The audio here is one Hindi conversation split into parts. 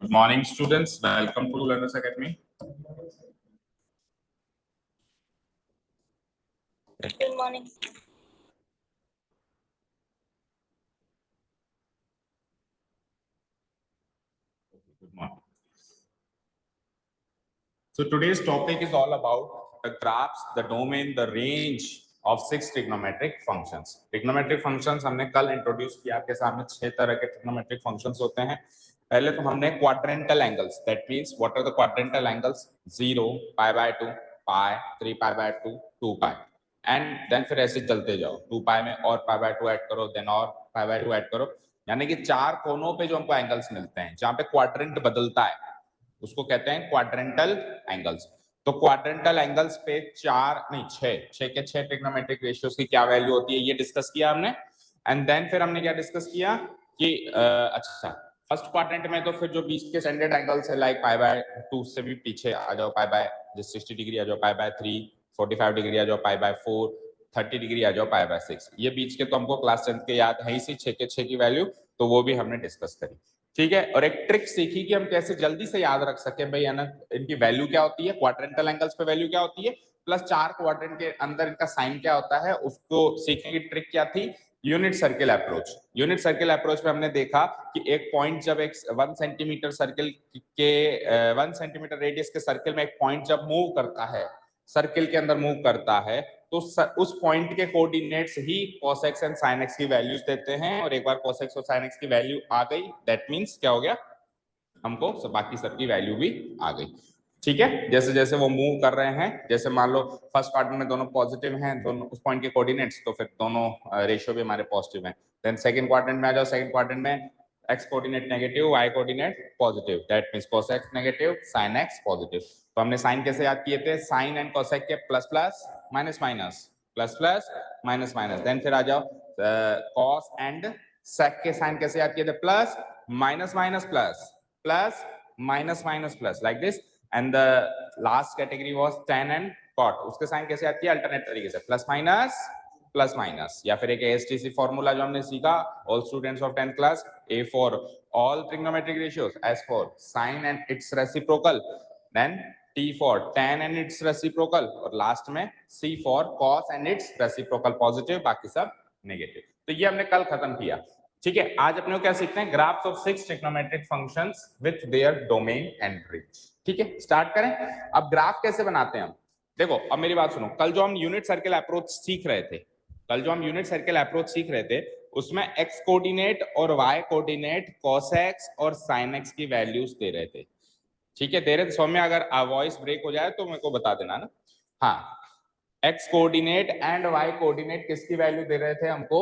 Good morning, students. Welcome to Learners Academy. Good morning. Good morning. So today's topic is all about the graphs, the domain, the range of 6 trigonometric functions. Trigonometric functions हमने कल इंट्रोड्यूस किया, आपके सामने 6 तरह के trigonometric functions होते हैं. पहले तो हमने quadrantal angles, that means what are the quadrantal angles? 0, pi by 2, pi, 3 pi by 2, 2 pi. And then फिर ऐसे चलते जाओ, 2 पाई में और पाई बाय 2 ऐड करो, देन और पाई बाय 2 ऐड करो, यानी कि 4 कोनों पे जो हमको एंगल्स मिलते हैं, जहां पे क्वाड्रेंट बदलता है, उसको कहते हैं क्वाड्रेंटल एंगल्स. तो क्वाड्रेंटल एंगल्स पे 6 के 6 ट्रिग्नोमेट्रिक रेशियोज की क्या वैल्यू होती है, ये डिस्कस किया हमने. एंड देन फिर हमने क्या डिस्कस किया कि अच्छा, फर्स्ट क्वाड्रेंट में तो फिर जो बीच के स्टैंडर्ड एंगल्स है, लाइक पाई बाय 2 से भी पीछे आ जाओ, पाई बाय 60 डिग्री आ जाओ, पाई बाय 3 45 डिग्री आ जाओ, पाई बाय 4 30 डिग्री आ जाओ, पाई बाय 6. ये बीच के तो हमको क्लास 10 के याद है ही सी, 6 के 6 की वैल्यू, तो वो भी हमने डिस्कस करी. ठीक है. और एक ट्रिक सीखी कि हम कैसे जल्दी से याद रख सके भाई, है ना, इनकी वैल्यू क्या होती है, क्वाड्रेंटल एंगल्स पे वैल्यू क्या होती है, प्लस 4 क्वाड्रेंट के अंदर इनका साइन क्या होता है, उसको सीखने की ट्रिक क्या थी, unit circle approach. Unit circle approach में हमने देखा कि एक पॉइंट जब एक 1 सेंटीमीटर सर्किल के 1 सेंटीमीटर रेडियस के सर्किल में एक पॉइंट जब मूव करता है, सर्किल के अंदर मूव करता है, तो उस पॉइंट के coordinates he cos x and sin x की वैल्यूज देते हैं. और एक बार cos x और sin x की वैल्यू आ गई, दैट मींस क्या हो गया, हमको बाकी सब की वैल्यू भी आ गई. ठीक है. जैसे जैसे वो मूव कर रहे हैं, जैसे मान लो फर्स्ट क्वाड्रेंट में दोनों पॉजिटिव हैं, दोनों उस पॉइंट के कोऑर्डिनेट्स, तो फिर दोनों रेशियो भी हमारे पॉजिटिव हैं. देन सेकंड क्वाड्रेंट में आ जाओ, सेकंड क्वाड्रेंट में x coordinate negative, y coordinate positive, that means cos x negative, sin x positive. तो हमने साइन कैसे याद किए थे, साइन एंड cos x के plus plus minus minus, plus plus minus minus. Then फिर आ जाओ cos एंड sec के साइन कैसे याद किए थे, plus minus minus plus, plus minus minus plus, like this. And the last category was tan and cot, उसके साइन कैसे याद किया, अल्टरनेट तरीके से, प्लस माइनस प्लस माइनस. या फिर एक ASTC फॉर्मूला जो हमने सीखा, all students of 10th class, A for all trigonometric ratios, S for sin and its reciprocal, then T for tan and its reciprocal, और लास्ट में C for cos and its reciprocal positive, बाकी सब नेगेटिव. तो ये हमने कल खत्म किया. ठीक है. आज अपने को क्या सीखते हैं, graphs of 6 trigonometric functions with their domain and range. ठीक है. स्टार्ट करें. अब ग्राफ कैसे बनाते हैं हम, देखो अब मेरी बात सुनो. कल जो हम यूनिट सर्किल अप्रोच सीख रहे थे, उसमें x कोऑर्डिनेट और y कोऑर्डिनेट cos x और sin x की वैल्यूज दे रहे थे. ठीक है. दे रहे थे. सौम्य अगर वॉइस ब्रेक हो जाए तो मेरे को बता देना ना. हाँ, x coordinate and y coordinate किसकी वैल्यू दे रहे थे हमको,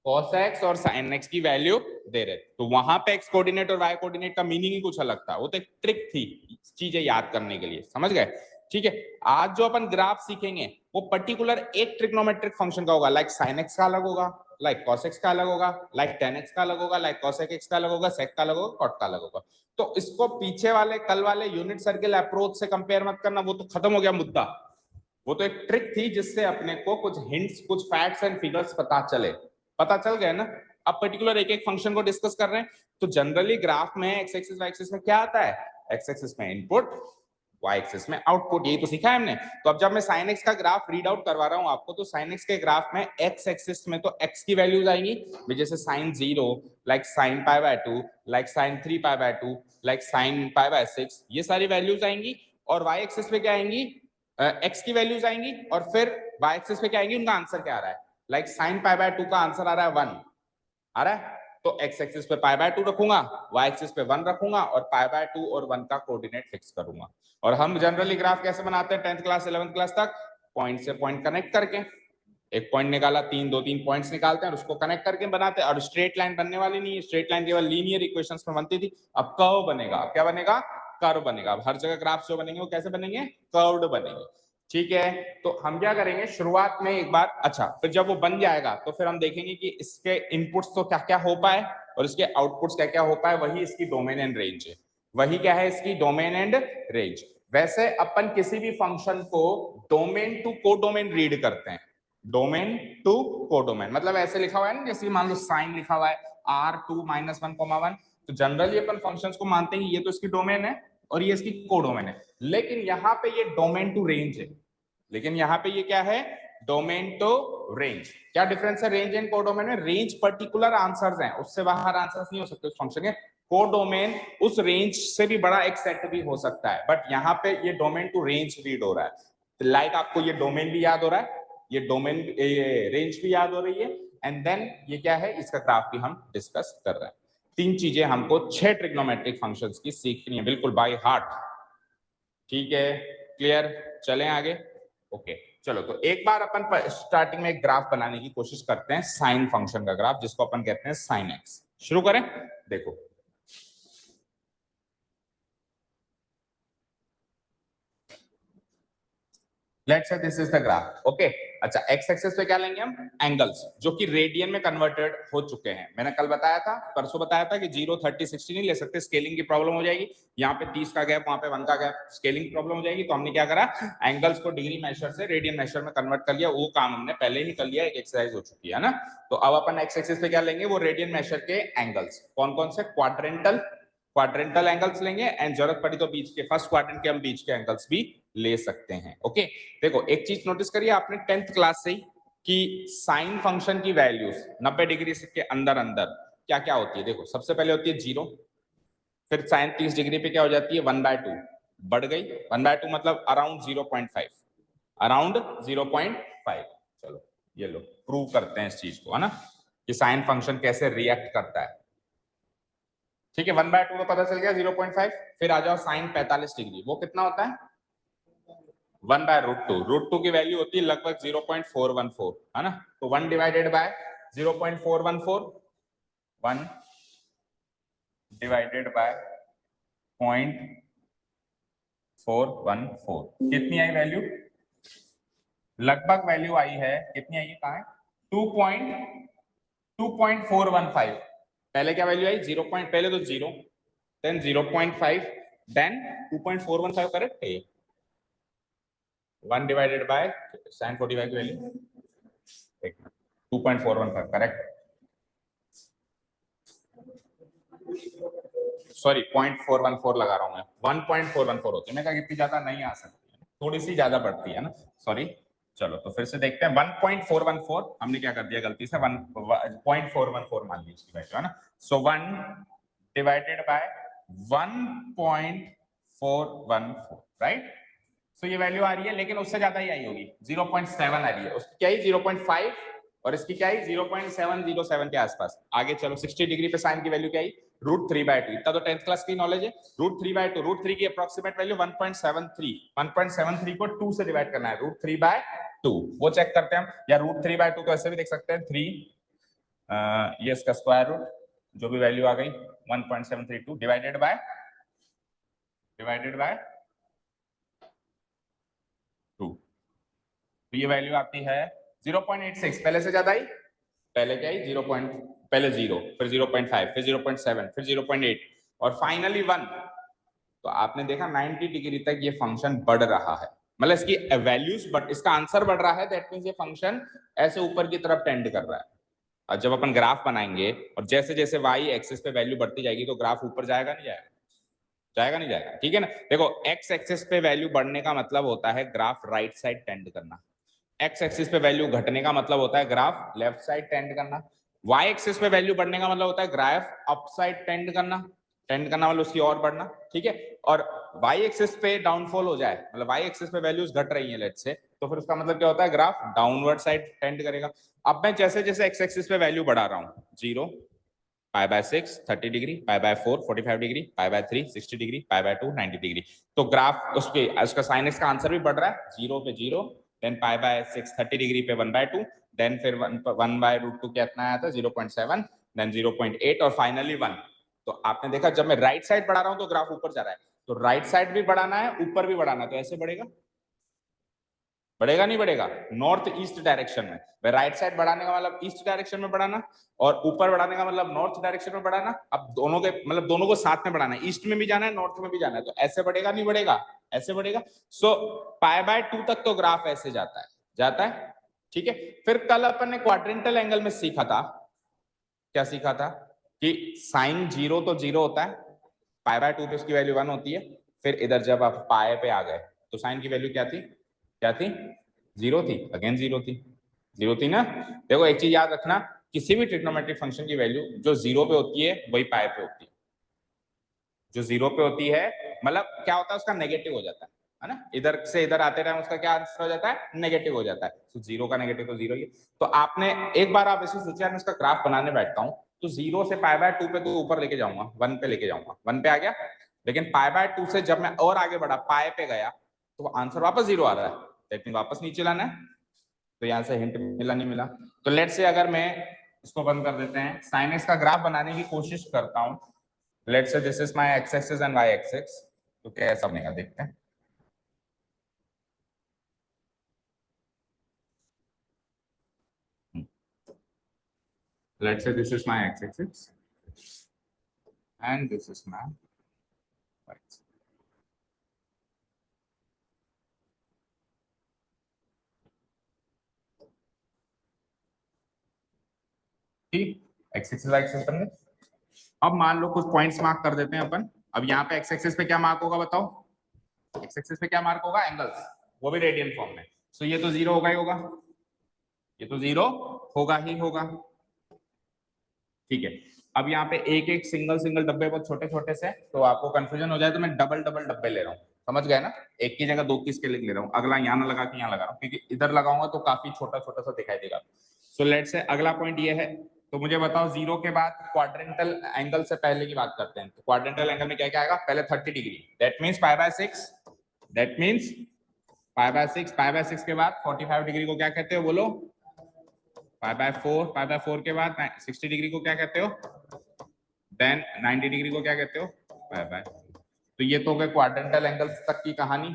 cos x और sin x की वैल्यू दे रहे थे. तो वहां पे x कोऑर्डिनेट और y कोऑर्डिनेट का मीनिंग ही कुछ अलग था, वो तो एक ट्रिक थी चीजें याद करने के लिए, समझ गए. ठीक है. आज जो अपन ग्राफ सीखेंगे वो पर्टिकुलर एक ट्रिग्नोमेट्रिक फंक्शन का होगा, लाइक sin x का अलग होगा, लाइक cos x का अलग होगा, लाइक tan x का अलग होगा, लाइक cos x का अलग होगा, sec का अलग होगा, cot का अलग होगा. तो इसको पीछे वाले कल वाले यूनिट सर्किल अप्रोच से कंपेयर मत करना, वो तो खत्म हो गया मुद्दा. वो तो एक ट्रिक थी जिससे अपने को कुछ हिंट्स, कुछ फैक्ट्स एंड फिगर्स पता चल गए ना. अब पर्टिकुलर एक एक फंक्शन को डिस्कस कर रहे हैं. तो जनरली ग्राफ में एक्स एक्सिस वाई एक्सिस में क्या आता है, एक्स एक्सिस में इनपुट, वाई एक्सिस में आउटपुट, यही तो सीखा है हमने. तो अब जब मैं sin x का ग्राफ रीड आउट करवा रहा हूं आपको, तो sin x के ग्राफ में x एक्सिस में तो x की वैल्यूज आएंगी, जैसे sin 0, like sin pi by 2, like sin 3 pi by 2, like sin pi by 6, ये सारी वैल्यूज आएंगी. और y एक्सिस पे क्या आएंगी, x की वैल्यूज आएंगी. और फिर y एक्सिस पे क्या आएंगी, उनका आंसर क्या आ रहा है, लाइक sin पाई बाय 2 का आंसर आ रहा है 1 आ रहा है. तो x एक्सिस पे पाई बाय 2 रखूंगा, y एक्सिस पे 1 रखूंगा, और पाई बाय 2 और 1 का कोऑर्डिनेट फिक्स करूंगा. और हम जनरली ग्राफ कैसे बनाते हैं 10th क्लास 11th क्लास तक, पॉइंट से पॉइंट कनेक्ट करके, एक पॉइंट निकाला, दो तीन पॉइंट्स निकालते हैं और उसको कनेक्ट करके बनाते हैं. और स्ट्रेट लाइन बनने वाली नहीं है, स्ट्रेट लाइन केवल लीनियर इक्वेशंस में बनती थी. अब कर्व बनेगा, क्या बनेगा, कर्व बनेगा. अब हर जगह ग्राफ्स जो बनेंगे वो कैसे बनेंगे, कर्व्ड बनेंगे. ठीक है. तो हम क्या करेंगे शुरुआत में एक बार, अच्छा फिर जब वो बन जाएगा तो फिर हम देखेंगे कि इसके इनपुट्स तो क्या क्या हो पाए और इसके आउटपुट्स क्या क्या हो पाए, वही इसकी डोमेन एंड रेंज है. वही क्या है, इसकी डोमेन एंड रेंज. वैसे अपन किसी भी फंक्शन को डोमेन टू कोडोमेन रीड करते हैं. डोमेन टू कोडोमेन मतलब ऐसे लिखा हुआ है ना, जैसे मान लो साइन लिखा हुआ है r2 -1, 1, तो जनरली अपन फंक्शंस को मानते हैं ये तो इसकी डोमेन है और ये इसकी कोडोमेन है, लेकिन यहाँ पे ये डोमेन टू रेंज है। लेकिन यहाँ पे ये क्या है, डोमेन टू रेंज। क्या डिफरेंस है रेंज एंड कोडोमेन में? रेंज पर्टिकुलर आंसर्स हैं, उससे बाहर आंसर्स नहीं हो सकते उस फंक्शन के। कोडोमेन उस रेंज से भी बड़ा एक सेट भी हो सकता है, बट यहाँ पे ये डोमेन टू रेंज रीड हो रहा है। लाइक आपको ये डोमेन भी याद हो रहा है, ये डोमेन ये रेंज भी याद हो रही है, एंड देन ये क्या है, इसका ग्राफ भी हम डिस्कस कर रहे हैं। 3 चीजें हमको 6 ट्रिग्नोमेट्रिक फंक्शंस की सीखनी है बिल्कुल बाय हार्ट। ठीक है, क्लियर? चलें आगे। ओके चलो, तो एक बार अपन स्टार्टिंग में एक ग्राफ बनाने की कोशिश करते हैं, साइन फंक्शन का ग्राफ, जिसको अपन कहते हैं साइन एक्स। शुरू करें। देखो let's say this is the graph. Okay अच्छा, एक्स एक्सिस पे क्या लेंगे हम? एंगल्स, जो कि रेडियन में कन्वर्टेड हो चुके हैं। मैंने कल बताया था, परसों बताया था कि 0, 30, 60 नहीं ले सकते, स्केलिंग की प्रॉब्लम हो जाएगी। यहाँ पे 30 का गैप, वहां पे 1 का गैप, स्केलिंग प्रॉब्लम हो जाएगी। तो हमने क्या करा, एंगल्स को डिग्री मेजर से रेडियन मेजर में कन्वर्ट कर लिया। वो काम हमने पहले ही कर लिया, एक एक्सरसाइज हो चुकी है ना। तो अब अपन एक्स एक्सिस पे क्या लेंगे, वो रेडियन मेजर के एंगल्स। कौन कौन से? क्वाड्रेंटल एंगल्स लेंगे, एंड जरूरत पड़ी तो बीच के फर्स्ट क्वाड्रेंट के हम बीच के एंगल्स भी ले सकते हैं। ओके देखो एक चीज नोटिस करिए आपने 10th क्लास से ही कि साइन फंक्शन की वैल्यूज 90 डिग्री के अंदर अंदर क्या क्या होती है। देखो सबसे पहले होती है 0, फिर साइन 30 डिग्री पे क्या हो जाती है 1/2, बढ़ गई 1/2 मतलब अराउंड 0.5, अराउंड 0.5। चलो ये लो प्रूव करते हैं इस चीज को, है ना, कि साइन फंक्शन कैसे रिएक्ट करता है। ठीक है, 1/2 तो पता चल गया 0.5। फिर आ जाओ साइन 45 डिग्री, वो कितना होता है 1/√2। √2 की वैल्यू होती है लगभग 0.414, है ना। तो 1 डिवाइडेड बाय 0.414, 1 डिवाइडेड बाय 0.414, कितनी आई वैल्यू? लगभग वैल्यू आई है, कितनी आई है, कहाँ है, 2.415। पहले क्या वैल्यू आई 0. पहले तो 0, देन 0.5, देन 2.415, करेक्ट है। 1 डिवाइडेड बाय sin 45 की वैल्यू 2.415, करेक्ट। सॉरी 0.414 लगा रहा हूं मैं, 1.414 होती है। मैं कहा इतनी ज्यादा नहीं आ सकती, थोड़ी सी ज्यादा बढ़ती है ना, सॉरी। चलो तो फिर से देखते हैं, 1.414 हमने क्या कर दिया गलती से 1.414 मान ली इसकी वैल्यू, है ना। सो 1 डिवाइडेड बाय 1.414, राइट। सो ये वैल्यू आ रही है, लेकिन उससे ज्यादा ही आई होगी, 0.7 आ रही है। उसकी क्या है 0.5, और इसकी क्या है 0.707 के आसपास। आगे चलो 60 डिग्री पे साइन की वैल्यू क्या है √3/2। इतना तो 10th क्लास की नॉलेज है। √3/2, √3 की अप्रोक्सीमेट वैल्यू 1.73। 1.73 को 2 से डिवाइड करना है, √3/2, वो चेक करते हैं हम। या √3/2 को ऐसे भी देख सकते हैं 3, ये इसका स्क्वायर रूट, जो भी वैल्यू आ गई 1.732 डिवाइडेड बाय 2, तो ये वैल्यू आती है 0.86। पहले से ज्यादा आई, पहले क्या आई 0. पहले 0, फिर 0.5, फिर 0.7, फिर 0.8 और फाइनली 1। तो आपने देखा 90 डिग्री तक ये फंक्शन बढ़ रहा है, मतलब इसकी वैल्यूज, बट इसका आंसर बढ़ रहा है। दैट मींस ये फंक्शन ऐसे ऊपर की तरफ टेंड कर रहा है। और जब अपन ग्राफ बनाएंगे और जैसे जैसे वाई एक्सिस पे वैल्यू बढ़ती जाएगी तो ग्राफ ऊपर जाएगा नहीं जाएगा, जाएगा नहीं जाएगा, ठीक है ना। देखो एक्स एक्सिस पे वैल्यू बढ़ने का मतलब होता है ग्राफ राइट साइड टेंड करना। एक्स एक्सिस पे वैल्यू घटने का मतलब होता है ग्राफ लेफ्ट साइड टेंड करना। वाई एक्सिस पे वैल्यू बढ़ने का मतलब होता है ग्राफ अप साइड टेंड करना। टेंड करना मतलब उसकी और बढ़ना, ठीक है। और वाई एक्सिस पे डाउनफॉल हो जाए, मतलब वाई एक्सिस पे वैल्यूज घट रही है लेट्स से, तो फिर उसका मतलब क्या होता है ग्राफ डाउनवर्ड साइड टेंड करेगा। अब मैं जैसे जैसे एक्स एक्सिस पे वैल्यू बढ़ा रहा हूँ, 0, π/6 30 डिग्री, π/4 45 डिग्री, π/3 60 डिग्री, π/2 90 डिग्री, तो ग्राफ उसका साइन एक्स का आंसर भी बढ़ रहा है। 0 पे 0, देन π/6 30 डिग्री पे 1/2, देन फिर 1/√2 कितना आया था 0.7, देन 0.8 और फाइनली 1। तो आपने देखा जब मैं राइट साइड बढ़ा रहा हूं तो ग्राफ ऊपर जा रहा है, तो राइट साइड भी बढ़ाना है ऊपर भी बढ़ाना है, तो ऐसे बढ़ेगा, बढ़ेगा नहीं बढ़ेगा, नॉर्थ ईस्ट डायरेक्शन में। राइट साइड बढ़ाने का मतलब ईस्ट डायरेक्शन में बढ़ाना, और ऊपर बढ़ाने का मतलब नॉर्थ डायरेक्शन में बढ़ाना। अब दोनों के मतलब दोनों को साथ में बढ़ाना है, ईस्ट में भी जाना है नॉर्थ में भी जाना है, तो ऐसे बढ़ेगा नहीं बढ़ेगा, ऐसे बढ़ेगा। सो π/2 तक तो ग्राफ ऐसे जाता है, जाता है, ठीक है। फिर कल अपन ने क्वाड्रेंटल एंगल में सीखा था, क्या सीखा था, कि साइन 0 तो 0 होता है, पाई बाय 2 पे उसकी वैल्यू 1 होती है, फिर इधर जब आप पाए पे आ गए तो साइन की वैल्यू क्या थी, क्या थी, 0 थी, अगेन 0 थी, 0 थी ना। देखो एक चीज याद रखना, किसी भी ट्रिग्नोमेट्रिक फंक्शन की वैल्यू जो 0 पे होती है वही पाए पे होती है, जो 0 पे होती है मतलब क्या होता है, उसका नेगेटिव हो जाता है ना, इधर से इधर आते टाइम उसका क्या आंसर हो जाता है, नेगेटिव हो जाता है। तो 0 का नेगेटिव तो 0 ही है। तो आपने एक बार आप ऐसे सोचा, मैं इसका ग्राफ बनाने बैठता हूँ तो 0 से पाई बाय 2 पे तो ऊपर लेके जाऊंगा, 1 पे लेके जाऊंगा, 1 पे आ गया, लेकिन पाई बाय 2 से जब मैं और आगे बढ़ा पाई पे गया तो आंसर वापस 0 आ रहा है, लेकिन वापस नीचे लाना है। तो यहाँ से हिंट मिला नहीं मिला। तो लेट से अगर मैं इसको बंद कर देते हैं, साइन एक्स का ग्राफ बनाने की कोशिश करता हूँ, let's say this is my x axis and y axis, तो कैसा बनेगा देखते हैं। Let's say this is my x axis and this is my y axis. ठीक, एक्स एक्सिस वाई एक्सिस बन गए। अब मान लो कुछ पॉइंट्स मार्क कर देते हैं अपन। अब यहाँ पे एक्स एक्सिस पे क्या मार्क होगा बताओ, एक्स एक्सिस पे क्या मार्क होगा, एंगल्स, वो भी रेडियन फॉर्म में। सो ये तो 0 होगा ही होगा, ये तो 0 होगा ही होगा। ठीक है, अब यहाँ पे एक एक सिंगल सिंगल डब्बे बहुत छोटे छोटे से, तो आपको कंफ्यूजन हो जाए तो मैं डबल डबल डब्बे ले रहा हूँ, समझ गए ना, एक की जगह 2 की स्केलिंग ले रहा हूँ, अगला यहाँ ना लगा के यहाँ लगा रहा हूँ, क्योंकि इधर लगाऊंगा तो काफी छोटा छोटा सा दिखाई देगा। सो लेट से अगला पॉइंट ये है, तो मुझे बताओ 0 के बाद क्वाड्रेंटल एंगल से पहले की बात करते हैं, तो क्वाड्रेंटल एंगल में क्या क्या आएगा, पहले 30 degree, that means pi by 6, that means pi by 6, pi by 6 के बाद 45 डिग्री को क्या कहते हो बोलो, पाई बाय 4, पाई बाय 4 के बाद 60 डिग्री को क्या कहते हो, देन 90 डिग्री को क्या कहते हो, बाय बाय। तो ये तो हो गए क्वाड्रेंटल एंगल्स तक की कहानी।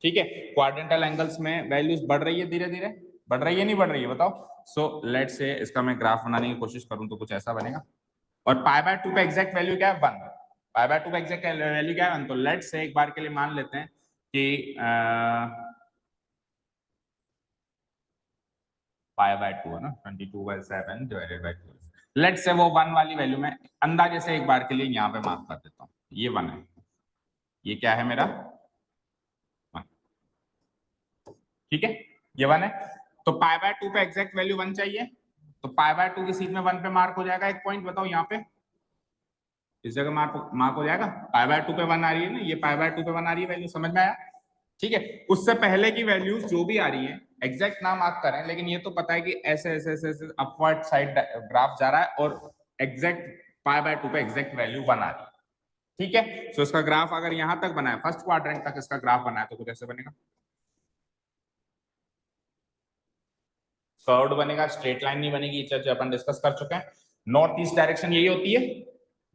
ठीक है, क्वाड्रेंटल एंगल्स में वैल्यूज बढ़ रही है, धीरे धीरे बढ़ रही है, नहीं बढ़ रही है बताओ। सो लेट से इसका मैं ग्राफ बनाने की कोशिश करूं तो कुछ ऐसा बनेगा, और पाई बाय 2 पे एग्जैक्ट वैल्यू क्या है, 1, पाई बाय 2 पे एग्जैक्ट वैल्यू क्या है 1। तो लेट से एक बार के लिए मान लेते हैं कि पाई बाय 2 है ना, 22/7 डिवाइडेड बाय 2, लेट से वो 1 वाली वैल्यू में अंदाजे से एक बार के लिए यहाँ पे मार्क कर देता हूँ, ये 1 है, ये क्या है मेरा 1, ठीक है, ये 1 है। तो पाई बाय 2 पे एग्जैक्ट वैल्यू 1 चाहिए, तो पाई बाय 2 की सीध में 1 पे मार्क हो जाएगा, एक पॉइंट बताओ यहाँ पे, इस जगह मार्क मार्क हो जाएगा, पाई बाय 2 पे 1 आ रही है ना, ये पाई बाय 2 पे 1 आ रही है वैल्यू, समझ में आया। ठीक है, उससे पहले की वैल्यूज जो भी आ रही है एग्जैक्ट ना मार्क करें, लेकिन ये तो पता है कि ऐसे ऐसे ऐसे, ऐसे अपवर्ड साइड ग्राफ जा रहा है और एग्जैक्ट पाई बाय 2 पे एग्जैक्ट वैल्यू 1 आ रही है। ठीक है, सो इसका ग्राफ अगर यहां तक बना है, फर्स्ट क्वाड्रेंट तक इसका ग्राफ बना है, तो कुछ ऐसे बनेगा, कर्व्ड बनेगा, स्ट्रेट लाइन नहीं बनेगी, चर्चा अपन डिस्कस कर चुके हैं। नॉर्थ ईस्ट डायरेक्शन यही होती है,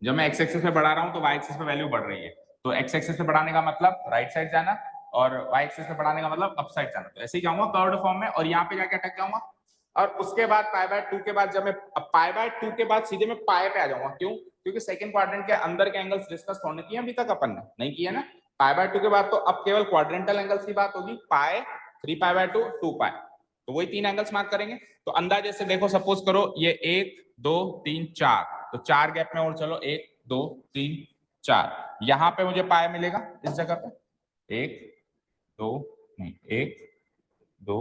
जब मैं एक्स एक्सिस पे बढ़ा रहा हूं तो वाई एक्सिस पे वैल्यू बढ़ रही है, तो एक्स एक्सिस पे बढ़ाने का मतलब राइट साइड जाना, और वाई एक्सिस पे बढ़ाने का मतलब अप साइड जाना, तो ऐसे ही जाऊंगा कर्व्ड फॉर्म में, और यहाँ पे जाके अटक जाऊंगा। और उसके बाद पाई बाय 2 के बाद जब मैं पाई बाय 2 के बाद सीधे मैं पाई पे आ जाऊंगा, क्यों, क्योंकि सेकंड क्वाड्रेंट के अंदर के एंगल्स डिस्कस होने किए अभी तक अपन ने नहीं किए ना। पाई बाय 2 के बाद तो अब केवल क्वाड्रेंटल एंगल्स की बात होगी, पाई, 3 पाई बाय 2, 2 पाई, तो वही 3 एंगल्स मार्क करेंगे। तो अंदाजे से देखो, सपोज करो ये 1 2 3 4, तो 4 गैप में और चलो, 1 2 3 4, यहां पे मुझे पाई मिलेगा इस जगह पे, 1 2 नहीं 1 2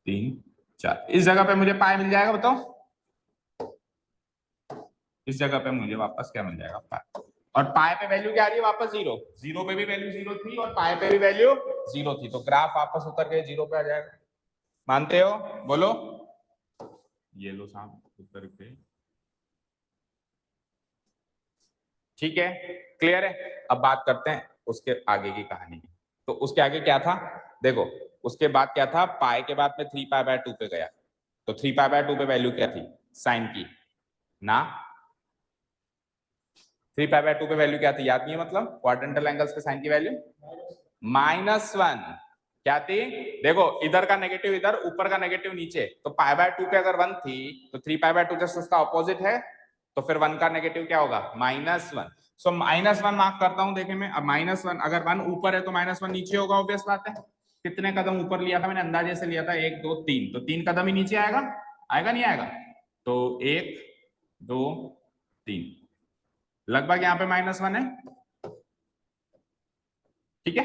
3 4, इस जगह पे मुझे पाई मिल जाएगा, बताओ इस जगह पे मुझे वापस क्या मिल जाएगा, पाई। और पाई पे वैल्यू क्या आ रही है वापस 0, 0 पे भी वैल्यू 0 थी और पाई पे भी वैल्यू 0 थी, तो ग्राफ वापस उतर के 0 पे आ जाएगा, मानते हो बोलो, ये लो साहब उतर के, ठीक है, क्लियर है। अब बात करते हैं उसके आगे की कहानी की। तो उसके आगे क्या था, देखो उसके बाद क्या था, पाई के बाद में 3 पाई बाय 2 पे गया, तो 3 पाई बाय 2 पे वैल्यू क्या थी, साइन की ना, 3 पाई बाय 2 पे वैल्यू क्या थी याद नहीं है, मतलब क्वाड्रेंटल एंगल्स पे साइन की वैल्यू -1 क्या थी, देखो इधर का नेगेटिव इधर, ऊपर का नेगेटिव नीचे, तो पाई बाय 2 पे अगर 1 थी तो 3 पाई बाय 2 जस्ट उसका ऑपोजिट है, तो फिर 1 का नेगेटिव क्या होगा, -1। सो -1 मार्क करता हूं, देखे मैं, अब -1 अगर 1 ऊपर है तो -1 नीचे होगा, ऑब्वियस बात है। कितने कदम ऊपर लिया था मैंने, अंदाजे से लिया था 1 2 3, तो 3 कदम ही नीचे आएगा, आएगा नहीं आएगा, तो 1 2 3, लगभग यहाँ पे -1 है, ठीक है।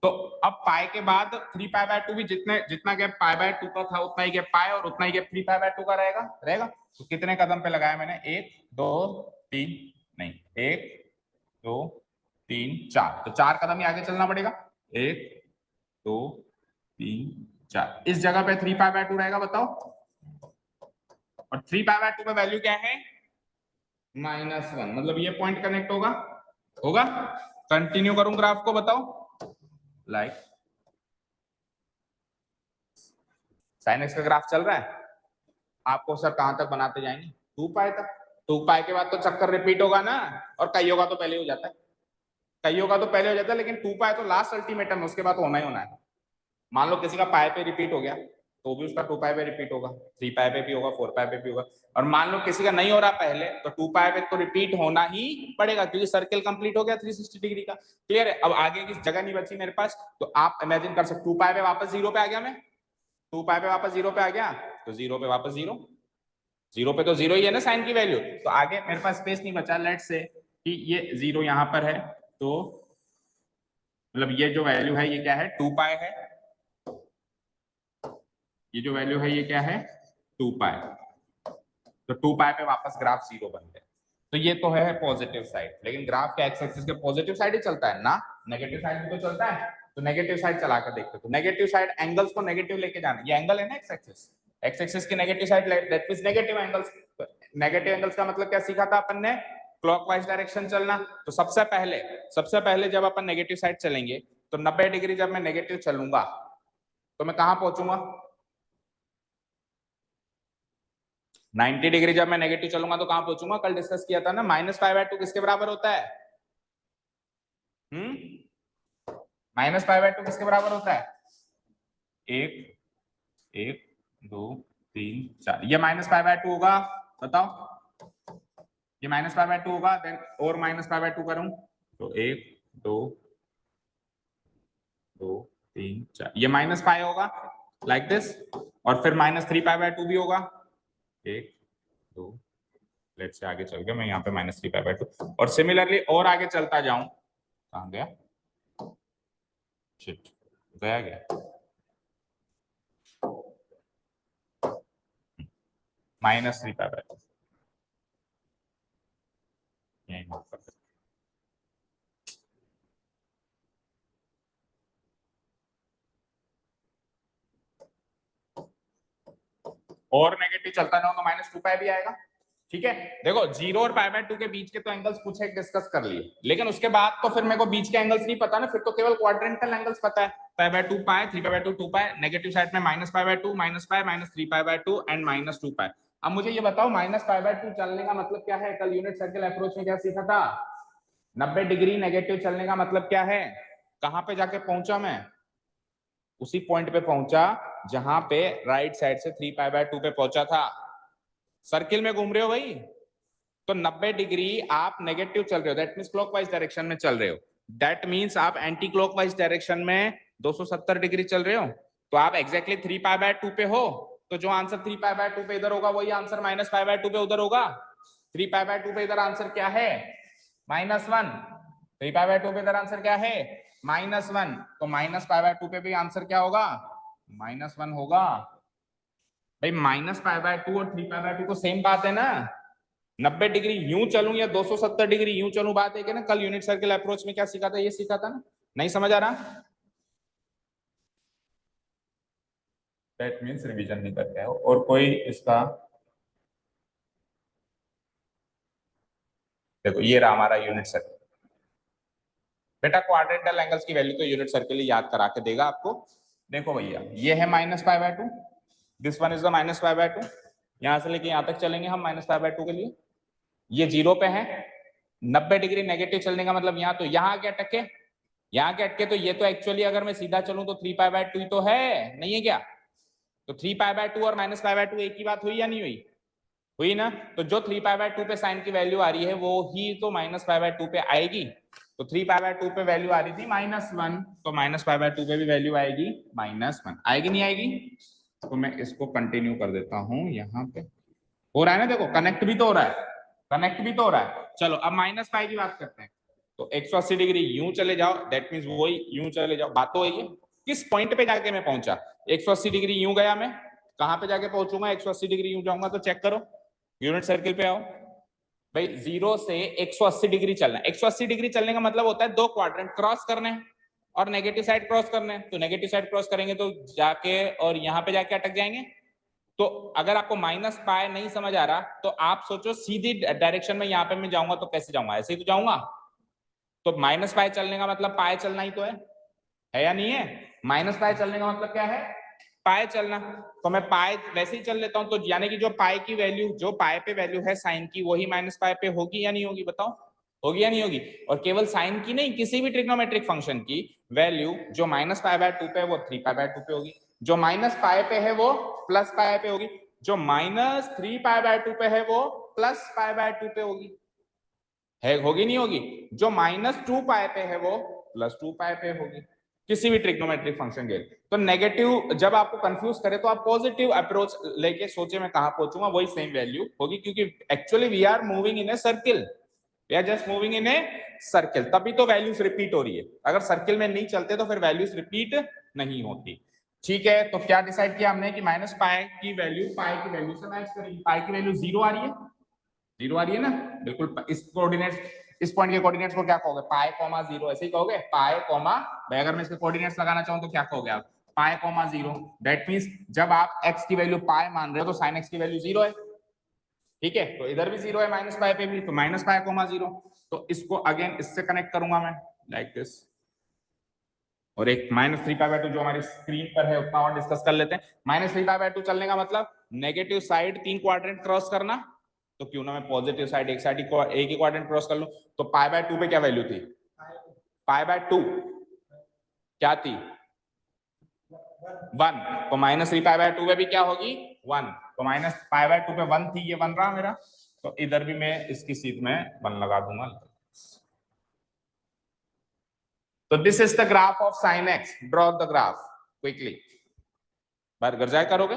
तो अब पाई के बाद 3π/2 भी जितना गैप π/2 का था उतना ही गैप पाई और उतना ही गैप 3π/2 का रहेगा। तो कितने कदम पे लगाया मैंने, 1 2 3, नहीं 1 2 3 4, तो 4 कदम ही आगे चलना पड़ेगा। 1 2 3 4, इस जगह पे 3π/2 रहेगा, बताओ। और 3π/2 में वैल्यू क्या है, -1, मतलब ये पॉइंट कनेक्ट होगा। कंटिन्यू करूं ग्राफ को, बताओ। लाइक sin x का ग्राफ चल रहा है, आपको सर कहां तक बनाते जाएंगे, 2π तक। 2π के बाद तो चक्कर रिपीट होगा ना, और कईयों का तो पहले हो जाता है, लेकिन 2π तो लास्ट अल्टीमेटम है, उसके बाद तो होना ही होना है। मान लो किसी का पाई पे रिपीट हो गया तो भी उसका 2π पे रिपीट होगा, 3π पे भी होगा, 4π पे भी होगा। और मान लो किसी का नहीं हो रहा पहले, तो 2π पे तो रिपीट होना ही पड़ेगा, क्योंकि सर्किल कंप्लीट हो गया 360 डिग्री का। क्लियर है। अब आगे की जगह नहीं बची मेरे पास, तो आप इमेजिन कर सकते 2π पे वापस 0 पे आ गया मैं, 2π पे वापस 0 पे आ गया, तो 0 पे वापस 0 पे तो 0 ही है ना साइन की वैल्यू। तो आगे मेरे पास स्पेस नहीं बचा, लेट्स से कि ये 0 यहाँ पर है, तो मतलब ये जो वैल्यू है ये क्या है, 2π है। ये जो वैल्यू है ये क्या है, 2π। तो 2π पे वापस ग्राफ 0 बन गया। तो ये तो है पॉजिटिव साइड, लेकिन ग्राफ के एक्स एक्सिस के पॉजिटिव साइड ही चलता है ना, नेगेटिव साइड भी तो चलता है। तो नेगेटिव साइड चला कर देखते, तो नेगेटिव साइड एंगल्स को नेगेटिव लेके जाना, ये एंगल है ना एक्स एक्सिस की negative side, that means negative angles. Negative angles का मतलब क्या सीखा था अपन ने, क्लॉकवाइज डायरेक्शन चलना। तो सबसे पहले जब अपन नेगेटिव साइड चलेंगे, तो 90 डिग्री जब मैं नेगेटिव चलूंगा तो मैं कहां पहुंचूंगा, 90 डिग्री जब मैं नेगेटिव चलूंगा तो कहां पहुंचूंगा, कल डिस्कस किया था ना, -π/2 किसके बराबर होता है, -π/2 किसके बराबर होता है, 1 1 2 3 4, ये -π/2 होगा, बताओ। ये -π/2 होगा, देन और -π/2 करूं तो 1 2 2 3 4, ये -π होगा लाइक दिस, और फिर -3π/2 भी होगा, 1 2, लेट्स से आगे चल गया मैं यहाँ पे -3π/2, और सिमिलरली और आगे चलता जाऊं, कहां गया, शिट गया -3π/2, यही मार्क कर देते। और नेगेटिव चलता जाऊं तो -2π भी आएगा, ठीक है। देखो 0 और π/2 के बीच के तो एंगल्स कुछ एक डिस्कस कर लिए, लेकिन उसके बाद तो फिर मेरे को बीच के एंगल्स नहीं पता ना, फिर तो केवल क्वाड्रेंटल एंगल्स पता है, π/2 π, 3π/2 2π, नेगेटिव साइड में -π/2 -π -3π/2 एंड -2π। अब मुझे ये बताओ -π/2 चलने का मतलब क्या है, कल यूनिट सर्किल अप्रोच में क्या सीखा था, 90 डिग्री नेगेटिव चलने का मतलब क्या है, कहां पे जाके पहुंचा मैं, उसी पॉइंट पे पहुंचा जहां पे राइट साइड से 3π/2 पे पहुंचा था। सर्किल में घूम रहे हो भाई, तो 90 डिग्री आप नेगेटिव चल रहे हो, दैट मींस क्लॉकवाइज डायरेक्शन में चल रहे हो, दैट मींस आप एंटी क्लॉकवाइज डायरेक्शन में 270 डिग्री चल रहे हो, तो आप एग्जैक्टली 3π/2 पे हो, तो जो आंसर 3π/2 पे इधर होगा वही आंसर -π/2 पे उधर होगा। 3π/2 पे इधर आंसर क्या है, -1, 3π/2 पे इधर आंसर क्या है, -1, तो -π/2 पे भी आंसर क्या होगा, -1 होगा। भाई -π/2 और 3π/2 को सेम बात है ना, 90 डिग्री यूं चलूं या 270 डिग्री यूं चलूं, बात है कि ना, कल यूनिट सर्किल अप्रोच में क्या सीखा था, ये सीखा था ना, नहीं समझ आ रहा, दैट मींस रिवीजन नहीं करके हो। और कोई इसका, देखो ये रहा हमारा यूनिट सर्किल, बेटा क्वाड्रेंटल एंगल्स की वैल्यू तो यूनिट सर्किल याद करा के देगा आपको। देखो भैया ये है -π/2, दिस वन इज द -π/2, यहां से लेके यहां तक चलेंगे हम -π/2 के लिए, ये 0 पे है, 90 डिग्री नेगेटिव चलने का मतलब यहाँ, तो यहाँ क्या अटके, यहाँ के अटके, तो ये तो एक्चुअली अगर मैं सीधा चलूं तो 3π/2 तो है, नहीं है क्या, तो 3π/2 और -π/2 एक ही बात हुई या नहीं हुई, हुई ना। तो जो 3π/2 पे साइन की वैल्यू आ रही है वो ही तो -π/2 पे आएगी, तो 3π/2 पे वैल्यू आ रही थी -1, तो -π/2 पे भी वैल्यू आएगी -1, आएगी नहीं आएगी। तो मैं इसको कंटिन्यू कर देता हूं, यहाँ पे हो रहा है ना, देखो कनेक्ट भी तो हो रहा है, कनेक्ट भी तो हो रहा है। चलो अब माइनस पाई की बात करते हैं। तो 180 डिग्री यूं चले जाओ, दैट मींस वही यूं चले जाओ। बात तो वही है। किस पॉइंट पे जाके मैं पहुंचा? 180 डिग्री यूं गया, मैं कहां पे जाके पहुंचूंगा? 180 डिग्री यूं जाऊंगा तो चेक करो, यूनिट सर्किल पे आओ भाई। 0 से 180 डिग्री चलना है। 180 डिग्री चलने का मतलब होता है 2 क्वाड्रेंट क्रॉस करने हैं और नेगेटिव साइड क्रॉस करने हैं। तो नेगेटिव साइड क्रॉस करेंगे तो जाके और यहाँ पे जाके अटक जाएंगे। तो अगर आपको माइनस पाई नहीं समझ आ रहा तो आप सोचो सीधी डायरेक्शन में यहाँ पे मैं जाऊंगा तो कैसे जाऊंगा? ऐसे ही तो जाऊंगा। तो माइनस पाई चलने का मतलब पाई चलना ही तो है या नहीं है? माइनस पाई चलने का मतलब क्या है? पाई चलना। तो मैं पाई वैसे ही चल लेता हूं, तो यानी कि जो पाई की वैल्यू, जो पाई पे वैल्यू है साइन की, वही माइनस पाई पे होगी या नहीं होगी? बताओ, होगी या नहीं होगी? और केवल साइन की नहीं, किसी भी ट्रिग्नोमेट्रिक फंक्शन की वैल्यू जो माइनस पाई बाय 2 पे है वो 3 पाई बाय 2 पे होगी, जो माइनस पाई पे है वो प्लस पाई पे होगी, जो माइनस 3 पाई बाय 2 पे है वो प्लस पाई बाय 2 पे होगी। है, होगी नहीं होगी? जो माइनस 2 पाई पे है वो प्लस 2 पाई पे होगी, किसी भी ट्रिग्नोमेट्रिक फंक्शन के। तो नेगेटिव जब आपको कंफ्यूज करे तो आप पॉजिटिव अप्रोच लेके सोचे मैं कहां पहुंचूंगा, वही सेम वैल्यू होगी, क्योंकि actually we are moving in a circle, we are just moving in a circle, तभी तो वैल्यूज रिपीट हो रही है। अगर सर्किल में नहीं चलते तो फिर वैल्यूज रिपीट नहीं होती। ठीक है, तो क्या डिसाइड किया हमने कि माइनस पाई की वैल्यू पाई की वैल्यू से मैच करेगी। पाई की वैल्यू 0 आ रही है, 0 आ रही है ना? बिल्कुल। इस कोऑर्डिनेट्स, इस पॉइंट के कोऑर्डिनेट्स को क्या कहोगे? पाई कॉमा 0, ऐसे ही कहोगे? पाई कॉमा, अगर मैं इसके कोऑर्डिनेट्स लगाना चाहूं तो क्या कहोगे आप? पाई कॉमा 0। दैट मींस जब आप x की वैल्यू पाई मान रहे हो तो sin x की वैल्यू 0 है। ठीक है, तो इधर भी 0 है माइनस पाई पे भी, तो माइनस पाई कॉमा 0। तो इसको अगेन इससे कनेक्ट करूंगा मैं लाइक दिस। और एक माइनस 3 पाई बाय 2 जो हमारी स्क्रीन पर है उतना और डिस्कस कर लेते हैं। माइनस 3 पाई बाय 2 चलने का मतलब नेगेटिव साइड 3 क्वाड्रेंट क्रॉस करना। तो क्यों ना मैं पॉजिटिव साइड एक साइड एक ही क्वाड्रेंट क्रॉस कर लूं। तो पाई बाय 2 पे क्या वैल्यू थी? पाई बाय 2 क्या थी? 1। तो माइनस 3 पाई बाय 2 पे भी क्या होगी? 1। तो माइनस पाई बाय 2 पे 1 थी, ये 1 रहा मेरा। तो इधर भी मैं इसकी सीध में 1 लगा दूंगा। तो this is the graph of sine X. Draw the graph quickly. बार घर जाके करोगे?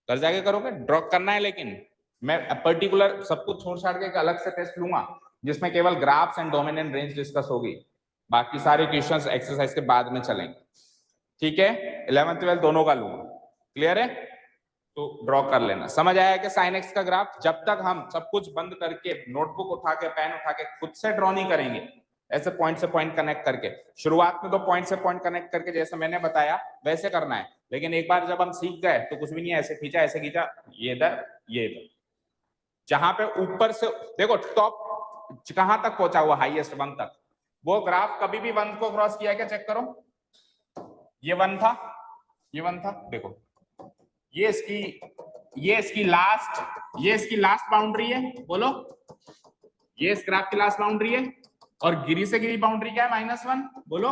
घर जाके करोगे? ड्रॉ करना है, लेकिन मैं पर्टिकुलर सब कुछ छोड़ छाड़ के एक अलग से टेस्ट लूंगा जिसमें केवल graphs and domain and range discuss होगी। बाकी सारे क्वेश्चंस एक्सरसाइज के बाद में चलेंगे। ठीक है, 11th 12th दोनों का लूंगा। क्लियर है? तो ड्रॉ कर लेना। समझ आया कि साइन एक्स का ग्राफ जब तक हम सब कुछ बंद करके नोटबुक उठा के पेन उठा के खुद से ड्रॉ नहीं करेंगे, ऐसे पॉइंट से पॉइंट कनेक्ट करके, शुरुआत में तो पॉइंट से पॉइंट कनेक्ट करके जैसे मैंने बताया वैसे करना है, लेकिन एक बार जब हम सीख गए तो कुछ भी नहीं है, ऐसे खींचा ऐसे खींचा, ये इधर ये इधर, जहां पे ऊपर से देखो टॉप कहां तक पहुंचा हुआ, हाईएस्ट 1 तक, वो ग्राफ कभी भी 1 को क्रॉस किया क्या? चेक करो, ये 1 था, ये 1 था, देखो ये इसकी लास्ट बाउंड्री है। बोलो, ये इस ग्राफ की लास्ट बाउंड्री है और गिरी से गिरी बाउंड्री क्या है? -1। बोलो,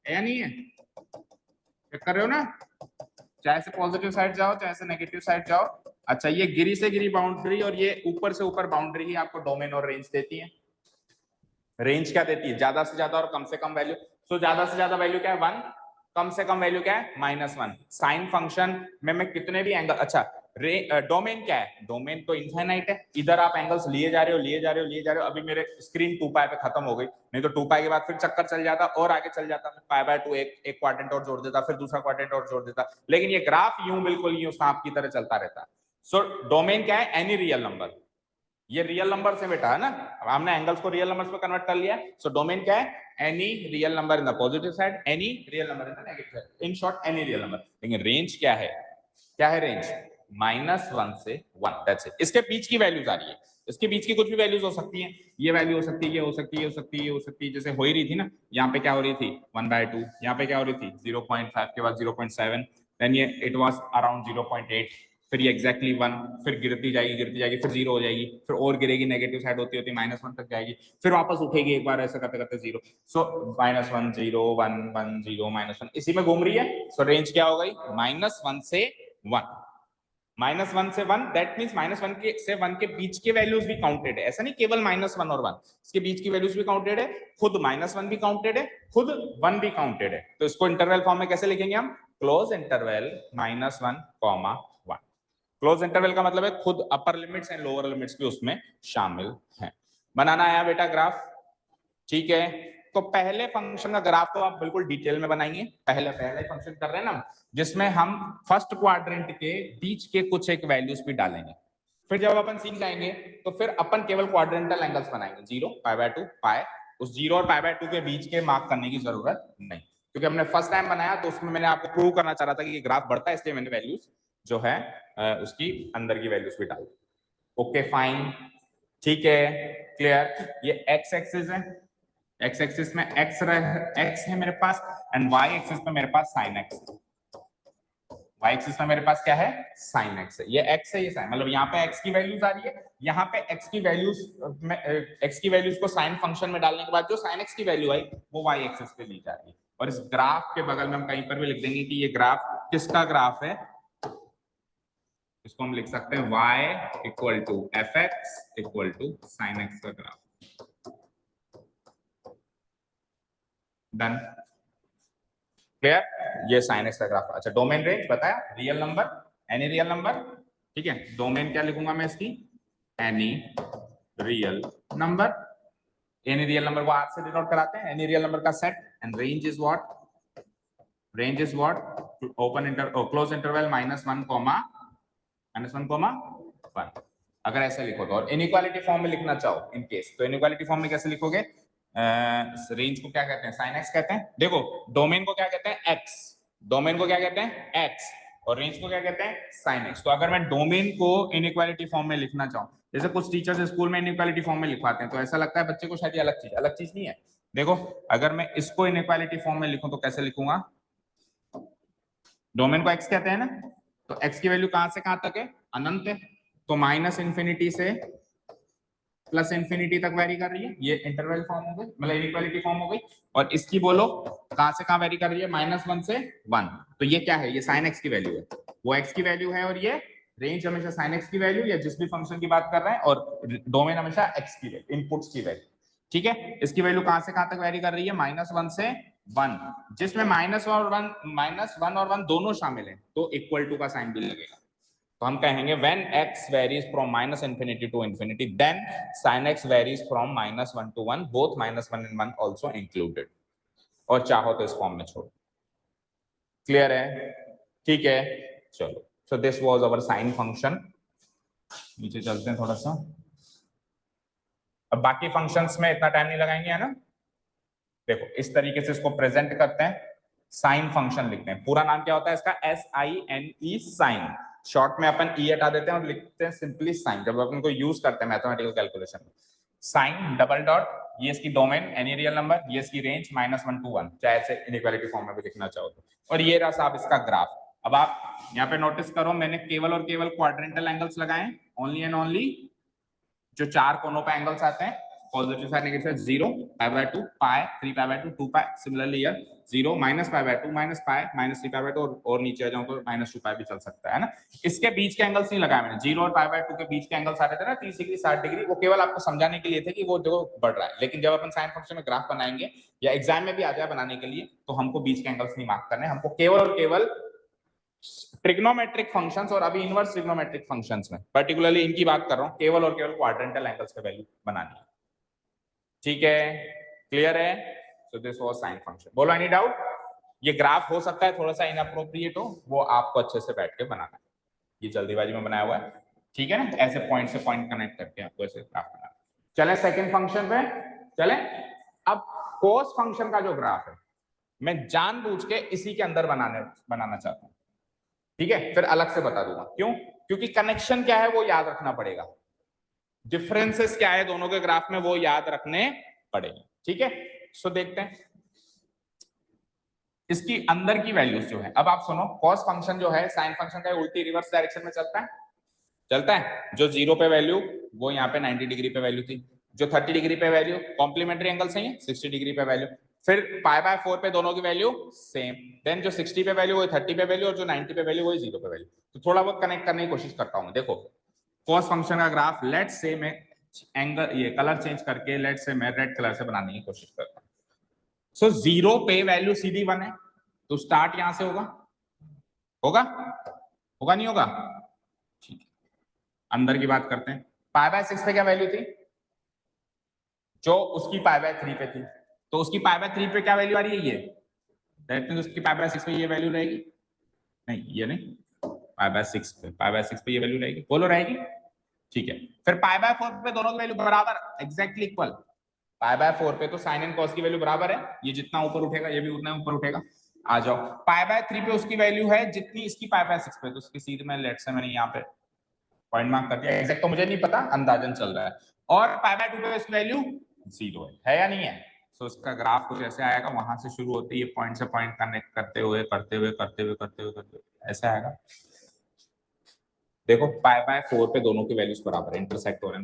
है या नहीं है? चेक कर रहे हो ना? चाहे से पॉजिटिव साइड जाओ चाहे से नेगेटिव साइड जाओ। अच्छा, ये गिरी से गिरी बाउंड्री और ये ऊपर से ऊपर बाउंड्री ही आपको डोमेन और रेंज देती है। रेंज क्या देती है? ज्यादा से ज्यादा और कम से कम वैल्यू। सो ज्यादा से ज्यादा वैल्यू क्या है? 1। कम से कम वैल्यू क्या है? -1। साइन फंक्शन में मैं कितने भी एंगल, अच्छा डोमेन क्या है? डोमेन तो इनफाइनाइट है। इधर आप एंगल्स लिए जा रहे हो लिए जा रहे हो लिए जा रहे हो। अभी मेरे स्क्रीन 2 पाई पे खत्म हो गई, नहीं तो 2 पाई के बाद फिर चक्कर चल जाता और आगे चल जाता, पाई बाय 2 एक क्वाड्रेंट और जोड़ देता, फिर दूसरा क्वाड्रेंट और जोड़ देता। लेकिन ये ग्राफ यूं बिल्कुल यूं सांप की तरह चलता रहता है। सो डोमेन क्या है? Any real number. ये रियल नंबर से बेटा है ना, अब हमने एंगल्स को रियल नंबर्स में कन्वर्ट कर लिया। सो डोमेन क्या है? Any real number in the positive side, any real number in the negative side, in short any real number. लेकिन रेंज क्या है? क्या है रेंज? -1 से 1, दैट्स इट। इसके बीच की वैल्यूज आ रही है, इसके बीच की कुछ भी वैल्यूज हो सकती हैं। ये वैल्यू हो सकती है, ये हो सकती है, ये हो सकती है, ये हो सकती है, जैसे हो ही रही थी ना। यहाँ पे क्या हो रही थी? 1/2। यहाँ पे क्या हो रही थी? 0.5 के बाद 0.7, देन ये इट वाज अराउंड 0.8, फिर ये एग्जैक्टली 1, फिर गिरती जाएगी, फिर 0 हो जाएगी, फिर और गिरेगी, नेगेटिव साइड होती होती -1 तक जाएगी, फिर वापस उठेगी एक बार, ऐसा करते करते 0। सो -1 0 1 1 0 -1 इसी में घूम रही है। सो रेंज क्या हो गई? -1 से 1। -1 से 1, दैट मींस -1 के से 1 के बीच के वैल्यूज भी काउंटेड है। ऐसा नहीं केवल -1 और 1, इसके बीच की वैल्यूज भी काउंटेड है, खुद -1 भी काउंटेड है, खुद 1 भी काउंटेड है। तो इसको इंटरवल फॉर्म में कैसे लिखेंगे हम? Close interval -1, 1। क्लोज इंटरवल का मतलब है खुद अपर लिमिट्स एंड लोअर लिमिट्स भी उसमें शामिल हैं। बनाना आया बेटा ग्राफ, ठीक है। तो पहले फंक्शन का ग्राफ तो आप बिल्कुल डिटेल में बनाएंगे, पहले फंक्शन कर रहे हैं ना, जिसमें हम फर्स्ट क्वाड्रेंट के बीच के कुछ एक वैल्यूज भी डालेंगे। फिर जब अपन सीख जाएंगे तो फिर अपन केवल क्वाड्रेंटल एंगल्स बनाएंगे, 0, π/2, पाई। उस 0 और π/2 के बीच के मार्क करने की जरूरत नहीं, क्योंकि हमने फर्स्ट टाइम बनाया तो उसमें मैंने आपको प्रूव करना चाह रहा था कि ये ग्राफ बढ़ता है, इसलिए मैंने वैल्यूज जो है उसकी अंदर की वैल्यूज भी डाली। ओके फाइन, ठीक है, क्लियर। ये एक्स एक्सिस है, एक्स एक्सिस में एक्स है मेरे पास, एंड वाई एक्सिस में मेरे पास साइन एक्स है। वाई एक्सिस में मेरे पास क्या है, साइन एक्स है। ये एक्स है, ये साइन, मतलब यहाँ पे एक्स की वैल्यूज आ रही है, यहाँ पे एक्स की वैल्यूज को साइन फंक्शन में डालने के बाद जो साइन एक्स की वैल्यू आई वो वाई एक्सिस पे ली जा रही है। और इस ग्राफ के बगल में हम कहीं पर भी लिख देंगे कि ये ग्राफ किसका ग्राफ है, इसको हम लिख सकते हैं y equal to f x equal to sine x का ग्राफ। Done, clear. ये साइन एक्स का ग्राफ। अच्छा, डोमेन रेंज बताया, real number, any real number, ठीक है। डोमेन क्या लिखूंगा मैं इसकी, any real number. Any real number को आर से डिनोट कराते हैं, एनी रियल नंबर का set. And range is what, range is what, open close interval -1, -1, 1। अगर ऐसे लिखो तो, और इनइक्वालिटी फॉर्म में लिखना चाहो इन केस, तो इनइक्वालिटी फॉर्म में कैसे लिखोगे, रेंज को क्या कहते हैं, साइन एक्स कहते हैं। देखो, डोमेन को क्या कहते हैं, एक्स, डोमेन को क्या कहते हैं, एक्स, और रेंज को क्या कहते हैं, साइन एक्स। तो अगर मैं डोमेन को इनइक्वालिटी फॉर्म में लिखना चाहूँ, जैसे कुछ टीचर्स स्कूल में इनइक्वालिटी फॉर्म में लिखवाते हैं, तो ऐसा लगता है बच्चे को शायद ये अलग चीज नहीं है। देखो, अगर मैं इसको इनइक्वालिटी फॉर्म में लिखूं तो कैसे लिखूंगा, डोमेन को एक्स कहते हैं ना, तो एक्स की वैल्यू कहां से कहां तक है, अनंत है, तो -∞ से +∞ तक वेरी कर रही है। ये इंटरवल फॉर्म हो गई, मतलब इनइक्वालिटी फॉर्म हो गई। और इसकी बोलो कहां से कहां वेरी कर रही है, -1 से 1। तो ये क्या है, ये साइन एक्स की वैल्यू है, वो एक्स की वैल्यू है, और ये रेंज हमेशा साइन एक्स की वैल्यू या जिस भी फंक्शन की बात कर रहे हैं, और डोमेन हमेशा एक्स की वैल्यू, इनपुट्स की वैल्यू, ठीक है। इसकी वैल्यू कहां से कहां तक वेरी कर रही है, -1 से 1, जिसमें -1 और 1 दोनों शामिल है, तो इक्वल टू का साइन भी लगेगा। तो हम कहेंगे when x varies from -∞ to ∞, then sin x varies from -1 to 1, both -1 and 1 also included। और चाहो तो इस फॉर्म में छोड़ो, क्लियर है, ठीक है। चलो, so this was our sin function। नीचे चलते हैं थोड़ा सा, अब बाकी फंक्शंस में इतना टाइम नहीं लगाएंगे, है ना। देखो, इस तरीके से इसको प्रेजेंट करते हैं, साइन फंक्शन लिखते हैं। पूरा नाम क्या होता है इसका, SINE, साइन। शॉर्ट में अपन ई हटा देते हैं और लिखते हैं सिंपली साइन, जब अपन को यूज करते हैं मैथमेटिकल कैलकुलेशन में। साइन डबल डॉट, ये इसकी डोमेन एनी रियल नंबर, ये इसकी रेंज -1 to 1, चाहे ऐसे इनइक्वालिटी फॉर्म में भी लिखना चाहो तो। और ये रहा साहब इसका ग्राफ। अब आप यहाँ पे नोटिस करो, मैंने केवल और केवल क्वाड्रेंटल एंगल्स लगाए, ओनली एंड ओनली जो चार कोनों पे एंगल्स आते हैं, positive side negative side, 0, π/2, pi, 3π/2, 2π, similarly here 0, -π/2, -pi, -3π/2, और नीचे आ जाऊं तो -2π भी चल सकता है ना। इसके बीच के एंगल्स नहीं लगाए मैंने, 0 और π/2 के बीच के एंगल्स आ रहे थे ना, 30 डिग्री 60 डिग्री, वो केवल आपको समझाने के लिए थे कि वो जो बढ़ रहा है। लेकिन जब अपन साइन फंक्शन में ग्राफ बनाएंगे या एग्जाम में भी आ जाए बनाने के लिए, तो हमको बीच के एंगल्स नहीं मार्क करने, हमको केवल और केवल ट्रिग्नोमेट्रिक फंक्शंस और अभी इनवर्स ट्रिग्नोमेट्रिक फंक्शंस में पर्टिकुलरली इनकी बात कर रहा हूं, केवल और केवल क्वाड्रेंटल एंगल्स का वैल्यू बनानी है, ठीक है, क्लियर है। So this was sine function. बोलो एनी डाउट। ये ग्राफ हो सकता है थोड़ा सा इनअप्रोप्रिएट हो, वो आपको अच्छे से बैठ के बनाना है, ये जल्दीबाजी में बनाया हुआ है, ठीक है ना, ऐसे पॉइंट से पॉइंट कनेक्ट करके आपको ऐसे ग्राफ बनाना है। चले सेकंड फंक्शन पे चले। अब कोस फंक्शन का जो ग्राफ है, मैं जानबूझ के इसी के अंदर बनाना चाहता हूं, ठीक है, फिर अलग से बता दूंगा क्यों, क्योंकि कनेक्शन क्या है वो याद रखना पड़ेगा, डिफरेंसेस क्या है दोनों के ग्राफ में वो याद रखने पड़ेंगे, ठीक है। सो देखते हैं इसकी अंदर की वैल्यूज जो है। अब आप सुनो, कॉस फंक्शन जो है साइन फंक्शन का उल्टी रिवर्स डायरेक्शन में चलता है। जो 0 पे वैल्यू, वो यहाँ पे 90 डिग्री पे वैल्यू थी, जो 30 डिग्री पे वैल्यू, कॉम्प्लीमेंट्री एंगल सही है, 60 डिग्री पे वैल्यू, फिर π/4 पे दोनों की वैल्यू सेम, देन जो 60 पे वैल्यू वही 30 पे वैल्यू, और जो 90 पे वैल्यू वही 0 पे वैल्यू। तो थोड़ा बहुत कनेक्ट करने की कोशिश करता हूं। देखो, कॉस फंक्शन का ग्राफ, लेट्स से मैं एंगल, ये कलर चेंज करके लेट्स से मैं रेड कलर से बनाने की कोशिश करता हूं। सो 0 पे वैल्यू सीधी 1 है, तो स्टार्ट यहां से होगा, नहीं होगा, ठीक अंदर की बात करते हैं। π/6 पे क्या वैल्यू थी, जो उसकी π/3 पे थी, तो उसकी π/3 पे क्या वैल्यू आ रही है, ये दैट मींस उसकी π/6 पे ये वैल्यू रहेगी, नहीं ये नहीं, π/6 पे ये वैल्यू रहेगी, बोलो रहेगी, ठीक है। फिर π/4 पे दोनों की वैल्यू बराबर, एग्जैक्टली इक्वल। π/4 पे तो साइन एंड कॉस की वैल्यू बराबर है, ये जितना ऊपर उठेगा ये भी उतना ऊपर उठेगा। आ जाओ, π/3 पे उसकी वैल्यू है जितनी इसकी π/6 पे, तो उसकी सीधे में लेट से मैंने यहाँ पे पॉइंट मार्क कर दिया, एग्जैक्ट तो मुझे नहीं पता, अंदाजन चल रहा है। और π/2 पे इसकी वैल्यू 0 है या नहीं है, तो इसका ग्राफ कुछ ऐसे आएगा, वहां से शुरू होती है पॉइंट से पॉइंट कनेक्ट करते हुए ऐसे आएगा। देखो π/4 पे दोनों की वैल्यूज बराबर है, इंटरसेक्ट हो रहे हैं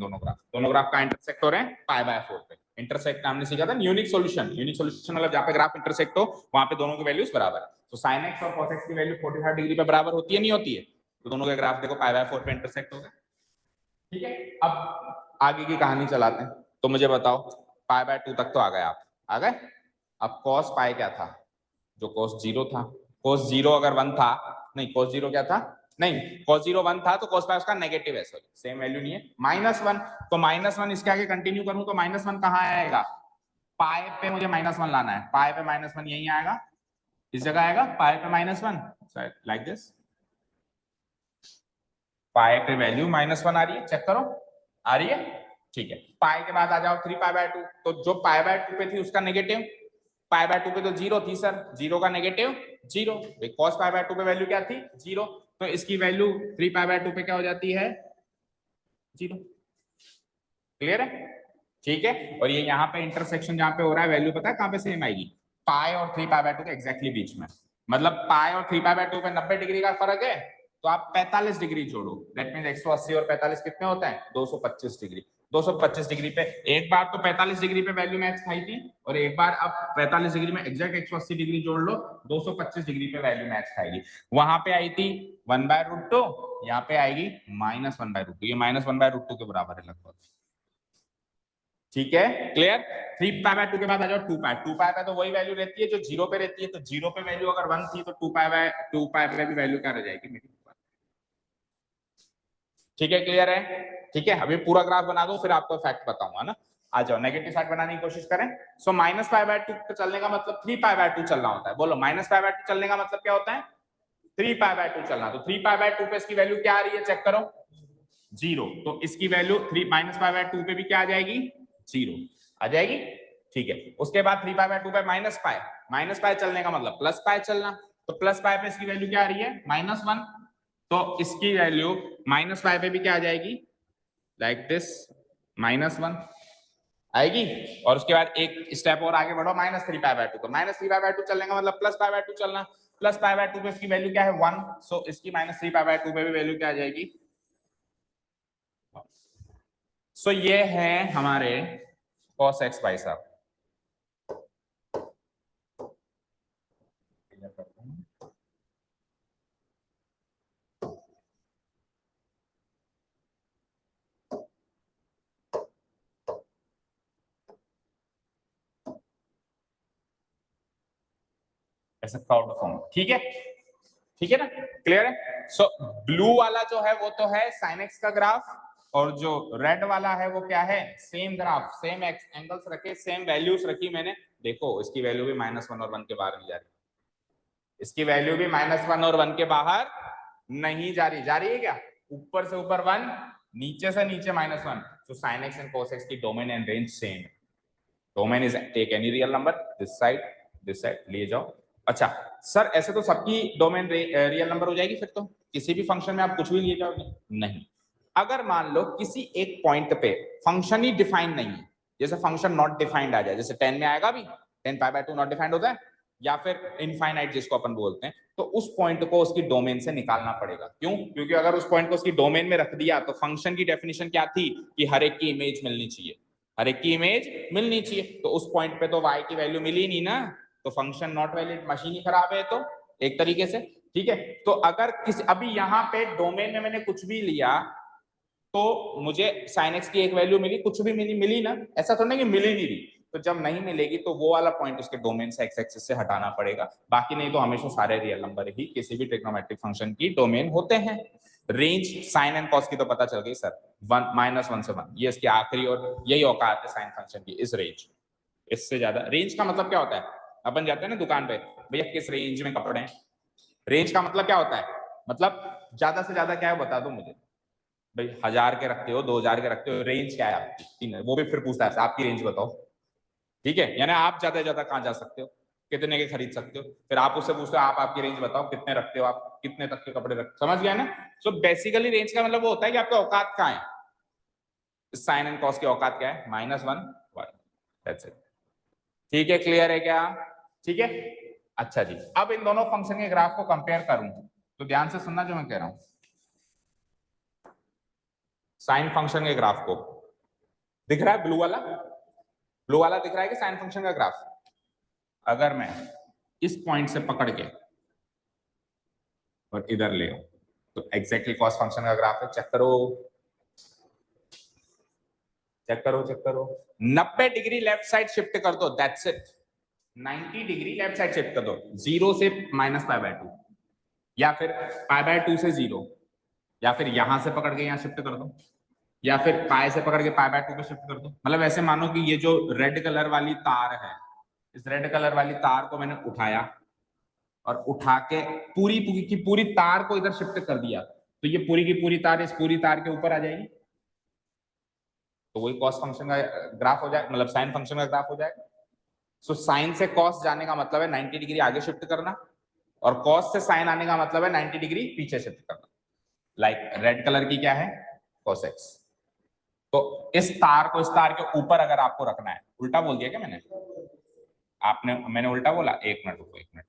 दोनों ग्राफ का इंटरसेक्ट हो रहे हैं π/4 पे। इंटरसेक्ट हमने सीखा था यूनिक सॉल्यूशन मतलब जहाँ पे ग्राफ इंटरसेक्ट हो वहां पे दोनों की वैल्यूज बराबर है। तो sin x और cos x की वैल्यू 45 डिग्री पे बराबर होती है नहीं होती है, तो दोनों के ग्राफ देखो π/4 पे इंटरसेक्ट हो गए, ठीक है। अब आगे की कहानी चलाते हैं, तो मुझे बताओ π/2 तक तो आ गए आप, आ गए। अब cos π क्या था, जो cos 0 था, cos 0 अगर 1 था, नहीं cos 0 क्या था, नहीं cos 0 1 था, तो cos π उसका नेगेटिव है, सॉरी सेम वैल्यू नहीं है, -1, तो -1 इसके आगे कंटिन्यू करूं तो -1 कहां आएगा, पाई पे मुझे -1 लाना है, पाई पे -1 यही आएगा, इस जगह आएगा पाई पे -1, लाइक दिस, पाई पे वैल्यू -1 आ रही है, चेक करो आ रही है, ठीक है। पाई के बाद आ जाओ 3π/2, तो जो π/2 पे थी उसका नेगेटिव, π/2 पे तो 0 थी सर, 0 का नेगेटिव 0, cos π/2 पे वैल्यू क्या थी 0, तो इसकी वैल्यू 3π/2 पे क्या हो जाती है 0, क्लियर है, ठीक है। और ये यहाँ पे इंटरसेक्शन जहाँ पे हो रहा है वैल्यू पता है कहाँ पे सेम आएगी, पाई और 3π/2 के एग्जैक्टली बीच में, मतलब पाई और 3π/2 पे 90 डिग्री का फर्क है, तो आप 45 डिग्री जोड़ो, दैट मींस 180 और 45 कितने होते हैं 225 डिग्री, 225 डिग्री पे एक बार तो 45 डिग्री पे वैल्यू मैच खाई थी, और एक बार अब 45 डिग्री में एग्जैक्ट 180 डिग्री जोड़ लो, 225 डिग्री पे वैल्यू मैच खाएगी। वहां पे आई थी 1/√2, यहाँ पे आएगी -1/√2, ये -1/√2 के बराबर है लगभग, ठीक है क्लियर। 3π/2 के बाद आ जाओ 2π पे, तो वही वैल्यू रहती है जो 0 पे रहती है, तो 0 पे वैल्यू अगर 1 थी तो 2π पे भी वैल्यू क्या रह जाएगी मेरी, ठीक है क्लियर है, ठीक है। अभी पूरा ग्राफ बना दो फिर आपको फैक्ट बताऊंगा ना, आ जाओ नेगेटिव साइड बनाने की कोशिश करें। सो -π/2 पे चलने का मतलब 3π/2 चलना होता है, बोलो -π/2 चलने का मतलब क्या होता है 3π/2 चलना, तो 3π/2 पे इसकी वैल्यू क्या आ रही है चेक करो 0, तो इसकी वैल्यू -π/2 पे भी क्या आ जाएगी 0 आ जाएगी, ठीक है। उसके बाद 3π/2 पे -π चलने का मतलब +π चलना, तो +π पे इसकी वैल्यू क्या आ रही है -1, तो इसकी वैल्यू -π पे भी क्या आ जाएगी लाइक दिस -1 आएगी, और उसके बाद एक स्टेप और आगे बढ़ो -3π/2, तो -3π/2 चलने का मतलब +π/2 चलना, +π/2 पे इसकी वैल्यू क्या है 1, सो इसकी -3π/2 पे भी वैल्यू क्या आ जाएगी, सो ये है हमारे cos x भाई साहब, ऐसा कर्व्ड फॉर्म, ठीक है ना, क्लियर है। सो ब्लू वाला जो है वो तो है sin x का ग्राफ, और जो रेड वाला है वो क्या है सेम ग्राफ, सेम एंगल्स रखे, सेम वैल्यूज रखी मैंने, देखो इसकी वैल्यू भी -1 और 1 के बाहर नहीं जा रही, इसकी वैल्यू भी -1 और 1 के बाहर नहीं जा रही है क्या, ऊपर से ऊपर 1, नीचे से नीचे -1, so sin x and cos x की domain and range same, domain is take any real number, this side लिए जाओ। अच्छा सर ऐसे तो सबकी डोमेन रियल नंबर हो जाएगी, फिर तो किसी भी फंक्शन में आप कुछ भी लिए जाओगे, नहीं, अगर मान लो किसी एक पॉइंट पे फंक्शन ही डिफाइन नहीं है, जैसे फंक्शन नॉट डिफाइंड आ जाए, जैसे 10 में आएगा भी 10π/2 नॉट डिफाइंड होता है, या फिर इनफाइनाइट जिसको अपन बोलते हैं, तो उस पॉइंट को उसकी डोमेन से निकालना पड़ेगा, क्यों, क्योंकि अगर उस पॉइंट को उसकी डोमेन में रख दिया तो फंक्शन की डेफिनेशन क्या थी कि हर एक की इमेज मिलनी चाहिए, हर एक की इमेज मिलनी चाहिए, तो उस पॉइंट पे तो y की वैल्यू मिली नहीं ना, तो फंक्शन नॉट वैलिड, मशीन ही खराब है, तो एक तरीके से, ठीक है। तो अगर किसी अभी यहाँ पे डोमेन में मैंने कुछ भी लिया तो मुझे sin x की एक वैल्यू मिली, कुछ भी मिली ना, ऐसा तो नहीं कि मिली नहीं रही, तो जब नहीं मिलेगी तो वो वाला पॉइंट उसके डोमेन से x एक्सिस से हटाना पड़ेगा, बाकी नहीं तो हमेशा सारे रियल नंबर ही किसी भी ट्रिग्नोमेट्रिक फंक्शन की डोमेन होते हैं, रेंज साइन एंड कॉस की तो पता चल गई सर, -1 से 1, ये इसकी आखिरी और यही औकात है साइन फंक्शन की, इस रेंज। इससे ज्यादा रेंज का मतलब क्या होता है, अपन जाते हैं ना दुकान पे, भैया किस रेंज में कपड़े हैं, रेंज का मतलब क्या होता है, मतलब ज्यादा से ज्यादा क्या है बता दो मुझे, भाई 1000 के रखते हो, 2000 के रखते हो, रेंज क्या है आपकी, वो भी फिर पूछता है आपकी रेंज बताओ, ठीक है, यानी आप ज्यादा से ज्यादा कहाँ जा सकते हो, कितने के खरीद सकते हो, फिर आप उससे पूछते हो आप आपकी रेंज बताओ कितने रखते हो आप, कितने तक के कपड़े रखते, समझ गया ना। सो बेसिकली रेंज का मतलब वो होता है कि आपका औकात कहाँ है, साइन एंड कॉस की औकात क्या है, -1 1, दैट्स इट। ठीक है, क्लियर है क्या, ठीक है। अच्छा जी, अब इन दोनों फंक्शन के ग्राफ को कंपेयर करूं तो ध्यान से सुनना जो मैं कह रहा हूं, साइन फंक्शन के ग्राफ को, दिख रहा है ब्लू वाला, ब्लू वाला दिख रहा है कि साइन फंक्शन का ग्राफ, अगर मैं इस पॉइंट से पकड़ के और इधर ले तो एग्जैक्टली कॉस फंक्शन का ग्राफ है, चेक करो चेक करो चेक करो, 90 डिग्री लेफ्ट साइड शिफ्ट कर दो, that's it, 90 degree left side shift कर दो, 0 से -π/2, या फिर π/2 से 0, या फिर यहां से पकड़ के यहां शिफ्ट कर दो, या फिर पाई से पकड़ के π/2 पे शिफ्ट कर दो, मतलब ऐसे मानो कि ये जो रेड कलर वाली तार है, इस रेड कलर वाली तार को मैंने उठाया और उठा के पूरी की पूरी तार को इधर शिफ्ट कर दिया, तो ये पूरी की पूरी तार इस पूरी तार के ऊपर आ जाएगी, तो वही कॉस फंक्शन का ग्राफ हो जाए, मतलब साइन फंक्शन का ग्राफ हो जाएगा। सो साइन से कॉस जाने का मतलब है 90 डिग्री आगे शिफ्ट करना, और कॉस से साइन आने का मतलब है 90 डिग्री पीछे शिफ्ट करना, लाइक रेड कलर की क्या है, cos x। तो इस तार को इस तार के ऊपर अगर आपको रखना है, उल्टा बोल दिया क्या मैंने, मैंने उल्टा बोला, एक मिनट रुको, एक मिनट,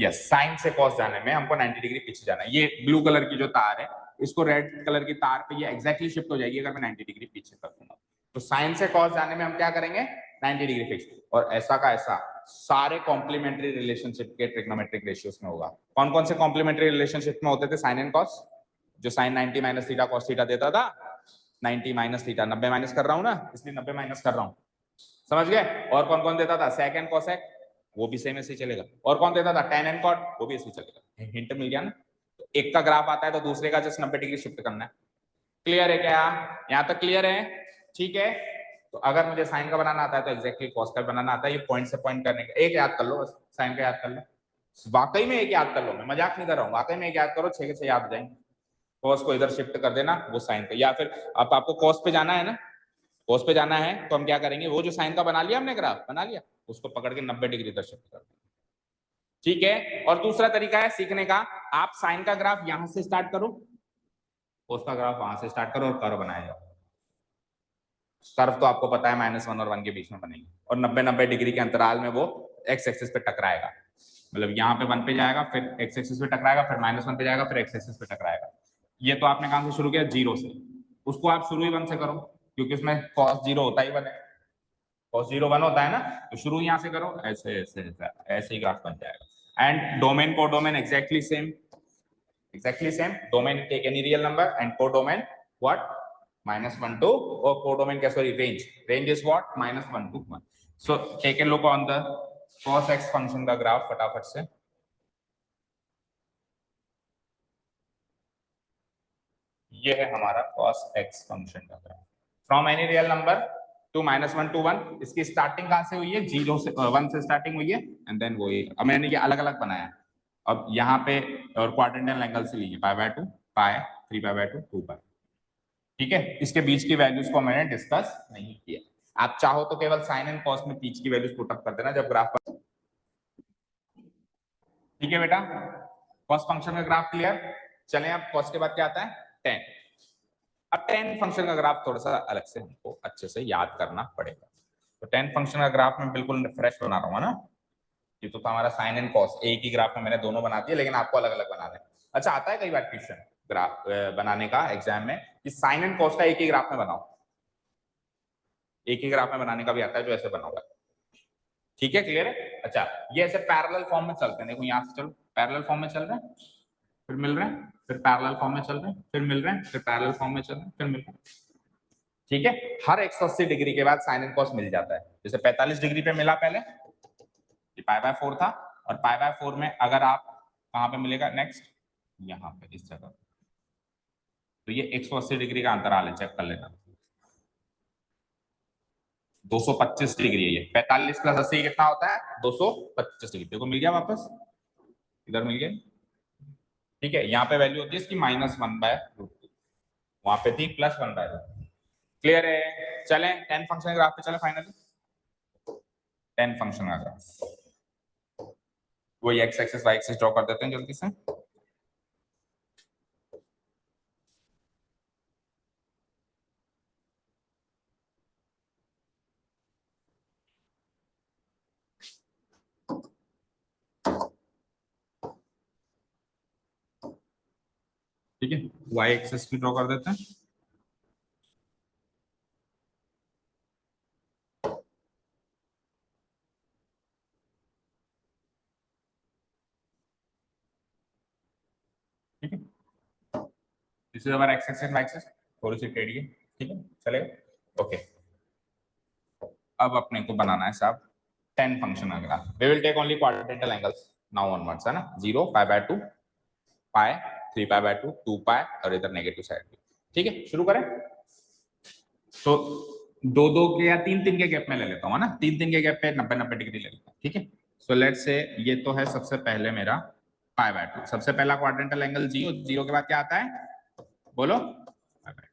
यस, साइन से कॉस जाने में हमको 90 डिग्री पीछे जाना है, ये ब्लू कलर की जो तार है इसको रेड कलर की तार पे ये एग्जैक्टली शिफ्ट हो जाएगी अगर मैं 90 डिग्री पीछे कर दूंगा, तो साइन से कॉस जाने में हम क्या करेंगे 90 डिग्री फिक्स, और ऐसा का ऐसा सारे कॉम्प्लीमेंट्री रिलेशनशिप के ट्रिग्नोमेट्रिक रेशियोज में होगा। कौन कौन से कॉम्प्लीमेंट्री रिलेशनशिप में होते थे साइन एंड कॉस, जो sine 90 minus theta cos theta देता था, 90 माइनस थीटा, 90 माइनस कर रहा हूं ना, इसलिए 90 माइनस कर रहा हूं, समझ गए। और कौन कौन देता था सेक एंड कोसेक, वो भी सेम ऐसे ही चलेगा, और कौन देता था टेन एंड कॉट, वो भी ऐसे ही चलेगा, हिंट मिल गया ना। तो एक का ग्राफ आता है तो दूसरे का जस्ट 90 डिग्री शिफ्ट करना है, क्लियर है क्या, यहाँ तक क्लियर है, ठीक है। तो अगर मुझे साइन का बनाना आता है तो एग्जैक्टली कॉस का बनाना आता है, ये पॉइंट से पॉइंट करने का, एक याद कर लो, साइन का याद कर लो, वाकई में एक याद कर लो, मैं मजाक नहीं कर रहा हूँ, वाकई में एक याद करो, 6 के 6 याद हो जाएंगे। कॉस को इधर शिफ्ट कर देना, वो साइन पे, या फिर अब आपको कॉस पे जाना है ना, कॉस पे जाना है तो हम क्या करेंगे, वो जो साइन का बना लिया हमने ग्राफ बना लिया, उसको पकड़ के 90 डिग्री इधर शिफ्ट कर देंगे, ठीक है। और दूसरा तरीका है सीखने का, आप साइन का ग्राफ यहां से स्टार्ट करो, कॉस का ग्राफ वहां से स्टार्ट करो और कर्व बनाया जाओ। कर्व तो आपको पता है -1 और 1 के बीच में बनेगी, और 90-90 डिग्री के अंतराल में वो एक्स एक्सिस पे टकराएगा, मतलब यहाँ पे 1 पे जाएगा, फिर एक्स एक्सिस पे टकराएगा, फिर -1 पे जाएगा, फिर एक्स एक्सिस पे टकराएगा। ये तो आपने कहां से शुरू किया, 0 से, उसको आप शुरू ही 1 से करो, क्योंकि उसमें cos 0 होता ही 1 है, cos 0 1 होता है ना, तो शुरू यहाँ से करो, ऐसे ऐसे ऐसे ऐसे ही ग्राफ बन जाएगा। And domain codomain exactly same, domain take any real number and codomain what -1 to, or codomain क्या, sorry, range is what -1 to 1। so take a look on the cos x function का ग्राफ फटाफट से, ये है हमारा cos x फंक्शन का graph, from any real number two -1 to 1, इसकी स्टार्टिंग कहां से हुई है, 0 से 1 से स्टार्टिंग हुई है, एंड देन वो ये, अब मैंने ये अलग अलग बनाया, अब यहाँ पे और क्वाड्रेंटल एंगल से लीजिए, π/2 पाई 3π/2 2π, ठीक है। इसके बीच की वैल्यूज को मैंने डिस्कस नहीं किया, आप चाहो तो केवल साइन एंड कॉस में बीच की वैल्यूज पुट अप कर देना जब ग्राफ पर, ठीक है बेटा। कॉस फंक्शन का ग्राफ क्लियर, चलें अब कॉस के बाद क्या आता है टेन। अब टेन फंक्शन का ग्राफ थोड़ा सा अलग से हमको अच्छे से याद करना पड़ेगा, तो टेन फंक्शन का ग्राफ में बिल्कुल फ्रेश बना रहा हूँ ना, ये तो हमारा साइन एंड कॉस एक ही ग्राफ में मैंने दोनों बना दिए, लेकिन आपको अलग अलग बनाना है। अच्छा, आता है कई बार क्वेश्चन ग्राफ बनाने का एग्जाम में कि साइन एंड कॉस का एक ही ग्राफ में बनाओ, एक ही ग्राफ में बनाने का भी आता है जो ऐसे बना हुआ है, ठीक है, क्लियर है। अच्छा, ये ऐसे पैरेलल फॉर्म में चलते हैं, देखो यहाँ से चलो, पैरेलल फॉर्म में चल रहे हैं, फिर मिल रहे हैं, फिर पैरेलल फॉर्म में चल रहे हैं, फिर मिल रहे हैं, फिर पैरेलल फॉर्म में चल रहे हैं, फिर मिल रहे हैं, ठीक है। हर 180 डिग्री के बाद साइन एंड कॉस मिल जाता है, जैसे 45 डिग्री पे मिला पहले, ये π/4 था, और π/4 में अगर आप कहाँ पे मिलेगा नेक्स्ट, यहाँ पे इस जगह। तो ये 180 डिग्री का अंतराल है, चेक कर लेना। 225 डिग्री है ये। 45 प्लस 80 कितना होता है? 225 डिग्री। देखो मिल गया वापस, इधर मिल गया। ठीक है, यहाँ पे वैल्यू होती है इसकी -1/√2, वहां पे थी +1/√2। क्लियर है? चले 10 फंक्शन ग्राफ पे चले फाइनली। 10 फंक्शन का ग्राफ, वही x axis y axis draw कर देते हैं जल्दी से। ठीक है, वाई एक्सिस भी ड्रॉ कर देते हैं। ठीक है, this is our x axis y axis, थोड़ी सी टेढ़ी है। ठीक है, चलेगा। ओके, अब अपने को बनाना है साहब 10 फंक्शन का graph. We will take only quadrantal angles now onwards, है ना। 0, π/2, पाई, 3π/2, 2π और इधर नेगेटिव साइड भी। ठीक है, शुरू करें। तो दो दो के या तीन तीन के गैप में ले लेता हूँ, है ना। तीन तीन के गैप पे 90-90 डिग्री ले लेता हूँ। ठीक है, सो लेट्स से ये तो है सबसे पहले मेरा π/2। सबसे पहला क्वाड्रेंटल एंगल 0, 0 के बाद क्या आता है बोलो? π/2।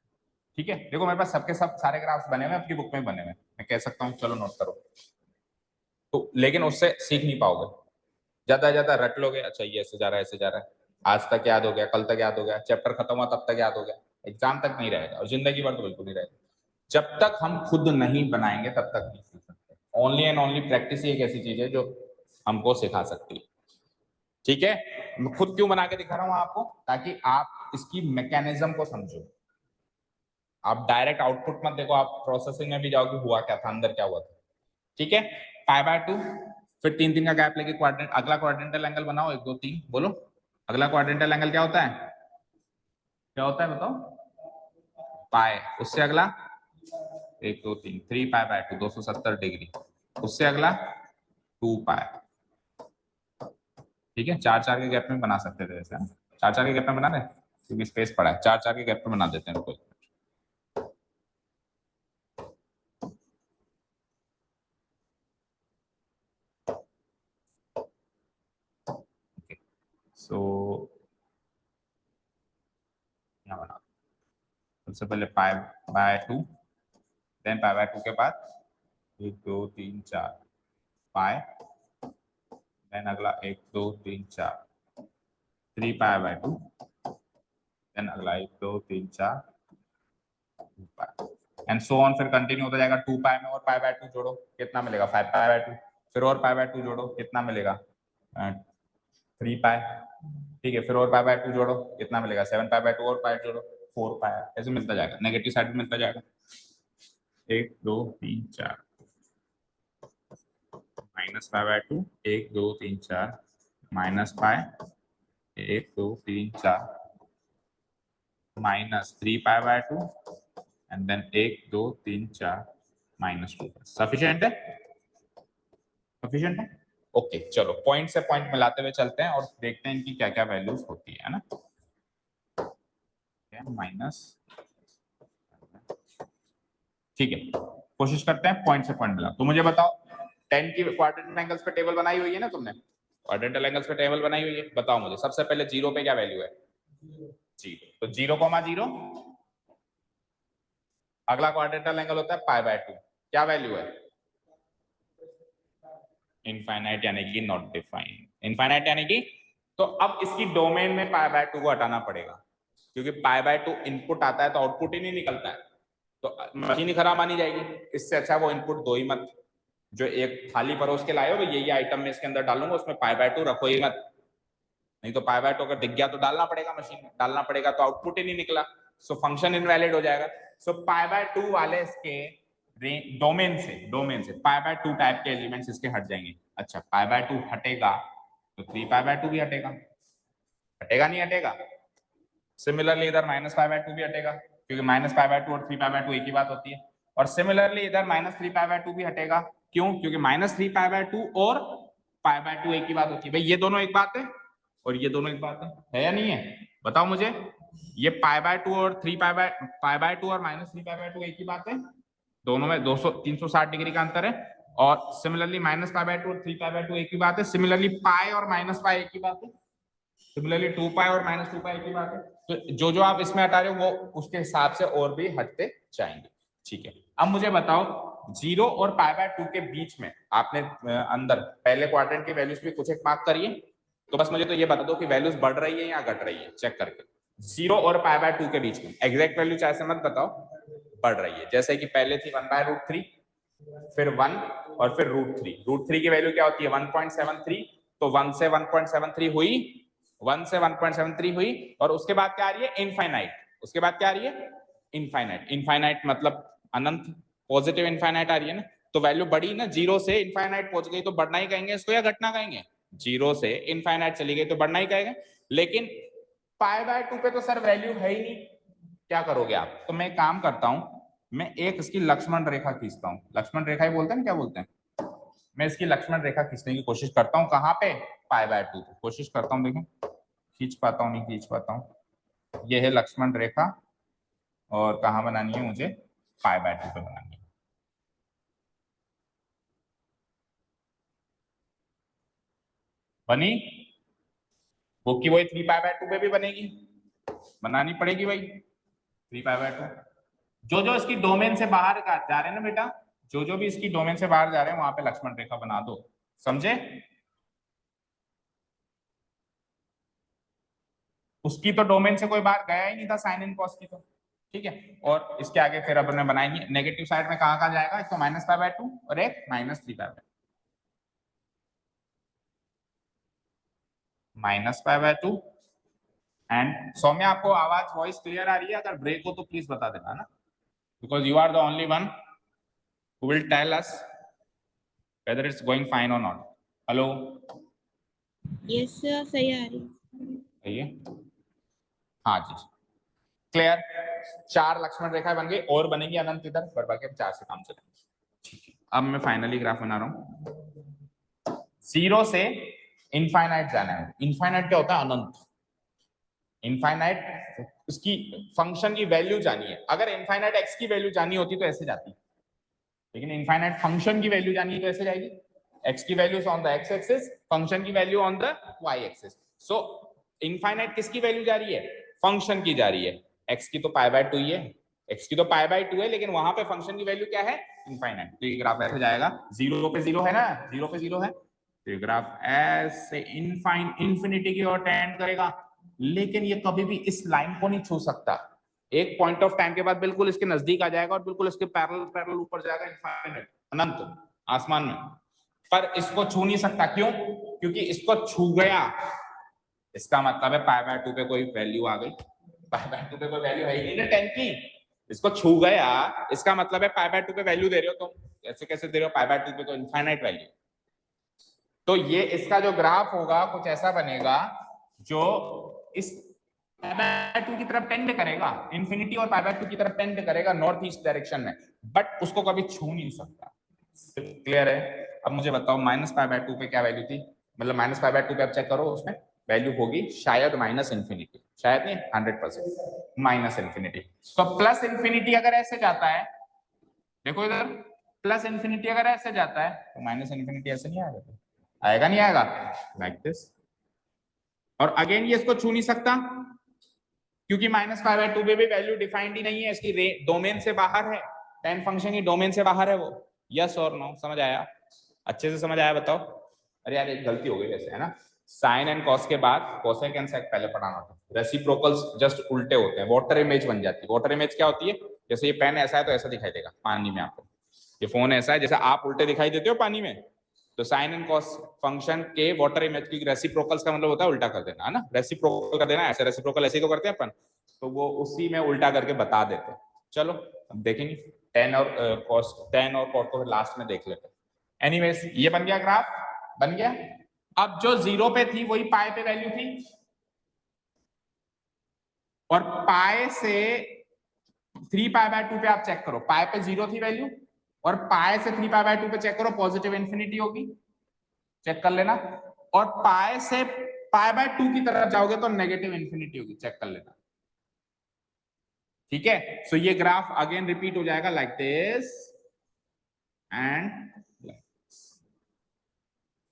ठीक है, देखो मेरे पास सबके सब सारे ग्राफ्स बने हुए, आपकी बुक में बने हुए, मैं कह सकता हूँ चलो नोट करो। तो लेकिन उससे सीख नहीं पाओगे, ज्यादा रट लोगे। अच्छा ये ऐसे जा रहा है, ऐसे जा रहा है, आज तक याद हो गया, कल तक याद हो गया, चैप्टर खत्म हुआ तब तक याद हो गया, एग्जाम तक नहीं रहेगा और जिंदगी भर तो बिल्कुल नहीं रहेगा। जब तक हम खुद नहीं बनाएंगे तब तक नहीं सीख सकते। ओनली एंड ओनली प्रैक्टिस ही एक ऐसी चीज है जो हमको सिखा सकती है। ठीक है, मैं खुद क्यों बना के दिखा रहा हूं आपको, ताकि आप इसकी मैकेनिज्म को समझो। आप डायरेक्ट आउटपुट मत देखो, आप प्रोसेसिंग में भी जाओगे हुआ क्या था, अंदर क्या हुआ था। ठीक है, π/2, फिर 3 3 का गैप लेके क्वाड्रेंट, अगला क्वाड्रेंटल एंगल बनाओ। 1 2 3 बोलो, अगला क्वाड्रेंटल एंगल क्या होता है? क्या होता है बताओ? पाए। उससे अगला 1 2 3, 3π/2, 270 डिग्री। उससे अगला 2π। ठीक है, 4 4 के गैप में बना सकते थे वैसे, 4 4 के गैप में बना दे क्योंकि स्पेस पड़ा है। 4 4 के गैप में बना देते हैं कोई। सो यहाँ बना, सबसे पहले π/2, देन π/2 के बाद 1 2 3 4 पाए, देन अगला 1 2 3 4 3π/2, देन अगला 1 2 3 4 2π एंड सो ऑन। फिर कंटिन्यू होता जाएगा। 2π में और π/2 जोड़ो कितना मिलेगा? 5π/2। फिर और π/2 जोड़ो कितना मिलेगा? 3π। ठीक है, फिर और π/2 जोड़ो कितना मिलेगा? 7π/2 और π जोड़ो 4π। ऐसे मिलता जाएगा, नेगेटिव साइड में मिलता जाएगा। 1 2 3 4 -π/2, 1 2 3 4 -π, 1 2 3 4 -3π/2 एंड देन 1 2 3 4 -2। सफिशिएंट है? सफिशिएंट है। ओके, चलो पॉइंट से पॉइंट मिलाते हुए चलते हैं और देखते हैं इनकी क्या क्या वैल्यूज होती है ना। माइनस, ठीक है, कोशिश करते हैं पॉइंट से पॉइंट मिला। तो मुझे बताओ 10 की क्वाड्रेंटल एंगल्स पे टेबल बनाई हुई है ना तुमने? क्वाड्रेंटल एंगल्स पे टेबल बनाई हुई है, बताओ मुझे सबसे पहले 0 पे क्या वैल्यू है? 0। तो 0,0 अगला क्वाड्रेंटल एंगल होता है π/2, क्या वैल्यू है? इनफाइनाइट यानी कि नॉट डिफाइंड। इनफाइनाइट यानी कि, तो अब इसकी डोमेन में π/2 को हटाना पड़ेगा क्योंकि π/2 इनपुट आता है तो आउटपुट ही नहीं निकलता है, तो मशीन ही खराब मानी जाएगी। इससे अच्छा वो इनपुट दो ही मत, जो एक थाली परोस के लाए हो तो ये आइटम में इसके अंदर डालूंगा, उसमें π/2 रखो ही मत, नहीं तो π/2 अगर दिख गया तो डालना पड़ेगा, मशीन में डालना पड़ेगा, तो आउटपुट ही नहीं निकला, सो फंक्शन इनवैलिड हो जाएगा। सो π/2 वाले इसके डोमेन से π/2 टाइप के एलिमेंट्स इसके हट जाएंगे। अच्छा, π/2 हटेगा तो 3π/2 भी हटेगा, हटेगा नहीं हटेगा? सिमिलरली इधर -π/2 भी हटेगा क्योंकि -π/2 और 3π/2 एक ही बात होती है। और सिमिलरली इधर -3π/2 भी हटेगा, क्यों? क्योंकि -3π/2 और π/2 एक ही बात होती है। भाई ये दोनों एक बात है, और ये दोनों एक बात है या नहीं है? बताओ मुझे। ये π/2 और 3π/2 और -3π/2 एक ही बात है? दोनों में 360 डिग्री का अंतर है। और सिमिलरली -π/2 और 3π/2 एक ही बात है। सिमिलरली पाई और -π एक ही बात है। सिमिलरली 2π और -2π एक ही बात है। तो जो जो आप इसमें हटा रहे हो वो उसके हिसाब से और भी हटते जाएंगे। ठीक है, अब मुझे बताओ 0 और π/2 के बीच में आपने अंदर पहले क्वाड्रेंट की वैल्यूज भी कुछ एक मार्क करिए। तो बस मुझे तो ये बता दो कि वैल्यूज बढ़ रही है या घट रही है, चेक करके। 0 और π/2 के बीच में एग्जैक्ट वैल्यू चाहे से मत बताओ, बढ़ रही है। जैसे कि पहले थी 1/√3, फिर 1 और फिर √3। √3 की वैल्यू क्या होती है? 1.73। तो 1 से 1.73 हुई, 1 से 1.73 हुई, और उसके बाद क्या आ रही है? इनफाइनाइट। उसके बाद क्या आ रही है? इनफाइनाइट। इनफाइनाइट मतलब अनंत, पॉजिटिव इनफाइनाइट आ रही है ना। तो वैल्यू बढ़ी ना, 0 से इनफाइनाइट पहुंच गई तो बढ़ना ही कहेंगे इसको या घटना कहेंगे? 0 से इनफाइनाइट चली गई तो बढ़ना ही कहेंगे। लेकिन π/2 पे तो सर वैल्यू है ही नहीं, क्या करोगे आप? तो मैं काम करता हूं, मैं एक इसकी लक्ष्मण रेखा खींचता हूँ। लक्ष्मण रेखा ही बोलते हैं, क्या बोलते हैं? मैं इसकी लक्ष्मण रेखा खींचने की कोशिश करता हूँ। कहाँ पे? π/2 पे कोशिश करता हूँ। देखें खींच पाता हूँ नहीं खींच पाता हूँ। ये है लक्ष्मण रेखा, और कहाँ बनानी है मुझे? π/2 पे बनानी है। बनी? वो की वही 3π/2 पे भी बनेगी, बनानी पड़ेगी भाई 3π/2। जो जो इसकी डोमेन से बाहर जा रहे हैं ना बेटा, जो जो भी इसकी डोमेन से बाहर जा रहे हैं वहां पे लक्ष्मण रेखा बना दो, समझे? उसकी तो डोमेन से कोई बाहर गया ही नहीं था, साइन एंड कॉस की तो। ठीक है, और इसके आगे फिर अपन ने बनाएंगे नेगेटिव साइड में कहाँ कहाँ जाएगा? एक तो -π/2 और एक -3π/2। -π/2 एंड सौम्या, आपको आवाज वॉइस क्लियर आ रही है? अगर ब्रेक हो तो प्लीज बता देना ना, because you are the only one who will tell us whether it's going fine or not. Hello? Yes sir, सही आ रही सही है? हाँ जी, क्लियर। 4 लक्ष्मण रेखा बन गई, और बनेगी अनंत इधर, पर बाकी अब 4 से काम चलेगा। ठीक है, अब मैं फाइनली ग्राफ बना रहा हूं। 0 से इनफाइनाइट जाना है। इनफाइनाइट क्या होता है? अनंत। इनफाइनाइट उसकी फंक्शन की वैल्यू जानी है। अगर इनफाइनाइट एक्स की वैल्यू जानी होती तो ऐसे जाती, लेकिन इनफाइनाइट फंक्शन की वैल्यू जानी है तो ऐसे जाएगी। एक्स की value on the X axis, function की value on the Y axis. So infinite किसकी वैल्यू जा रही है? फंक्शन की जा रही है। एक्स की तो π/2 ही है, एक्स की तो π/2 है, लेकिन वहां पे फंक्शन की वैल्यू क्या है? इनफाइनाइट। तो ये ग्राफ ऐसे जाएगा, 0 पे 0 है ना, 0 पे 0 है, तो ये ग्राफ ऐसे इन्फिनिटी की ओर टेंड करेगा। लेकिन ये कभी भी इस लाइन को नहीं छू सकता। एक पॉइंट ऑफ टाइम के बाद बिल्कुल इसके नजदीक आ जाएगा और बिल्कुल इसके पैरेलल पैरेलल ऊपर जाएगा, इनफाइनाइट, अनंत, आसमान में। पर इसको छू नहीं सकता, क्यों? क्योंकि इसको छू गया, इसका मतलब है π/2 पे कोई वैल्यू आ गई। π/2 पे कोई वैल्यू है ही नहीं ना 10 की, इसको छू गया, इसका मतलब है π/2 पे वैल्यू दे रहे हो तुम। ऐसे कैसे दे रहे हो? π/2 पे तो इनफाइनाइट वैल्यू। तो ये इसका जो ग्राफ होगा कुछ ऐसा बनेगा जो इस π/2 की तरफ टेंड करेगा, इन्फिनिटी और π/2 की तरफ टेंड करेगा नॉर्थ ईस्ट डायरेक्शन में, बट उसको कभी छू नहीं सकता। क्लियर है? अब मुझे बताओ -π/2 पे क्या वैल्यू थी? मतलब -π/2 पे अब चेक करो, उसमें वैल्यू होगी शायद -इन्फिनिटी, शायद नहीं 100% -इन्फिनिटी। तो +इन्फिनिटी अगर ऐसे जाता है, देखो इधर, +इन्फिनिटी अगर ऐसे जाता है तो -इन्फिनिटी ऐसे नहीं आएगा? आएगा नहीं आएगा? Like this. और अगेन ये इसको छू नहीं सकता क्योंकि -π/2 पे भी वैल्यू डिफाइंड ही नहीं है, इसकी डोमेन से बाहर है, tan फंक्शन की डोमेन से बाहर है वो। यस और नो? समझ आया? अच्छे से समझ आया? बताओ। अरे यार एक गलती हो गई वैसे, है ना, साइन एंड कॉस के बाद कोसेक एंड सेक पहले पढ़ाना था। रेसिप्रोकल्स जस्ट उल्टे होते हैं, वाटर इमेज बन जाती है। वाटर इमेज क्या होती है? जैसे ये पेन ऐसा है तो ऐसा दिखाई देगा पानी में आपको, ये फोन ऐसा है, जैसे आप उल्टे दिखाई देते हो पानी में, तो साइन एंड कॉस फंक्शन के वाटर इमेज की रेसिप्रोकल्स का मतलब होता है उल्टा कर देना, है ना, रेसिप्रोकल कर देना। ऐसे रेसिप्रोकल ऐसे ही तो करते हैं अपन, तो वो उसी में उल्टा करके बता देते हैं। चलो अब देखेंगे tan और cos, tan और cot को लास्ट में देख लेते हैं। एनीवेज ये बन गया ग्राफ, बन गया। अब जो 0 पे थी वही पाई पे वैल्यू थी, और पाई से 3π/2 पे आप चेक करो, पाई पे 0 थी वैल्यू, और पाई से 3π/2 पे चेक करो, पॉजिटिव इन्फिनिटी होगी, चेक कर लेना। और पाई से पाई बाय 2 की तरफ जाओगे तो नेगेटिव इंफिनिटी होगी, चेक कर लेना, ठीक है। सो ये ग्राफ अगेन रिपीट हो जाएगा लाइक दिस एंड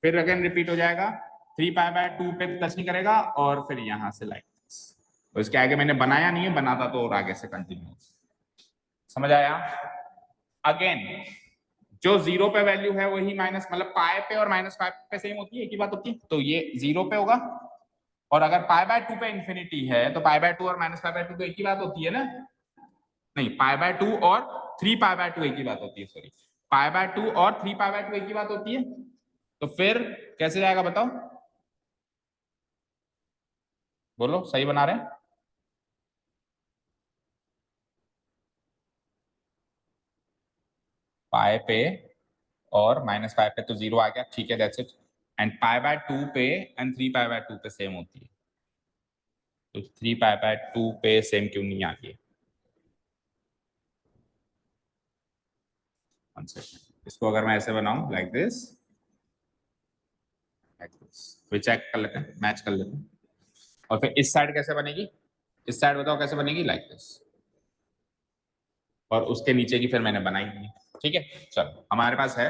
फिर अगेन रिपीट हो जाएगा, 3 पाई बाय 2 पे टच नहीं करेगा और फिर यहां से लाइक दिस। तो इसके आगे मैंने बनाया नहीं है, बनाता तो और आगे से कंटिन्यू, समझ आया। अगेन जो 0 पे वैल्यू है वही माइनस, मतलब पाई पे और माइनस पाई पे सेम होती है, एक ही बात होती है, तो ये 0 पे होगा। और अगर पाई बाय 2 पे इंफिनिटी है तो पाई बाय 2 और माइनस पाई बाय 2 तो एक ही बात होती है ना, नहीं पाई बाय 2 और 3 पाई बाय 2 एक ही बात होती है, सॉरी, पाई बाय 2 और 3 पाई बाय 2 एक ही बात होती है। तो फिर कैसे जाएगा बताओ, बोलो सही बना रहे हैं? पाई पे और माइनस पाई पे तो 0 आ गया, ठीक है, that's it. And pi by 2 पे एंड 3 पाई बाय 2 पे सेम होती है, तो 3 पाई बाय 2 पे सेम क्यों नहीं आ गई? इसको अगर मैं ऐसे बनाऊं लाइक दिस, फिर चेक कर लेते हैं, मैच कर लेते हैं। और फिर इस साइड कैसे बनेगी, इस साइड बताओ कैसे बनेगी, लाइक दिस, और उसके नीचे की फिर मैंने बनाई नहीं है, ठीक है। चलो हमारे पास है,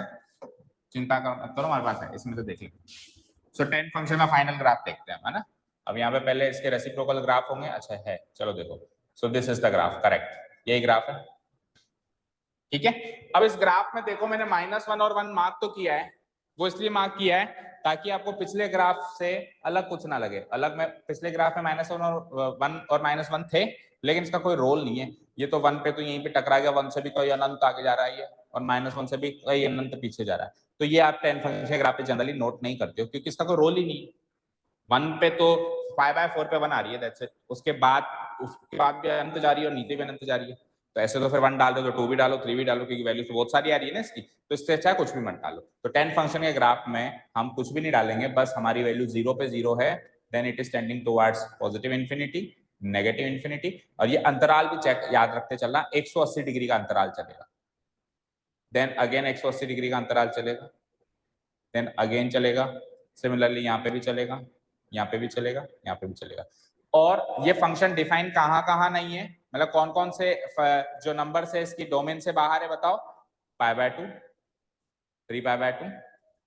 चिंता करो, हमारे पास है, इसमें तो देख लेंगे। सो 10 फंक्शन का फाइनल ग्राफ देखते हैं, है ना। अब यहाँ पे पहले इसके रेसिप्रोकल ग्राफ होंगे, अच्छा है, चलो देखो। सो this is the graph, correct, यही ग्राफ है, ठीक है। अब इस ग्राफ में देखो मैंने -1 और 1 मार्क तो किया है, वो इसलिए मार्क किया है ताकि आपको पिछले ग्राफ से अलग कुछ ना लगे। अलग में पिछले ग्राफ में -1 और 1 और -1 थे, लेकिन इसका कोई रोल नहीं है, ये तो 1 पे तो यहीं पे टकरा गया, 1 से भी कोई अनंत आगे जा रहा है और -1 से भी कोई अनंत पीछे जा रहा है, तो ये आप 10 फंक्शन ग्राफ पे जनरली नोट नहीं करते हो क्योंकि इसका कोई रोल ही नहीं। 1 पे तो 5/4 पे 1 आ रही है, दैट्स इट, उसके बाद भी अनंत जा रही है और नीचे भी अनंत जा रही है, तो ऐसे तो फिर 1 डाल दो तो 2 भी डालो, 3 भी डालो, क्योंकि वैल्यू तो बहुत सारी आ रही है ना इसकी, तो इससे अच्छा कुछ भी मत डालो। तो 10 फंक्शन के ग्राफ में हम कुछ भी नहीं डालेंगे, बस हमारी वैल्यू 0 पे 0 है, then it is tending towards positive infinity, negative infinity, और ये अंतराल भी चेक याद रखते चलना, 180 डिग्री का अंतराल चलेगा, देन अगेन 180 डिग्री का अंतराल चलेगा, देन अगेन चलेगा, सिमिलरली यहाँ पे भी चलेगा, यहाँ पे भी चलेगा, यहाँ पे भी चलेगा। और ये फंक्शन डिफाइन कहाँ कहाँ नहीं है, मतलब कौन कौन से जो नंबर से इसकी डोमेन से बाहर है बताओ, π/2, 3π/2,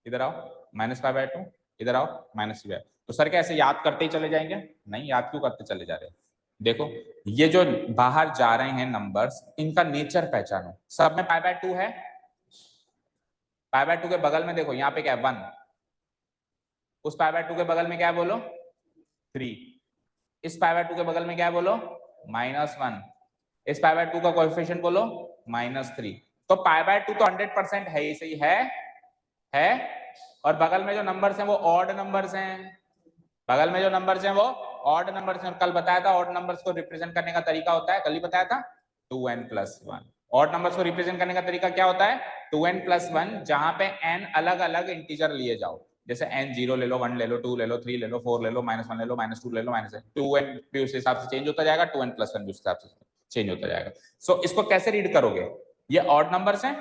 इधर आओ, -π/2, इधर आओ, -3। तो सर क्या ऐसे याद करते ही चले जाएंगे? नहीं, याद क्यों करते चले जा रहे हैं? देखो ये जो बाहर जा रहे हैं नंबर्स, इनका नेचर पहचानो, सब में π/2 है, π/2 के बगल में देखो यहाँ पे क्या है, 1, उस π/2 के बगल में क्या है बोलो, 3, इस π/2 के बगल में क्या है बोलो, -1, इस π/2 का कोएफिशिएंट बोलो -3, तो π/2 तो 100% है ही सही है। और बगल में जो नंबर्स हैं वो ऑड नंबर्स हैं, बगल में जो नंबर्स हैं वो ऑड नंबर्स हैं। कल बताया था ऑड नंबर्स को रिप्रेजेंट करने का तरीका होता है, कल ही बताया था 2n+1। ऑड नंबर्स को रिप्रेजेंट करने का तरीका क्या होता है, 2n+1, जहां पे n अलग अलग इंटीजर लिए जाओ, जैसे n 0 ले लो, 1 ले लो, 2 ले लो, 3 ले लो, 4 ले लो, -1 ले लो, -2 ले लो, -2n भी उस हिसाब से चेंज होता जाएगा, 2n+1 भी उस हिसाब से चेंज होता जाएगा। सो इसको कैसे रीड करोगे, ये ऑड नंबर्स हैं,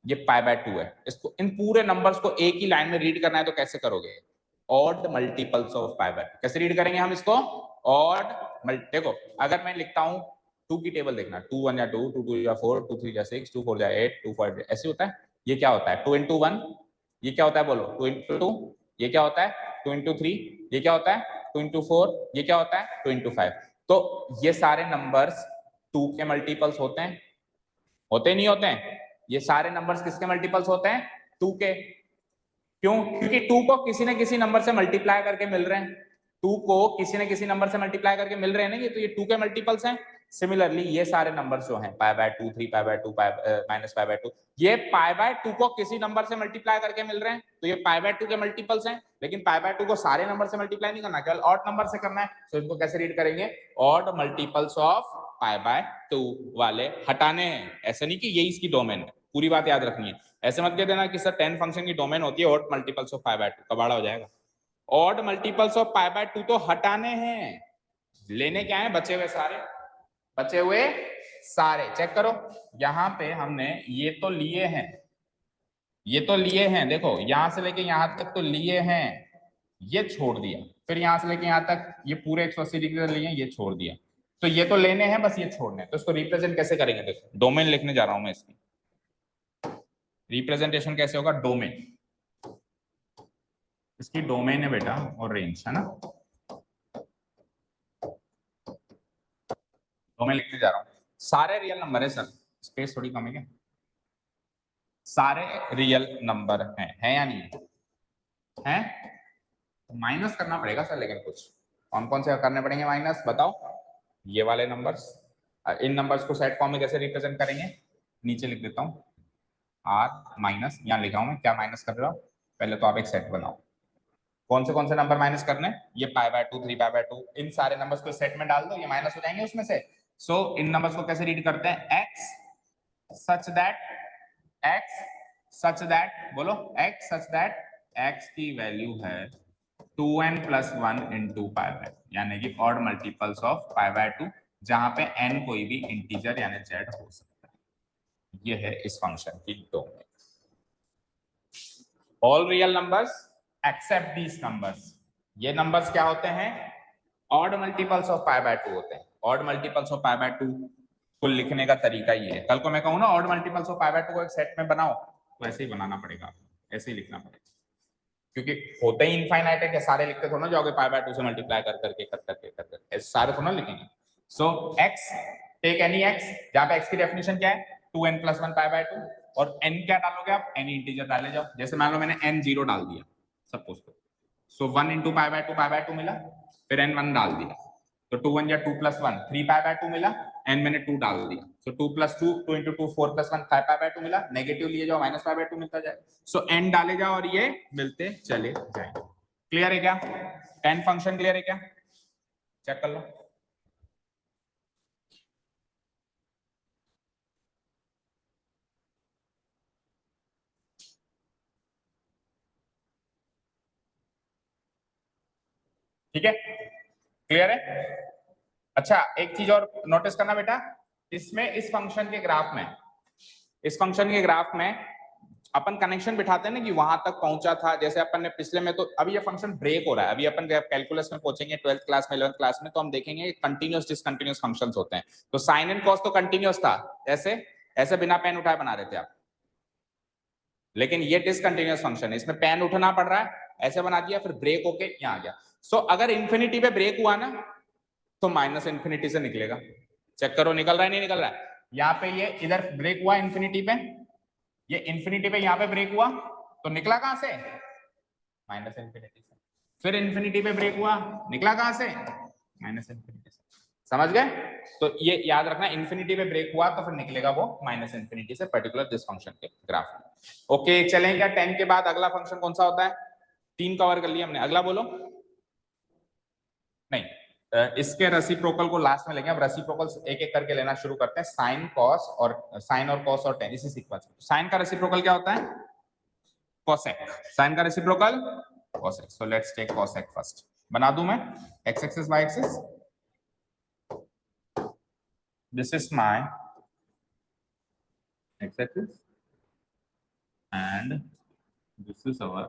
ये π/2 है, इसको इन पूरे नंबर्स को एक ही लाइन में रीड करना है तो कैसे करोगे, ऑड मल्टीपल्स ऑफ π/2। कैसे रीड करेंगे हम इसको, ऑड देखो अगर मैं लिखता हूं 2 की टेबल देखना, 2 1 या 2, 2 2 या 4, 2 3 या 6, 2 4 या 8, 2 4 ऐसे होता है। ये क्या होता है 2 into 1, ये क्या होता है बोलो 2 into 2, ये क्या होता है 2 into 3, ये क्या होता है 2 into 4, ये क्या होता है 2 into 5। तो ये सारे नंबर्स 2 के मल्टीपल्स होते हैं, होते नहीं होते हैं, ये सारे नंबर्स किसके मल्टीपल्स होते हैं, 2 के। क्यों, क्योंकि 2 को किसी न किसी नंबर से मल्टीप्लाई करके मिल रहे हैं, 2 को किसी न किसी नंबर से मल्टीप्लाई करके मिल रहे हैं ना, ये तो ये 2 के मल्टीपल्स हैं। सिमिलरली ये सारे नंबर्स जो हैं π/2, 3π/2, -π/2, ये π/2 को किसी नंबर से मल्टीप्लाई करके मिल रहे हैं, तो ये π/2 के मल्टीपल्स हैं। लेकिन π/2 को सारे नंबर से मल्टीप्लाई नहीं करना, केवल ऑड नंबर से करना है। तो इनको कैसे रीड करेंगे, ऑड मल्टीपल्स ऑफ π/2 वाले हटाने हैं, ऐसे नहीं कि यही इसकी डोमेन है, पूरी बात याद रखनी है। ऐसे मत कह देना कि सर 10 फंक्शन की डोमेन होती है ऑड मल्टीपल्स ऑफ π/2, कबाड़ा हो जाएगा। ऑड मल्टीपल्स ऑफ π/2 तो हटाने हैं, लेने क्या है, बचे हुए सारे, बचे हुए सारे। चेक करो यहां पे हमने ये तो लिए हैं, ये तो लिए हैं, देखो यहां से लेके यहां तक तो लिए हैं, ये छोड़ दिया, फिर यहाँ से लेके यहाँ तक ये पूरे 180 डिग्री लिए, ये छोड़ दिया। तो ये तो लेने हैं, बस ये छोड़ने हैं। तो इसको रिप्रेजेंट कैसे करेंगे? देखो डोमेन लिखने जा रहा हूं मैं इसकी। रिप्रेजेंटेशन कैसे होगा? डोमेन, इसकी डोमेन है बेटा और रेंज है ना। डोमेन लिखने जा रहा हूं, सारे रियल नंबर है सर, स्पेस थोड़ी कम है क्या? सारे रियल नंबर हैं या नहीं है? माइनस करना पड़ेगा सर, लेकिन कुछ कौन कौन से करने पड़ेंगे माइनस बताओ? ये वाले नंबर्स। इन नंबर्स को सेट फॉर्म में कैसे रिप्रेजेंट करेंगे? नीचे लिख देता हूँ आर माइनस, यहाँ लिखा हूं मैं क्या माइनस कर रहा हूँ। पहले तो आप एक सेट बनाओ, कौन से नंबर माइनस करने? ये π/2 3π/2, इन सारे नंबर्स को सेट में डाल दो, ये माइनस हो जाएंगे उसमें से। सो इन नंबर्स को कैसे रीड करते हैं? x सच दैट बोलो, x सच दैट x की वैल्यू है 2n + 1 × π/2, यानी कि ऑड मल्टीपल्स ऑफ π/2, जहां पे n कोई भी इंटीजर यानी z हो सकता है। ये है इस फंक्शन की domain. All real numbers except these numbers, ये नंबर्स क्या होते हैं? ऑड मल्टीपल्स ऑफ π/2 होते हैं। ऑड मल्टीपल्स ऑफ π/2 को लिखने का तरीका ये है। कल को मैं कहूं ना ऑड मल्टीपल्स ऑफ π/2 को एक सेट में बनाओ, तो ऐसे ही बनाना पड़ेगा, ऐसे ही लिखना पड़ेगा, क्योंकि होते ही इनफाइनाइट है कि सारे लिखते थोड़ा ना जाओगे π/2 से मल्टीप्लाई कर करके ऐसे सारे थोड़ा लिखेंगे। सो x, टेक एनी x, जहां पे x की डेफिनेशन क्या है? 2n + 1 π/2, और n क्या डालोगे आप? n इंटीजर डाले जाओ। जैसे मान लो मैंने n 0 डाल दिया सपोज तो, सो 1 × π/2 मिला, फिर n 1 डाल दिया, तो 2 1 या 2 + 1 3 π/2 मिला, n मैंने 2 डाल दिया, सो 2 + 2 2 × 2 4 + 1 5 π/2 मिला, नेगेटिव लिए जाओ -π/2 मिलता जाए। सो n डाले जाओ और ये मिलते चले जाए। क्लियर है क्या? 10 फंक्शन क्लियर है क्या? चेक कर लो। ठीक है, क्लियर है? अच्छा एक चीज और नोटिस करना बेटा, इसमें इस फंक्शन के ग्राफ में अपन कनेक्शन बिठाते हैं ना कि वहां तक पहुंचा था। जैसे अपन ने पिछले में, तो अभी ये फंक्शन ब्रेक हो रहा है। अभी अपन कैलकुलस में पहुंचेंगे 12th क्लास में 11th क्लास में, तो हम देखेंगे कंटिन्यूअस डिसकंटिन्यूअस फंक्शंस होते हैं। तो साइन एंड कॉस तो कंटिन्यूअस था, ऐसे ऐसे बिना पेन उठाए बना रहे थे आप, लेकिन ये डिसकंटिन्यूअस फंक्शन है, इसमें पेन उठाना पड़ रहा है, ऐसे बना दिया, फिर ब्रेक होके यहाँ आ गया। सो अगर इंफिनिटी पे ब्रेक हुआ ना, तो -∞ से निकलेगा। चेक करो निकल रहा है नहीं निकल रहा है? यहाँ पे ये इधर ब्रेक हुआ इंफिनिटी पे, ये इंफिनिटी पे यहाँ पे ब्रेक हुआ, तो निकला कहां से? -∞ से। फिर इंफिनिटी पे ब्रेक हुआ, निकला कहां से? -∞ से। समझ गए? तो ये याद रखना, इंफिनिटी पे ब्रेक हुआ तो फिर निकलेगा वो -∞ से, पर्टिकुलर दिस फंक्शन के ग्राफ में। ओके चलें क्या? 10 के बाद अगला फंक्शन कौन सा होता है? 3 कवर कर लिया हमने, अगला बोलो। नहीं, इसके रेसिप्रोकल को लास्ट में लेंगे। अब रेसिप्रोकल एक एक करके लेना शुरू करते हैं। साइन और कॉस और टेन इसी सीक्वेंस में। साइन का रेसिप्रोकल क्या होता है? कोसेक। साइन का reciprocal cosec. So let's take cosec first. बना दूं मैं x axis y axis. This is my x axis and this is our y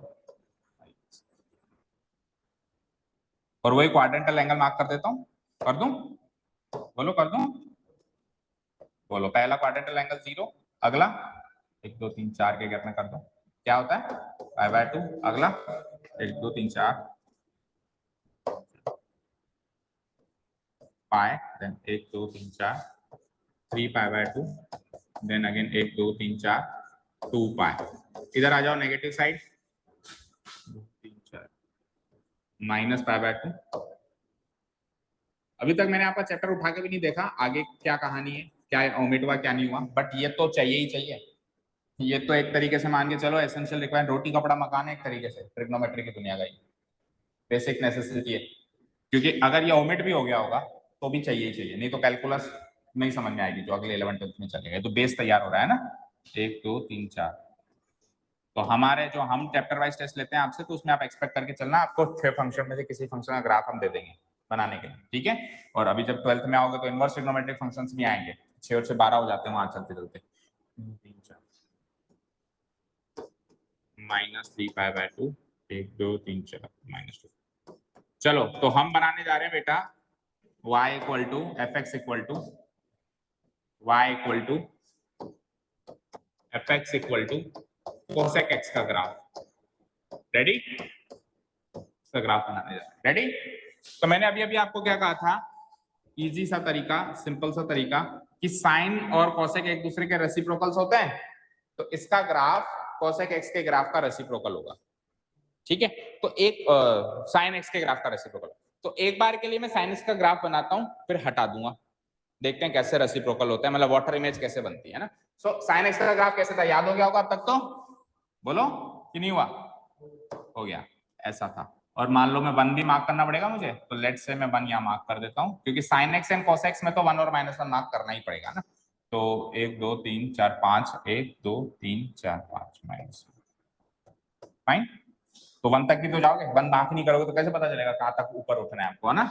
axis। और वही क्वाड्रेंटल एंगल मार्क कर देता हूं, कर दूं? बोलो कर दूं? बोलो पहला क्वाड्रेंटल एंगल 0, अगला 1 2 3 4 के गैप में कर दो, क्या होता है? π/2। अगला 1 2 3 4 पाई, देन 1 2 3 4 3 π/2, देन अगेन 1 2 3 4 2 पाई। इधर आ जाओ नेगेटिव साइड, 2 3 4 -π/2। अभी तक मैंने आपका चैप्टर उठा के भी नहीं देखा आगे क्या कहानी है, क्या ओमिट हुआ क्या नहीं हुआ, बट ये तो चाहिए ही चाहिए। ये तो एक तरीके से मान के चलो एसेंशियल रिक्वायरमेंट, रोटी कपड़ा मकान है एक तरीके से ट्रिग्नोमेट्री की दुनिया का ही बेसिक नेसेसिटी है। क्योंकि अगर ये ओमिट भी हो गया होगा तो भी चाहिए ही चाहिए, नहीं तो कैलकुलस नहीं समझ में आएगी जो अगले 11th 12th में चलेगा। तो बेस तैयार हो रहा है ना, 1 2 3 4। तो हमारे जो हम चैप्टर वाइज टेस्ट लेते हैं आपसे, तो उसमें आप एक्सपेक्ट करके चलना आपको 6 फंक्शन में से किसी फंक्शन का ग्राफ हम दे देंगे बनाने के लिए, ठीक है? और अभी जब 12th में आओगे तो इनवर्स ट्रिग्नोमेट्रिक फंक्शंस भी आएंगे, 6 और 6 12 हो जाते हैं वहां चलते चलते। 3 4 -3 π/2 1 2 3 4 -2। चलो तो हम बनाने जा रहे हैं बेटा y equal to f x equal to y equal to f x equal to cosec x का ग्राफ। रेडी? इसका ग्राफ बनाने जा रहे हैं। रेडी? तो मैंने अभी अभी आपको क्या कहा था, इजी सा तरीका, सिंपल सा तरीका कि साइन और कोसेक एक दूसरे के रेसिप्रोकल्स होते हैं, तो इसका ग्राफ कोसेक एक्स के ग्राफ का रेसिप्रोकल होगा। ठीक है, तो एक साइन एक्स के ग्राफ का रेसिप्रोकल। तो एक बार के लिए मैं साइन एक्स का ग्राफ बनाता हूं, फिर हटा दूंगा, देखते हैं कैसे रेसिप्रोकल होता है, मतलब वाटर इमेज कैसे बनती है ना। सो साइन एक्स का ग्राफ कैसे था, याद हो गया होगा अब तक तो? बोलो कि नहीं हुआ? हो गया, ऐसा था। और मान लो मैं 1 भी मार्क करना पड़ेगा मुझे, तो लेट से मैं 1 यहाँ मार्क कर देता हूँ, क्योंकि sine x and cos x में तो 1 और -1 मार्क करना ही पड़ेगा ना। तो 1 2 3 4 5 1 2 3 4 5 -1, फाइन। तो 1 तक भी तो जाओगे, 1 मार्क नहीं करोगे तो कैसे पता चलेगा कहाँ तक ऊपर उठना है आपको, है ना।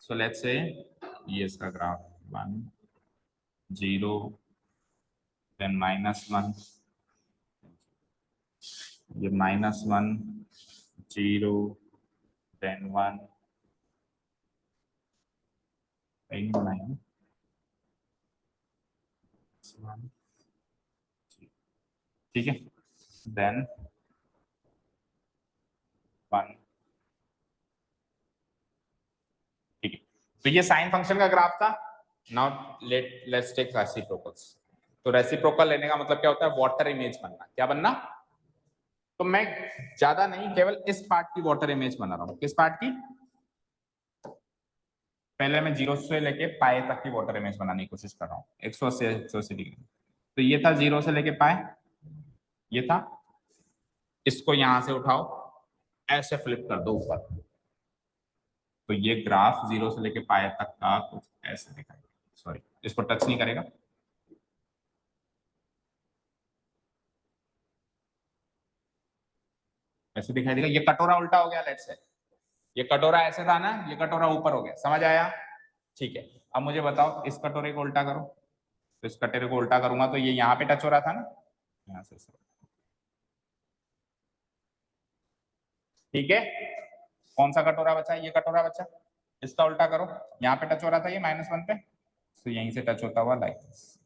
सो लेट्स से ये इसका ग्राफ 1 0 देन -1, ये -1 0 देन 1, नहीं बनाया, ठीक है, देन 1, ठीक है। तो ये साइन फंक्शन का ग्राफ था। Now let's take reciprocals. तो रेसिप्रोकल लेने का मतलब क्या होता है, वाटर इमेज बनना। क्या बनना? तो मैं ज्यादा नहीं, केवल इस पार्ट की वाटर इमेज बना रहा हूं। किस पार्ट की? पहले मैं 0 से लेके पाए तक की वाटर इमेज बनाने की कोशिश कर रहा हूँ, 180 डिग्री। तो ये था 0 से लेके पाए, ये था। इसको यहां से उठाओ, ऐसे फ्लिप कर दो ऊपर, तो ये ग्राफ 0 से लेके पाए तक का कुछ ऐसे दिखाई, सॉरी इसको टच नहीं करेगा, ऐसे दिखाई देगा। ये कटोरा उल्टा हो गया, लेट्स से ये कटोरा ऐसे था ना, ये कटोरा ऊपर हो गया, समझ आया? ठीक है, अब मुझे बताओ इस कटोरे को उल्टा करो। तो इस कटोरे को उल्टा करूंगा तो ये यहाँ पे टच हो रहा था ना, यहाँ से। ठीक है, कौन सा कटोरा बचा? ये कटोरा बचा, इसका उल्टा करो, यहाँ पे टच हो रहा था ये -1 पे, तो यहीं से टच होता हुआ लाइक दिस।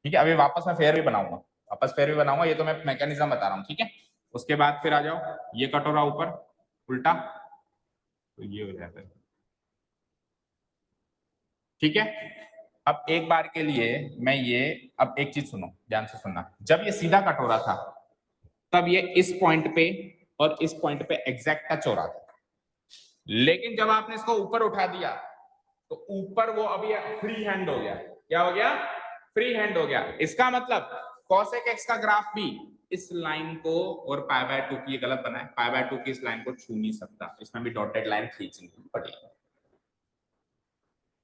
ठीक है, अभी वापस मैं फेयर भी बनाऊंगा, वापस फेयर भी बनाऊंगा, ये तो मैं मैकेनिज्म बता रहा हूँ। ठीक है, उसके बाद फिर आ जाओ, ये कटोरा ऊपर उल्टा, तो ये हो जाता है। ठीक है, अब एक बार के लिए मैं ये, अब एक चीज सुनो, ध्यान से सुनना, जब ये सीधा कटोरा था तब ये इस पॉइंट पे और इस पॉइंट पे एग्जैक्ट टच हो रहा था, लेकिन जब आपने इसको ऊपर उठा दिया तो ऊपर वो अभी फ्री हैंड हो गया। क्या हो गया? फ्री हैंड हो गया। इसका मतलब cosec x का ग्राफ भी इस लाइन को, और π/2 की, ये गलत बना है, π/2 की इस लाइन को छू नहीं सकता, इसमें भी डॉटेड लाइन खींचनी पड़ेगी।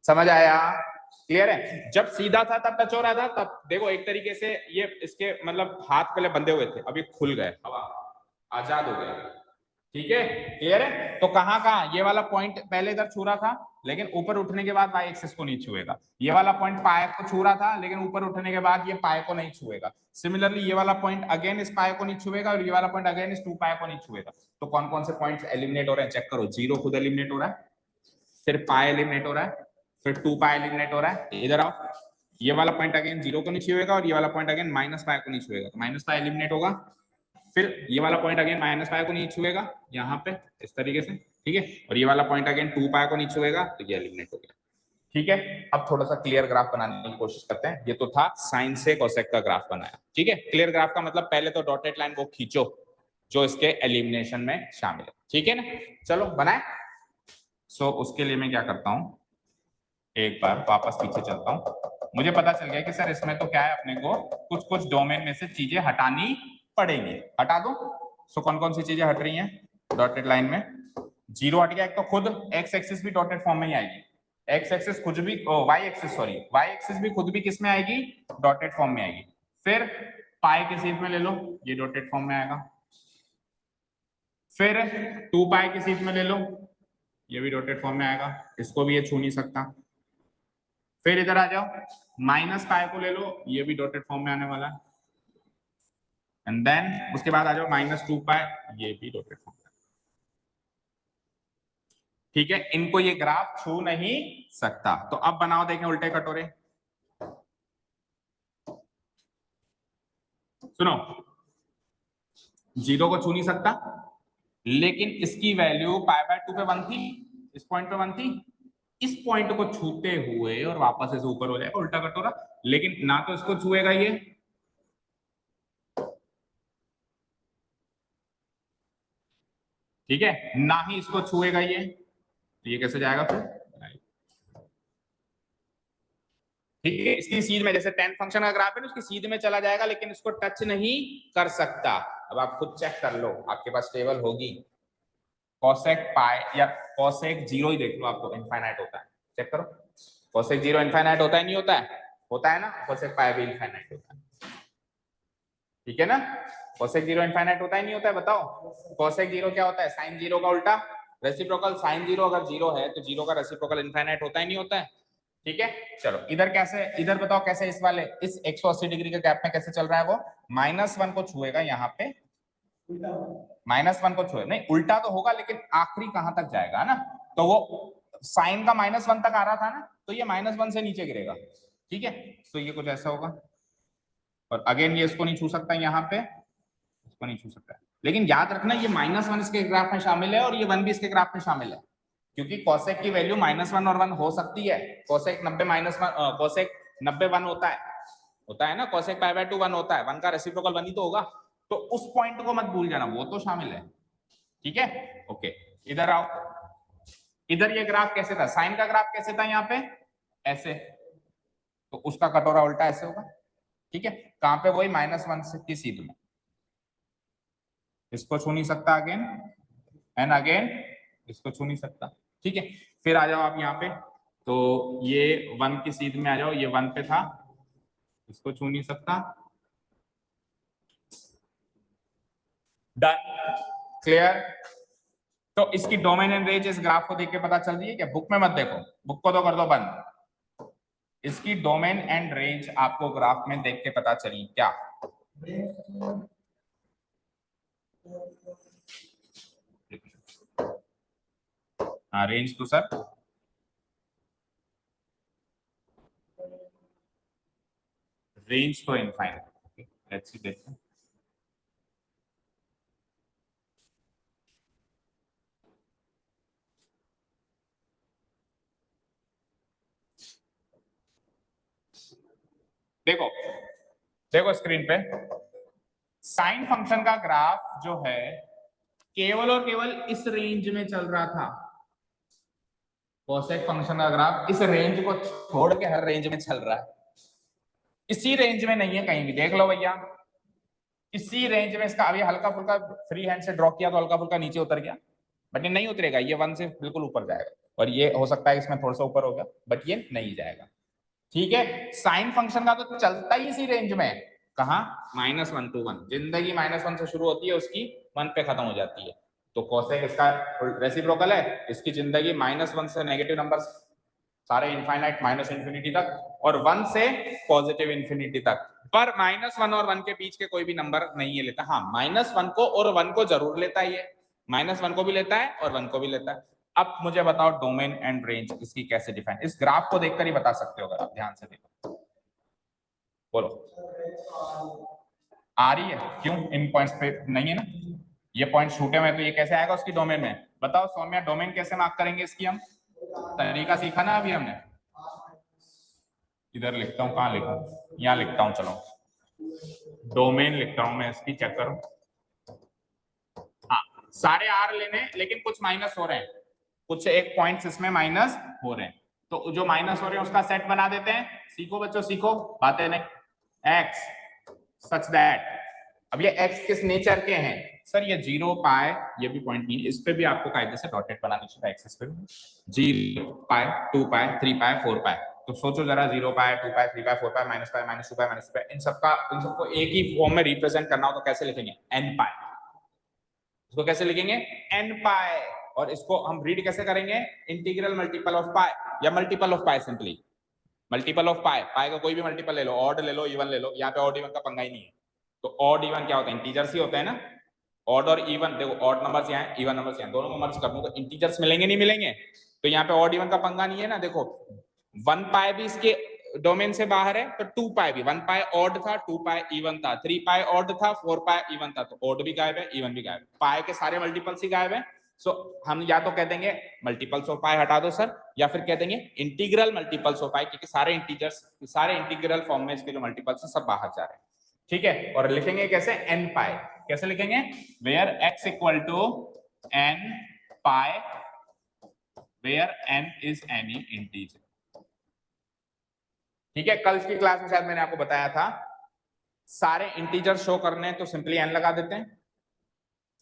समझ आया? क्लियर है? जब सीधा था तब टच हो रहा था, तब देखो एक तरीके से ये इसके मतलब हाथ पहले बंधे हुए थे, अभी खुल गए, हवा आजाद हो गया। ठीक है, क्लियर है? तो कहां कहां ये वाला पॉइंट पहले इधर छू रहा था, लेकिन ऊपर उठने के बाद y एक्सिस को नहीं छुएगा। ये वाला पॉइंट पाए को छू रहा था, लेकिन ऊपर उठने के बाद ये पाए को नहीं छुएगा। सिमिलरली ये वाला पॉइंट अगेन इस पाए को नहीं छुएगा, और ये वाला पॉइंट अगेन इस 2 पाए को नहीं छुएगा। तो कौन कौन से पॉइंट्स एलिमिनेट हो रहे हैं चेक करो। 0 खुद एलिमिनेट हो रहा है, फिर पाए एलिमिनेट हो रहा है, फिर 2 पाए एलिमिनेट हो रहा है। इधर आओ, ये वाला पॉइंट अगेन 0 को नहीं छुएगा, और ये वाला पॉइंट अगेन -पाए को नहीं छुएगा, तो -पाए एलिमिनेट होगा। फिर ये वाला पॉइंट अगेन -पाए को नहीं छुएगा यहाँ पे इस तरीके से, ठीक है, और ये वाला पॉइंट अगेन 2 पाए को नहीं छुएगा, तो ये एलिमिनेट हो गया। ठीक है, अब थोड़ा सा क्लियर ग्राफ बनाने की कोशिश करते हैं। ये तो था साइन से कोसेक का ग्राफ बनाया। ठीक है, क्लियर ग्राफ का मतलब पहले तो डॉटेड लाइन वो खींचो जो इसके एलिमिनेशन में शामिल है। ठीक है ना, चलो बनाए। सो उसके लिए मैं क्या करता हूँ, एक बार वापस पीछे चलता हूँ। मुझे पता चल गया कि सर इसमें तो क्या है, अपने को कुछ कुछ डोमेन में से चीजें हटानी पड़ेंगी। हटा दो। सो कौन कौन सी चीजें हट रही हैं डॉटेड लाइन में? 0 हट गया, एक तो खुद एक्स एक्सिस भी डॉटेड फॉर्म में ही आएगी, एक्स एक्सिस खुद भी, y axis sorry, y axis भी खुद भी किस में आएगी? डॉटेड फॉर्म में आएगी। फिर पाई के सीध में ले लो, ये डॉटेड फॉर्म में आएगा। फिर 2 पाई के सीध में ले लो, ये भी डॉटेड फॉर्म में आएगा, इसको भी ये छू नहीं सकता। फिर इधर आ जाओ, -पाई को ले लो, ये भी डॉटेड फॉर्म में आने वाला है। एंड देन उसके बाद आ जाओ -2 पाई, ये भी डॉटेड फॉर्म में। ठीक है, इनको ये ग्राफ छू नहीं सकता। तो अब बनाओ, देखें उल्टे कटोरे। सुनो, 0 को छू नहीं सकता, लेकिन इसकी वैल्यू π/2 पे 1 थी, इस पॉइंट पे 1 थी। इस पॉइंट को छूते हुए और वापस ऐसे ऊपर हो जाएगा उल्टा कटोरा, लेकिन ना तो इसको छुएगा ये, ठीक है, ना ही इसको छुएगा ये, तो ये कैसे जाएगा फिर? ठीक है, इसकी सीध में, जैसे tan फंक्शन का ग्राफ है ना, उसकी सीध में चला जाएगा, लेकिन इसको टच नहीं कर सकता। अब आप खुद चेक कर लो, आपके पास टेबल होगी, cosec पाई या cosec 0 ही देख लो, आपको इनफाइनाइट होता है, चेक करो। cosec 0 इनफाइनाइट होता है नहीं होता है? होता है ना, cosec पाई भी इनफाइनाइट होता है, ठीक है ना। cosec 0 इनफाइनाइट होता है नहीं होता है, बताओ। cosec 0 क्या होता है? sin 0 का उल्टा, रेसिप्रोकल। sin 0 अगर 0 है तो 0 का रेसिप्रोकल इनफाइनाइट होता ही नहीं होता है, ठीक है। चलो इधर कैसे, इधर बताओ कैसे, इस वाले इस 180 डिग्री के गैप में कैसे चल रहा है वो? -1 को छुएगा यहाँ पे, -1 को छुए नहीं, उल्टा तो होगा, लेकिन आखिरी कहां तक जाएगा ना, तो वो साइन का -1 तक आ रहा था ना, तो ये -1 से नीचे गिरेगा, ठीक है। तो ये कुछ ऐसा होगा, और अगेन ये इसको नहीं छू सकता, यहाँ पे इसको नहीं छू सकता, लेकिन याद रखना ये -1 इसके ग्राफ में शामिल है और ये 1 भी इसके ग्राफ में शामिल है, क्योंकि cosec की वैल्यू -1 और 1 हो सकती है। cosec 90 -1, cosec 90 1 होता है ना, cosec π/2 1 होता है, 1 का रेसिप्रोकल 1 ही तो होगा, तो उस पॉइंट को मत भूल जाना, वो तो शामिल है, ठीक है। ओके, इधर आओ, इधर ये ग्राफ कैसे था? साइन का ग्राफ कैसे था? यहाँ पे ऐसे, तो उसका कटोरा उल्टा ऐसे होगा, ठीक है। कहां पे? वही -1 की सीध में, इसको छू नहीं सकता अगेन, एंड अगेन इसको छू नहीं सकता, ठीक है। फिर आ जाओ आप यहाँ पे, तो ये 1 की सीध में आ जाओ, ये 1 पे था, इसको छू नहीं सकता, डन, क्लियर। तो इसकी डोमेन एंड रेंज इस ग्राफ को देख के पता चल रही है क्या? बुक में मत देखो, बुक को तो कर दो बंद, इसकी डोमेन एंड रेंज आपको ग्राफ में देख के पता चली क्या? हाँ, रेंज तो सर रेंज तो इनफाइनाइट, लेट्स सी, देखते हैं। देखो देखो स्क्रीन पे, साइन फंक्शन का ग्राफ जो है केवल और केवल इस रेंज में चल रहा था, कोसेक फंक्शन का ग्राफ इस रेंज को छोड़ के हर रेंज में चल रहा है, इसी रेंज में नहीं है कहीं भी, देख लो भैया, इसी रेंज में इसका। अभी हल्का फुल्का फ्री हैंड से ड्रॉ किया तो हल्का फुल्का नीचे उतर गया, बट ये नहीं उतरेगा, ये 1 से बिल्कुल ऊपर जाएगा, और ये हो सकता है इसमें थोड़ा सा ऊपर होगा, बट ये नहीं जाएगा, ठीक है। साइन फंक्शन का तो चलता ही इसी रेंज में, कहा? -1 to 1, जिंदगी -1 से शुरू होती है, उसकी 1 पे खत्म हो जाती है। तो कोसेक इसका रेसिप्रोकल है, इसकी जिंदगी -1 से नेगेटिव नंबर्स सारे इनफाइनाइट -इंफिनिटी तक, और 1 से पॉजिटिव इंफिनिटी तक, पर -1 और 1 के बीच के कोई भी नंबर नहीं है लेता। हाँ, -1 को और 1 को जरूर लेता है, ये -1 को भी लेता है और 1 को भी लेता है। अब मुझे बताओ डोमेन एंड रेंज इसकी कैसे डिफाइन, इस ग्राफ को देखकर ही बता सकते हो, अगर आप ध्यान से देखो, बोलो। आ रही है? क्यों इन पॉइंट्स पे नहीं है ना, ये पॉइंट छूटे हुए, तो ये कैसे आएगा उसकी डोमेन में? बताओ सौम्या, डोमेन कैसे मार्क करेंगे इसकी? हम तरीका सीखा ना अभी हमने, इधर लिखता हूँ, कहाँ लिखूं? यहाँ लिखता हूँ, चलो डोमेन लिखता हूँ मैं इसकी, चेक करो। हाँ, सारे आर लेने, लेकिन कुछ माइनस हो रहे हैं, कुछ एक पॉइंट्स इसमें माइनस हो रहे हैं, तो जो माइनस हो रहे हैं उसका सेट बना देते हैं। सीखो बच्चों, सीखो, बातें नहीं। एक्स सच दैट, अब ये एक्स किस नेचर के हैं? सर ये 0 पाई, ये भी पॉइंट नहीं है, इस पे भी आपको कायदे से डॉटेड बनानी चाहिए, एक्सिस पे 0 पाई, 2 पाई, 3 पाई, 4 पाई। तो सोचो जरा, 0 पाई, 2 पाई, 3 पाई, 4 पाई, -पाई, -2 पाई, -2 पाई, इन सबको एक ही फॉर्म में रिप्रेजेंट करना हो तो कैसे लिखेंगे? n पाई। इसको कैसे लिखेंगे? n पाई। और इसको हम रीड कैसे करेंगे? इंटीग्रल मल्टीपल ऑफ पाई, या multiple of pi, simply multiple of pi. Pi का कोई भी मल्टीपल ले लो, ऑड ले लो, इवन ले लो, यहाँ पे ऑड इवन का पंगा ही नहीं है। तो ऑड इवन क्या होता है? इंटीजर्स ही होता है ना, ऑड और इवन, देखो ऑड नंबर्स यहाँ है, इवन नंबर्स यहाँ, दोनों को मर्ज कर दूं तो इंटीजर्स मिलेंगे नहीं मिलेंगे? तो यहाँ पे ऑड इवन का पंगा नहीं है ना। देखो 1 पाई भी इसके डोमेन से बाहर है, तो 2 पाई भी, 1 पाई ऑड था, 2 पाई इवन था, 3 पाई ऑड था, 4 पाई इवन था, तो ऑड भी गायब है, इवन भी गायब है, पाई के सारे मल्टीपल्स ही गायब है। सो हम या तो कह देंगे मल्टीपल्स ऑफ पाई हटा दो सर, या फिर कह देंगे इंटीग्रल मल्टीपल्स ऑफ पाई, क्योंकि सारे इंटीजर्स, सारे इंटीग्रल फॉर्म में इसके जो मल्टीपल्स हैं सब बाहर जा रहे हैं। ठीक है, और लिखेंगे कैसे? n pi. कैसे लिखेंगे? Where x equal to n pi, where n is any integer. ठीक है, कल की क्लास में शायद मैंने आपको बताया था, सारे इंटीजर शो करने हैं तो सिंपली n लगा देते हैं,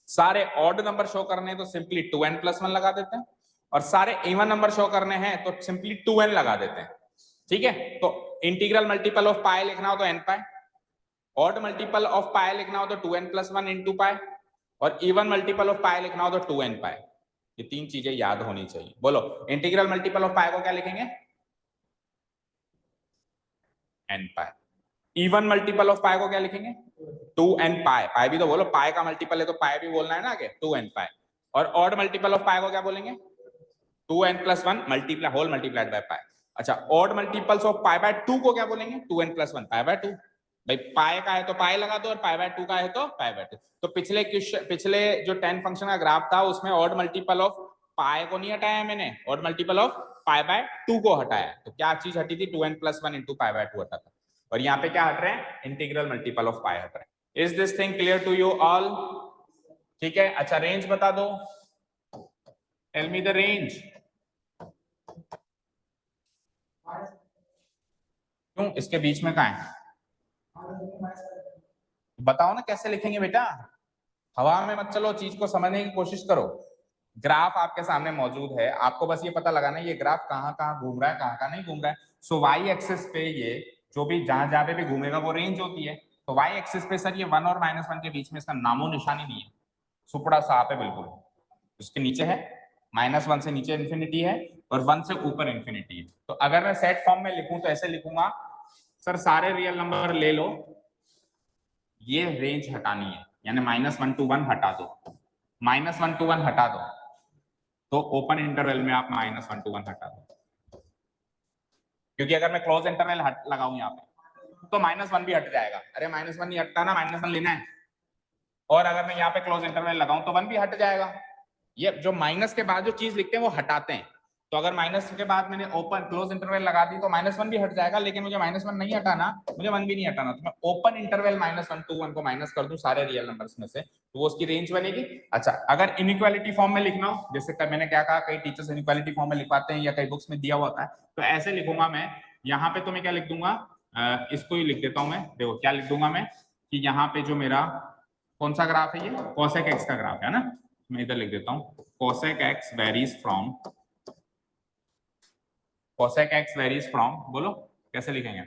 सारे ऑड नंबर शो करने हैं तो सिंपली 2n + 1 लगा देते हैं, और सारे इवन नंबर शो करने हैं तो सिंपली 2n लगा देते हैं। ठीक है, तो इंटीग्रल मल्टीपल ऑफ पाई लिखना हो तो n pi, odd multiple of pi लिखना हो तो 2n + 1 इंटू पाई, और इवन मल्टीपल ऑफ पाई लिखना हो तो 2n पाई। ये तीन चीजें याद होनी चाहिए। बोलो इंटीग्रल मल्टीपल ऑफ पाई को क्या लिखेंगे? n pi. Even multiple of pi को क्या लिखेंगे? 2n पाई। पाई भी तो बोलो, पाई का मल्टीपल है तो पाई भी बोलना है ना आगे, 2n पाई। और ऑड मल्टीपल ऑफ पाई को क्या बोलेंगे? 2n + 1 multiply whole multiplied by pi. अच्छा, odd multiples of pi by 2 को क्या बोलेंगे? 2n + 1 pi by 2। भाई पाई का है तो पाई लगा दो, और पाई बाय 2 का है तो पाई बाय 2। तो पिछले जो 10 फंक्शन का ग्राफ था उसमें ऑड मल्टीपल ऑफ पाई को नहीं हटाया मैंने, odd multiple of pi by 2 को हटाया। तो क्या चीज हटी थी? 2n + 1 इंटू पाई बाय 2 हटा था। और यहाँ पे क्या हट रहे हैं? इंटीग्रल मल्टीपल ऑफ पाई हट रहे हैं। Is this thing clear to you all? ठीक है, अच्छा रेंज बता दो, टेल मी द रेंज। क्यों, इसके बीच में कहाँ है? बताओ ना कैसे लिखेंगे बेटा, हवा में मत चलो, चीज को समझने की कोशिश करो। ग्राफ आपके सामने मौजूद है, आपको बस ये पता लगाना है ये ग्राफ कहाँ कहाँ घूम रहा है, कहाँ कहाँ नहीं घूम रहा है। सो वाई एक्सिस पे ये जो भी जहां जहां पे भी घूमेगा वो रेंज होती है। तो वाई एक्सिस पे सर ये 1 और -1 के बीच में इसका नामो निशानी नहीं है, सुपड़ा साफ है बिल्कुल। उसके नीचे है, -1 से नीचे इंफिनिटी है और 1 से ऊपर इंफिनिटी है। तो अगर मैं सेट फॉर्म में लिखूं तो ऐसे लिखूंगा, सर सारे रियल नंबर ले लो, ये रेंज हटानी है, यानी -1 to 1 हटा दो, -1 to 1 हटा दो, तो ओपन इंटरवल में आप -1 to 1 हटा दो। क्योंकि अगर मैं क्लोज इंटरवल लगाऊं यहाँ पे तो -1 भी हट जाएगा। अरे -1 नहीं हटता ना, -1 लेना है। और अगर मैं यहाँ पे क्लोज इंटरवल लगाऊं तो 1 भी हट जाएगा। ये जो माइनस के बाद जो चीज लिखते हैं वो हटाते हैं। तो अगर माइनस के बाद मैंने ओपन क्लोज इंटरवल लगा दी तो -1 भी हट जाएगा, लेकिन मुझे -1 नहीं हटाना, मुझे 1 भी नहीं हटाना, तो मैं ओपन इंटरवल -1 to 1 को माइनस कर दूं सारे रियल नंबर्स में से, तो वो उसकी रेंज बनेगी। अच्छा, अगर इनइक्वालिटी फॉर्म में लिखना हो, जैसे मैंने क्या कहा, कई टीचर्स इनइक्वालिटी फॉर्म में लिखवाते हैं या कई बुक्स में दिया हुआ होता है, तो ऐसे लिखूंगा मैं। यहाँ पे तो मैं क्या लिख दूंगा, इसको ही लिख देता हूँ मैं। देखो क्या लिख दूंगा मैं, कि यहाँ पे जो मेरा कौन सा ग्राफ है, ये cosec x का ग्राफ है ना, मैं इधर लिख देता हूँ cosec x varies from, cosec x varies from, बोलो कैसे लिखेंगे?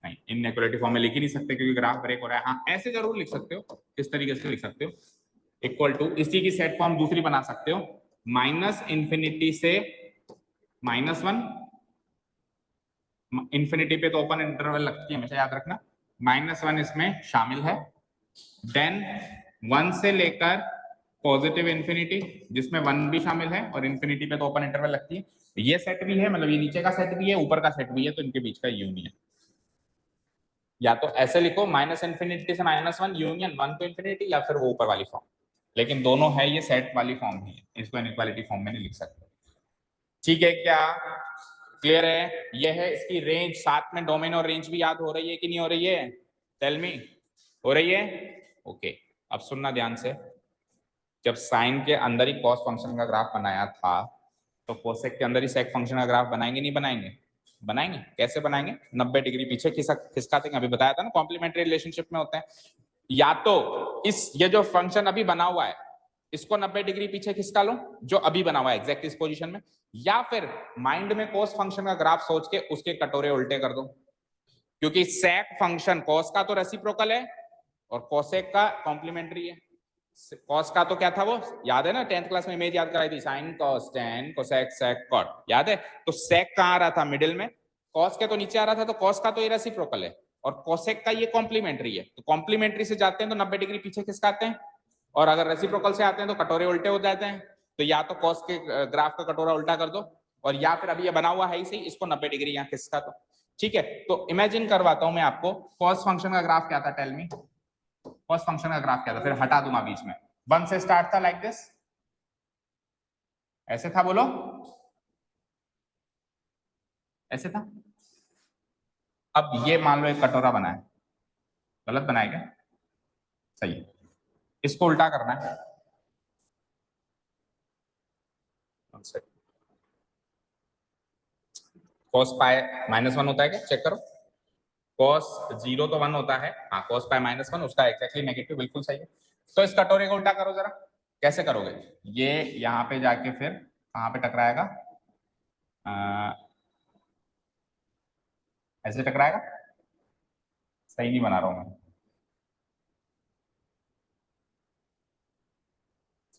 नहीं, इनइक्वालिटी फॉर्म में लिख ही नहीं सकते क्योंकि ग्राफ ब्रेक हो रहा है। हाँ ऐसे जरूर लिख सकते हो, इस तरीके से लिख सकते हो, इक्वल टू, इसी की सेट फॉर्म दूसरी बना सकते हो, -∞ से -1, इंफिनिटी पे तो ओपन इंटरवल लगती है हमेशा, याद रखना, -1 इसमें शामिल है, देन 1 से लेकर पॉजिटिव इंफिनिटी जिसमें 1 भी शामिल है, और इंफिनिटी पे तो ओपन इंटरवल लगती है। ये सेट भी है, मतलब ये नीचे का सेट भी है, ऊपर का सेट भी है, तो इनके बीच का यूनियन। या तो ऐसे लिखो -∞ से -1 यूनियन 1 to इंफिनिटी, या फिर वो ऊपर वाली फॉर्म, लेकिन दोनों है ये सेट वाली फॉर्म ही है, इसको इनइक्वालिटी फॉर्म में नहीं लिख सकते। ठीक है, क्या क्लियर है? ये है इसकी रेंज, साथ में डोमेन और रेंज भी याद हो रही है कि नहीं हो रही है? टेल मी, हो रही है? ओके, अब सुनना ध्यान से। जब साइन के अंदर ही कॉस फंक्शन का ग्राफ बनाया था, तो कोसेक के अंदर ही सेक फंक्शन का ग्राफ बनाएंगे नहीं बनाएंगे? बनाएंगे। कैसे बनाएंगे? 90 डिग्री पीछे खिसकाते हैं, अभी बताया था ना, कॉम्प्लीमेंट्री रिलेशनशिप में होते हैं। या तो ये जो फंक्शन अभी बना हुआ है इसको 90 डिग्री पीछे खिसका लो, जो अभी बना हुआ है एग्जैक्ट इस पोजीशन में, या फिर माइंड में कोस फंक्शन का ग्राफ सोच के उसके कटोरे उल्टे कर दो, क्योंकि सेक फंक्शन कॉस का तो रेसिप्रोकल है और कोसेक का कॉम्प्लीमेंट्री है। कॉस का तो क्या था, वो याद है ना, 10th क्लास में इमेज याद कराई थी, sine cos tan cosec sec cot, याद है? तो सेक कहाँ आ रहा था? मिडिल में। कॉस के तो नीचे आ रहा था, तो कॉस का तो ये रेसिप्रोकल है, और कोसेक का ये कॉम्प्लीमेंट्री है, तो कॉम्प्लीमेंट्री से जाते हैं तो 90 डिग्री पीछे खिसकाते हैं, और अगर रेसिप्रोकल से आते हैं तो कटोरे उल्टे हो जाते हैं। तो या तो कॉस के ग्राफ का कटोरा उल्टा कर दो, और या फिर अभी ये बना हुआ है ही सही, इसको 90 डिग्री यहाँ खिसका दो। ठीक है, तो इमेजिन करवाता हूं मैं आपको, कॉस फंक्शन का ग्राफ क्या था, टेल मी। कॉस फंक्शन का ग्राफ क्या था, फिर हटा दूंगा बीच में। 1 से स्टार्ट था लाइक दिस, ऐसे था, बोलो ऐसे था। अब ये मान लो एक कटोरा बना है, गलत बनाया क्या, सही है, इसको उल्टा करना है। कॉस पाई -1 होता है क्या, चेक करो। कॉस 0 तो 1 होता है, हाँ, कॉस पाई -1 उसका एग्जैक्टली नेगेटिव, बिल्कुल सही है। तो इस कटोरे को उल्टा करो जरा, कैसे करोगे, ये यहाँ पे जाके फिर कहाँ पे टकराएगा, ऐसे टकराएगा, सही नहीं बना रहा हूं मैं,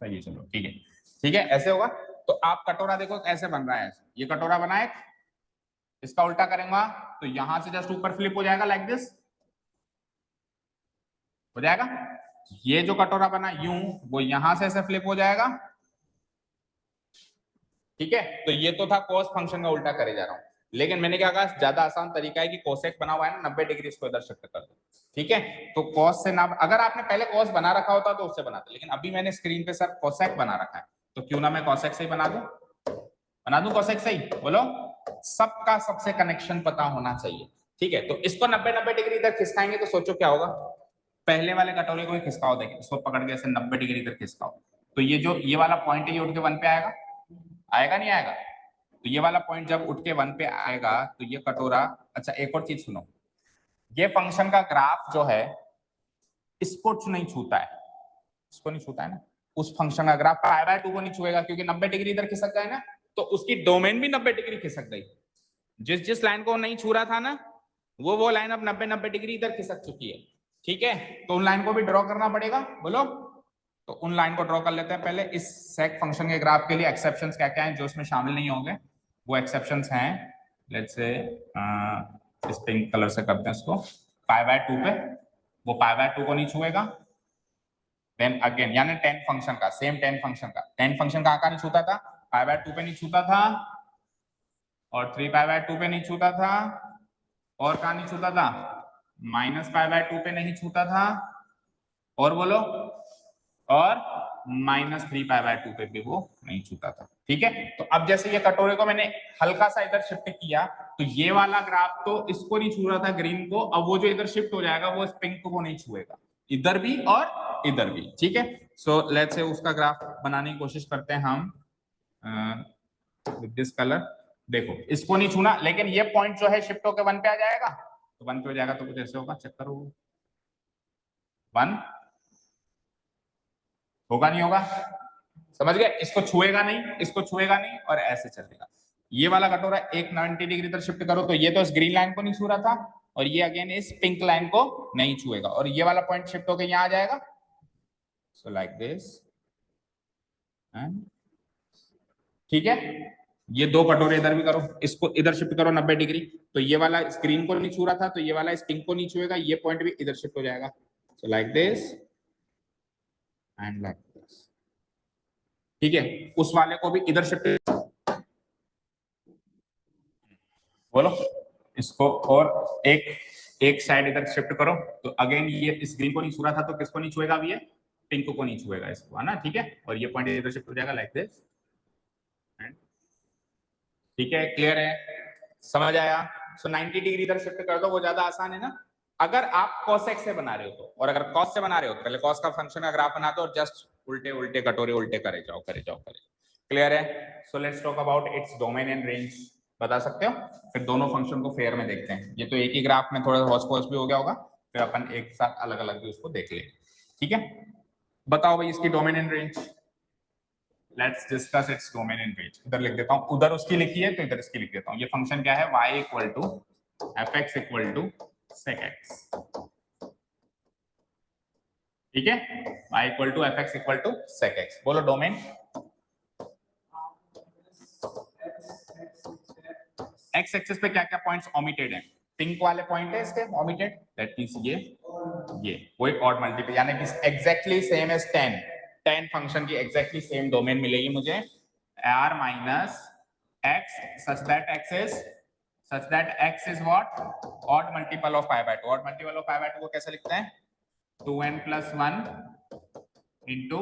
सही है, चलो ठीक है, ठीक है, ऐसे होगा। तो आप कटोरा देखो ऐसे बन रहा है, ये कटोरा बना है, इसका उल्टा करेंगे तो यहां से जस्ट ऊपर फ्लिप हो जाएगा लाइक दिस, हो जाएगा। ये जो कटोरा बना यूं, वो यहां से ऐसे फ्लिप हो जाएगा, ठीक है। तो ये तो था कॉस फंक्शन का उल्टा करे जा रहा हूं, लेकिन मैंने क्या कहा, ज्यादा आसान तरीका है कि कोसेक बना हुआ है ना, 90 डिग्री इसको इधर शिफ्ट कर दो, ठीक है। तो कॉस से ना, अगर आपने पहले कॉस बना रखा होता तो उससे बनाते, लेकिन अभी मैंने स्क्रीन पे सर कोसेक बना रखा है, तो क्यों ना मैं कोसेक से ही बना दूं कोसेक से ही, बोलो। सबका सबसे कनेक्शन पता होना चाहिए, ठीक है। तो इसको 90 डिग्री इधर खिसकाएंगे तो सोचो क्या होगा, पहले वाले कटोरे को ही खिसकाओ, देखिए इसको पकड़ के ऐसे 90 डिग्री इधर खिसकाओ, तो ये जो ये वाला पॉइंट है ये उठ के 1 पे आएगा, आएगा नहीं आएगा। तो ये वाला पॉइंट जब उठ के 1 पे आएगा तो ये कटोरा, अच्छा एक और चीज सुनो, ये फंक्शन का ग्राफ जो है इसको नहीं छूता है, इसको नहीं छूता है ना, उस फंक्शन का ग्राफ π/2 को नहीं छुएगा, क्योंकि 90 डिग्री इधर खिसक गए ना, तो उसकी डोमेन भी 90 डिग्री खिसक गई। जिस जिस लाइन को नहीं छू रहा था ना, वो लाइन अब 90 डिग्री इधर खिसक चुकी है, ठीक है। तो उन लाइन को भी ड्रॉ करना पड़ेगा, बोलो। तो उन लाइन को ड्रॉ कर लेते हैं पहले। इस सेक फंक्शन के ग्राफ के लिए एक्सेप्शंस क्या क्या हैं जो इसमें शामिल नहीं होंगे, वो एक्सेप्शंस हैं, लेट्स से इस पिंक कलर से करते हैं इसको, π/2 पे, वो π/2 को नहीं छुएगा। देन अगेन यानी tan फंक्शन का, सेम tan फंक्शन का, tan फंक्शन का आकार नहीं छूता था, π/2 पे नहीं छूता था, और 3π/2 पे नहीं छूता था, और कहाँ नहीं छूता था, -π/2 पे नहीं छूता था, और बोलो, और -3π/2 पे भी वो नहीं छूता था, ठीक है। तो अब जैसे ये कटोरे को मैंने हल्का सा इधर शिफ्ट किया, तो ये वाला ग्राफ तो इसको नहीं छू रहा था, ग्रीन को, अब वो जो इधर शिफ्ट हो जाएगा वो इस पिंक को नहीं छुएगा, इधर भी और इधर भी, ठीक है। सो लेट्स से उसका ग्राफ बनाने की कोशिश करते हैं हम विद दिस कलर। देखो इसको नहीं छूना, लेकिन ये पॉइंट जो है शिफ्ट होकर 1 पे आ जाएगा, तो 1 पे हो जाएगा तो कुछ ऐसे होगा, चेक करो, 1 होगा नहीं होगा, समझ गए, इसको छुएगा नहीं, इसको छुएगा नहीं, और ऐसे चलेगा। ये वाला कटोरा एक 90 डिग्री इधर शिफ्ट करो, तो ये तो इस ग्रीन लाइन को नहीं छू रहा था, और ये अगेन इस पिंक लाइन को नहीं छुएगा, और ये वाला पॉइंट शिफ्ट होकर यहाँ आ जाएगा, सो लाइक दिस, ठीक है। ये दो कटोरे इधर भी करो, इसको इधर शिफ्ट करो 90 डिग्री, तो ये वाला स्क्रीन को नहीं छू रहा था, तो ये वाला इस पिंक को नहीं छुएगा, ये पॉइंट भी इधर शिफ्ट हो जाएगा, so like this and like this, ठीक है। उस वाले को भी इधर शिफ्ट, बोलो इसको, और एक साइड इधर शिफ्ट करो, तो अगेन ये इस ग्रीन को नहीं छू रहा था, तो किसको नहीं छुएगा, अब ये पिंक को नहीं छुएगा, इसको, है ना, ठीक है। और ये पॉइंट इधर शिफ्ट हो जाएगा लाइक दिस, ठीक है, क्लियर है, समझ आया। सो 90 डिग्री इधर शिफ्ट कर दो, वो ज्यादा आसान है ना। अगर आप cosec से बना रहे हो तो, और अगर cos से बना रहे हो तो पहले cos का फंक्शन का ग्राफ बना दो, और जस्ट उल्टे उल्टे कटोरे उल्टे करे जाओ, करे जाओ, करे। क्लियर है। So let's talk about its domain and range, बता सकते हो। फिर दोनों फंक्शन को फेयर में देखते हैं, ये तो एक ही ग्राफ में थोड़ा हौच पौच भी हो गया होगा, फिर अपन एक साथ अलग अलग भी उसको देख लेंगे, ठीक है। बताओ भाई इसकी domain and range, let's discuss its domain and range. इधर लिख देता हूं, उधर उसकी लिखी है तो इधर इसकी लिख देता हूं। ये फंक्शन क्या है, y equal to fx equal to sec x, ठीक है, y equal to fx equal to sec x। बोलो डोमेन, x एक्सिस पे क्या क्या पॉइंट्स ओमिटेड हैं, पिंक वाले पॉइंट है इसके ओमिटेड, दैट मींस ये वही ऑड मल्टीपल, यानी कि एग्जैक्टली सेम एज 10 फंक्शन की एग्जैक्टली सेम डोमेन मिलेगी मुझे r minus x such that x is what odd multiple of pi by 2. odd multiple of pi by 2 को कैसे लिखते हैं 2n plus 1 into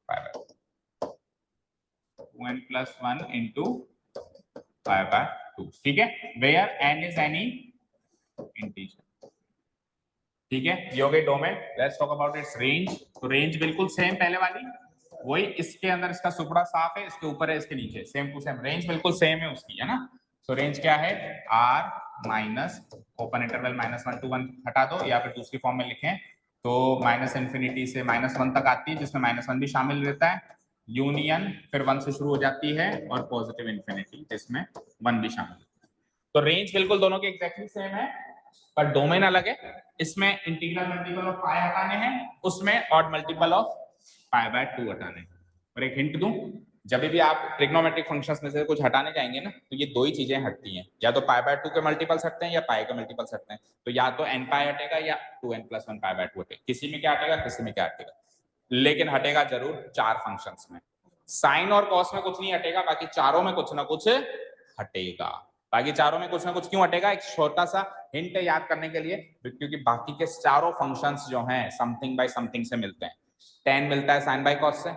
pi by 2, 2n plus 1 into pi by 2, ठीक है, where n is any integer, ठीक है, ये हो गई domain. Let's talk about it's range. तो रेंज बिल्कुल सेम पहले वाली, वही इसके अंदर इसका सुपड़ा साफ है, इसके ऊपर है, इसके नीचे, सेम टू सेम रेंज बिल्कुल सेम है उसकी, है ना। सो रेंज क्या है r minus open interval -1 to 1 हटा दो, या फिर दूसरी फॉर्म में लिखें तो -इंफिनिटी से -1 तक आती है, जिसमें -1 भी शामिल रहता है, यूनियन फिर 1 से शुरू हो जाती है, और पॉजिटिव इंफिनिटी जिसमें 1 भी शामिल है। तो रेंज बिल्कुल दोनों की एग्जैक्टली सेम है, पर डोमेन अलग है। इसमें इंटीग्रल मल्टीपल ऑफ पाई हटाने हैं, उसमें odd multiple of pi by 2 हटाने हैं। और एक हिंट दूं, जब भी आप ट्रिग्नोमेट्रिक फंक्शंस में से कुछ हटाने जाएंगे ना, तो ये दो ही चीजें हटती हैं, या तो पाई बाय 2 के मल्टीपल्स हटते हैं या पाई के मल्टीपल्स हटते हैं। तो या तो n पाई हटेगा या 2n + 1 पाई बाय 2 हटेगा, किसी में क्या हटेगा किसी में क्या हटेगा, लेकिन हटेगा जरूर 4 फंक्शंस में। साइन और कॉस में कुछ नहीं हटेगा, बाकी चारों में कुछ ना कुछ हटेगा, बाकी चारों में कुछ ना कुछ क्यों हटेगा, एक छोटा सा हिंट याद करने के लिए, क्योंकि बाकी के चारों फंक्शंस जो हैं समथिंग बाय समथिंग से मिलते हैं। tan मिलता है sin बाय cos से,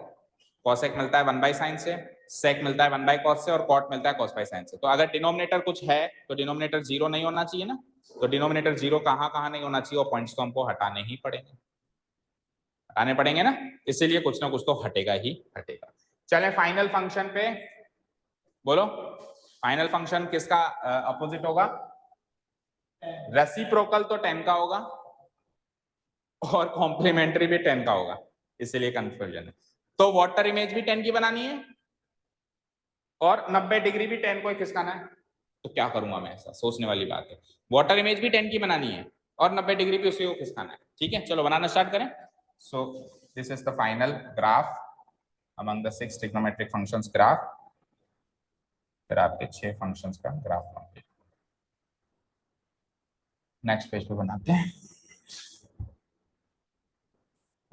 cosec मिलता है 1 बाय sin से, sec मिलता है 1 बाय cos से, और cot मिलता है cos बाय sin से। तो अगर डिनोमिनेटर कुछ है तो डिनोमिनेटर 0 नहीं होना चाहिए ना, तो डिनोमिनेटर 0 कहां नहीं होना चाहिए, वो पॉइंट्स तो हमको हटाने ही पड़ेंगे, हटाने पड़ेंगे ना, इसीलिए कुछ ना कुछ तो हटेगा ही हटेगा। चले फाइनल फंक्शन पे, बोलो फाइनल फंक्शन किसका अपोजिट होगा, रेसिप्रोकल तो 10 का होगा, और कॉम्प्लीमेंट्री भी 10 का होगा, इसलिए कंफ्यूजन है। तो वाटर इमेज भी 10 की बनानी है, और 90 डिग्री भी 10 को ही खिसकाना है, तो क्या करूंगा मैं, ऐसा सोचने वाली बात है। वाटर इमेज भी 10 की बनानी है, और 90 डिग्री भी उसी को खिसकाना है, ठीक है, चलो बनाना स्टार्ट करें। सो this is the final graph among the 6 trigonometric functions graph, फिर आपके 6 फंक्शंस का ग्राफ कंप्लीट। नेक्स्ट पेज पे बनाते हैं,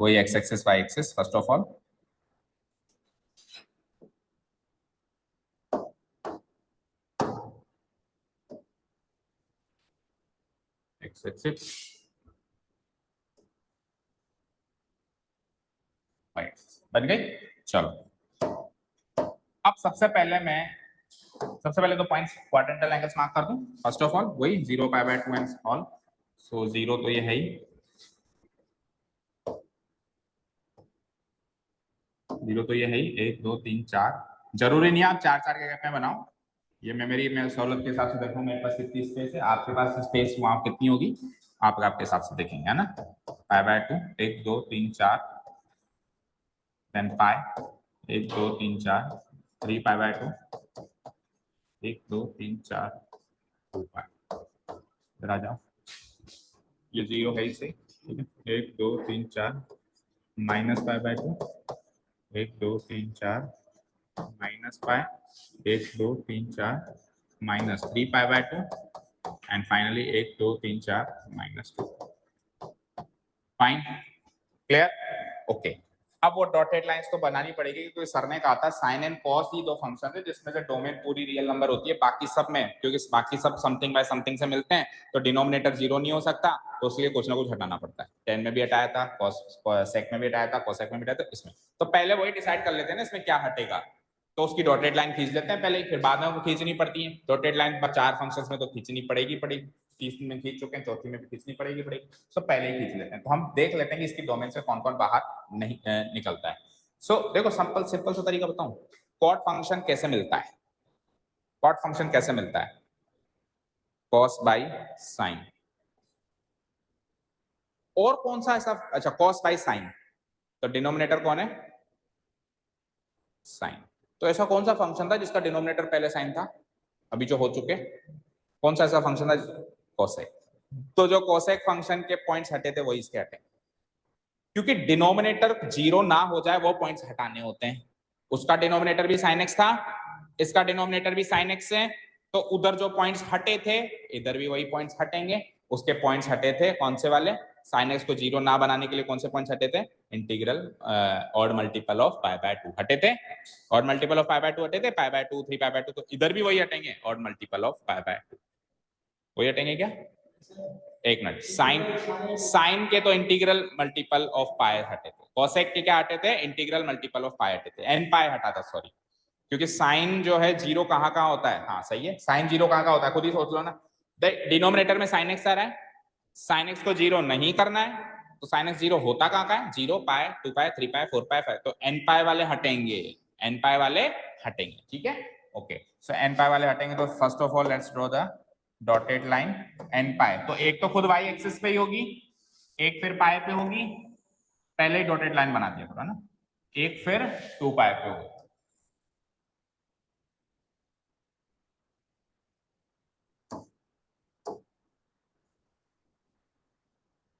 वही x axis y axis. First of all x axis y axis बन गई। चलो अब सबसे पहले तो पॉइंट्स क्वाड्रेंटल एंगल्स मार्क कर दूं। फर्स्ट ऑफ ऑल वही 0 पाई बाय 2 एंड ऑल, सो 0 तो ये है ही, 0 तो ये है ही, 1 2 3 4, जरूरी नहीं आप 4 4 के गैप में बनाओ, ये मैं सहूलत के हिसाब से देखूं मेरे पास कितनी स्पेस है, आपके पास स्पेस वहां कितनी होगी आप आपके हिसाब से देखेंगे, है ना। Pi by 2 1 2 3 4, then pi 1 2 3 4, 3 pi by 2 1 2 3 4 2 pi, इधर आ जाओ, ये 0 है इसे, ठीक है, 1 2 3 4 minus pi by 2 1 2 3 4 minus pi 1 2 3 4 minus 3 pi by 2 and finally 1 2 3 4 minus 2। Fine, clear, okay. अब वो डॉटेड लाइंस तो बनानी पड़ेगी, क्योंकि सर ने कहा था साइन एंड कॉस ही दो फंक्शन है जिसमें से डोमेन पूरी रियल नंबर होती है, बाकी सब में, क्योंकि बाकी सब समथिंग बाय समथिंग से मिलते हैं, तो डिनोमिनेटर 0 नहीं हो सकता, तो इसलिए कुछ ना कुछ हटाना पड़ता है। 10 में भी हटाया था, सेक में भी हटाया था, कोसेक में भी हटाया था, इसमें तो पहले वही डिसाइड कर लेते हैं ना इसमें क्या हटेगा, तो उसकी डॉटेड लाइन खींच लेते हैं पहले, फिर बाद में वो खींचनी पड़ती है डॉटेड लाइन पर 4 फंक्शंस में, तो खींचनी पड़ेगी, तीसरी में खींच चुके हैं, चौथी में भी खींचनी पड़ेगी, सो पहले ही खींच लेते हैं। तो हम देख लेते हैं कि इसकी डोमेन से कौन कौन बाहर नहीं निकलता है। सो देखो सिंपल सा तरीका बताऊं, कॉट फंक्शन कैसे मिलता है, कॉट फंक्शन कैसे मिलता है, कॉस बाई साइन, और कौन सा ऐसा, अच्छा कॉस बाई साइन, तो डिनोमिनेटर कौन है साइन, तो ऐसा कौन सा फंक्शन था जिसका डिनोमिनेटर पहले साइन था, अभी जो हो चुके, कौन सा ऐसा फंक्शन था कोसेक, तो जो कोसेक फंक्शन के पॉइंट्स हटे थे वही इसके हटे, क्योंकि डिनोमिनेटर 0 ना हो जाए वो पॉइंट्स हटाने होते हैं। उसका डिनोमिनेटर भी sin x था, इसका डिनोमिनेटर भी sin x है, तो उधर जो पॉइंट्स हटे थे इधर भी वही पॉइंट्स हटेंगे, उसके पॉइंट्स हटे थे कौन से वाले, साइन एक्स को जीरो ना बनाने के लिए कौन से पॉइंट्स हटे थे, integral odd multiple of pi by 2 हटे थे, odd multiple of pi by 2 हटे थे, पाई बाय 2 3 पाई बाय 2, तो इधर भी वही हटेंगे odd multiple of pi by 2, वही हटेंगे क्या, एक मिनट, साइन के तो इंटीग्रल मल्टीपल ऑफ पाई हटे थे, कोसेक के क्या हटे थे, इंटीग्रल मल्टीपल ऑफ पाई हटे थे, एन पाई हटा था सॉरी, क्योंकि साइन जो है जीरो कहाँ कहाँ होता है, हाँ सही है, साइन जीरो कहाँ कहाँ होता है खुद ही सोच लो ना, डिनोमिनेटर में साइन एक्स आ रहा है, साइन एक्स को जीरो नहीं करना है, तो साइन एक्स जीरो होता कहाँ का है, 0 पाई 2 पाई 3 पाई 4 पाई 5, तो एन पाई वाले हटेंगे, एन पाई वाले हटेंगे, ठीक है, ओके, सो एन पाई वाले हटेंगे, तो first of all let's draw the dotted line n pi, तो एक तो खुद वाई एक्सिस पे ही होगी, एक फिर पाई पे होगी, पहले ही डॉटेड लाइन बना दिया थोड़ा ना, एक फिर 2 पाई पे होगी,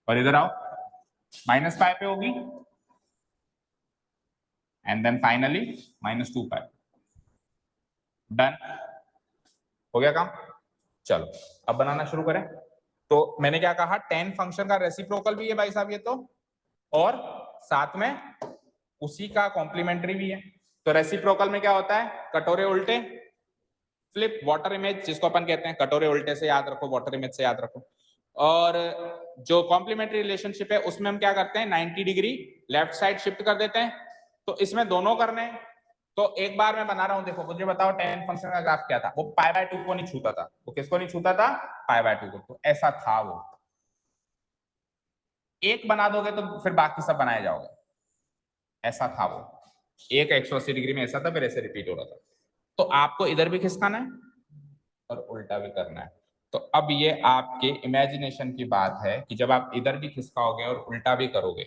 और इधर आओ माइनस पाई पे होगी, and then finally minus 2 pi, done, हो गया काम, चलो अब बनाना शुरू करें, तो मैंने क्या कहा, tan फंक्शन का रेसिप्रोकल भी है भाई साहब ये तो, और साथ में उसी का कॉम्प्लीमेंट्री भी है, तो रेसिप्रोकल में क्या होता है, कटोरे उल्टे, फ्लिप वाटर इमेज जिसको अपन कहते हैं, कटोरे उल्टे से याद रखो, वाटर इमेज से याद रखो, और जो कॉम्प्लीमेंट्री रिलेशनशिप है उसमें हम क्या करते हैं, 90 डिग्री लेफ्ट साइड शिफ्ट कर देते हैं, तो इसमें दोनों करने हैं, तो एक बार मैं बना रहा हूं, देखो मुझे बताओ tan फंक्शन का ग्राफ क्या था, वो पाई बाय 2 को नहीं छूता था, वो किसको नहीं छूता था, पाई बाय 2 को, तो ऐसा था वो, एक बना दोगे तो फिर बाकी सब बनाए जाओगे, ऐसा था वो, एक 180 डिग्री में ऐसा था, फिर ऐसे रिपीट हो रहा था, तो आपको इधर भी खिसकाना है और उल्टा भी करना है, तो अब ये आपके इमेजिनेशन की बात है कि जब आप इधर भी खिसकाओगे और उल्टा भी करोगे,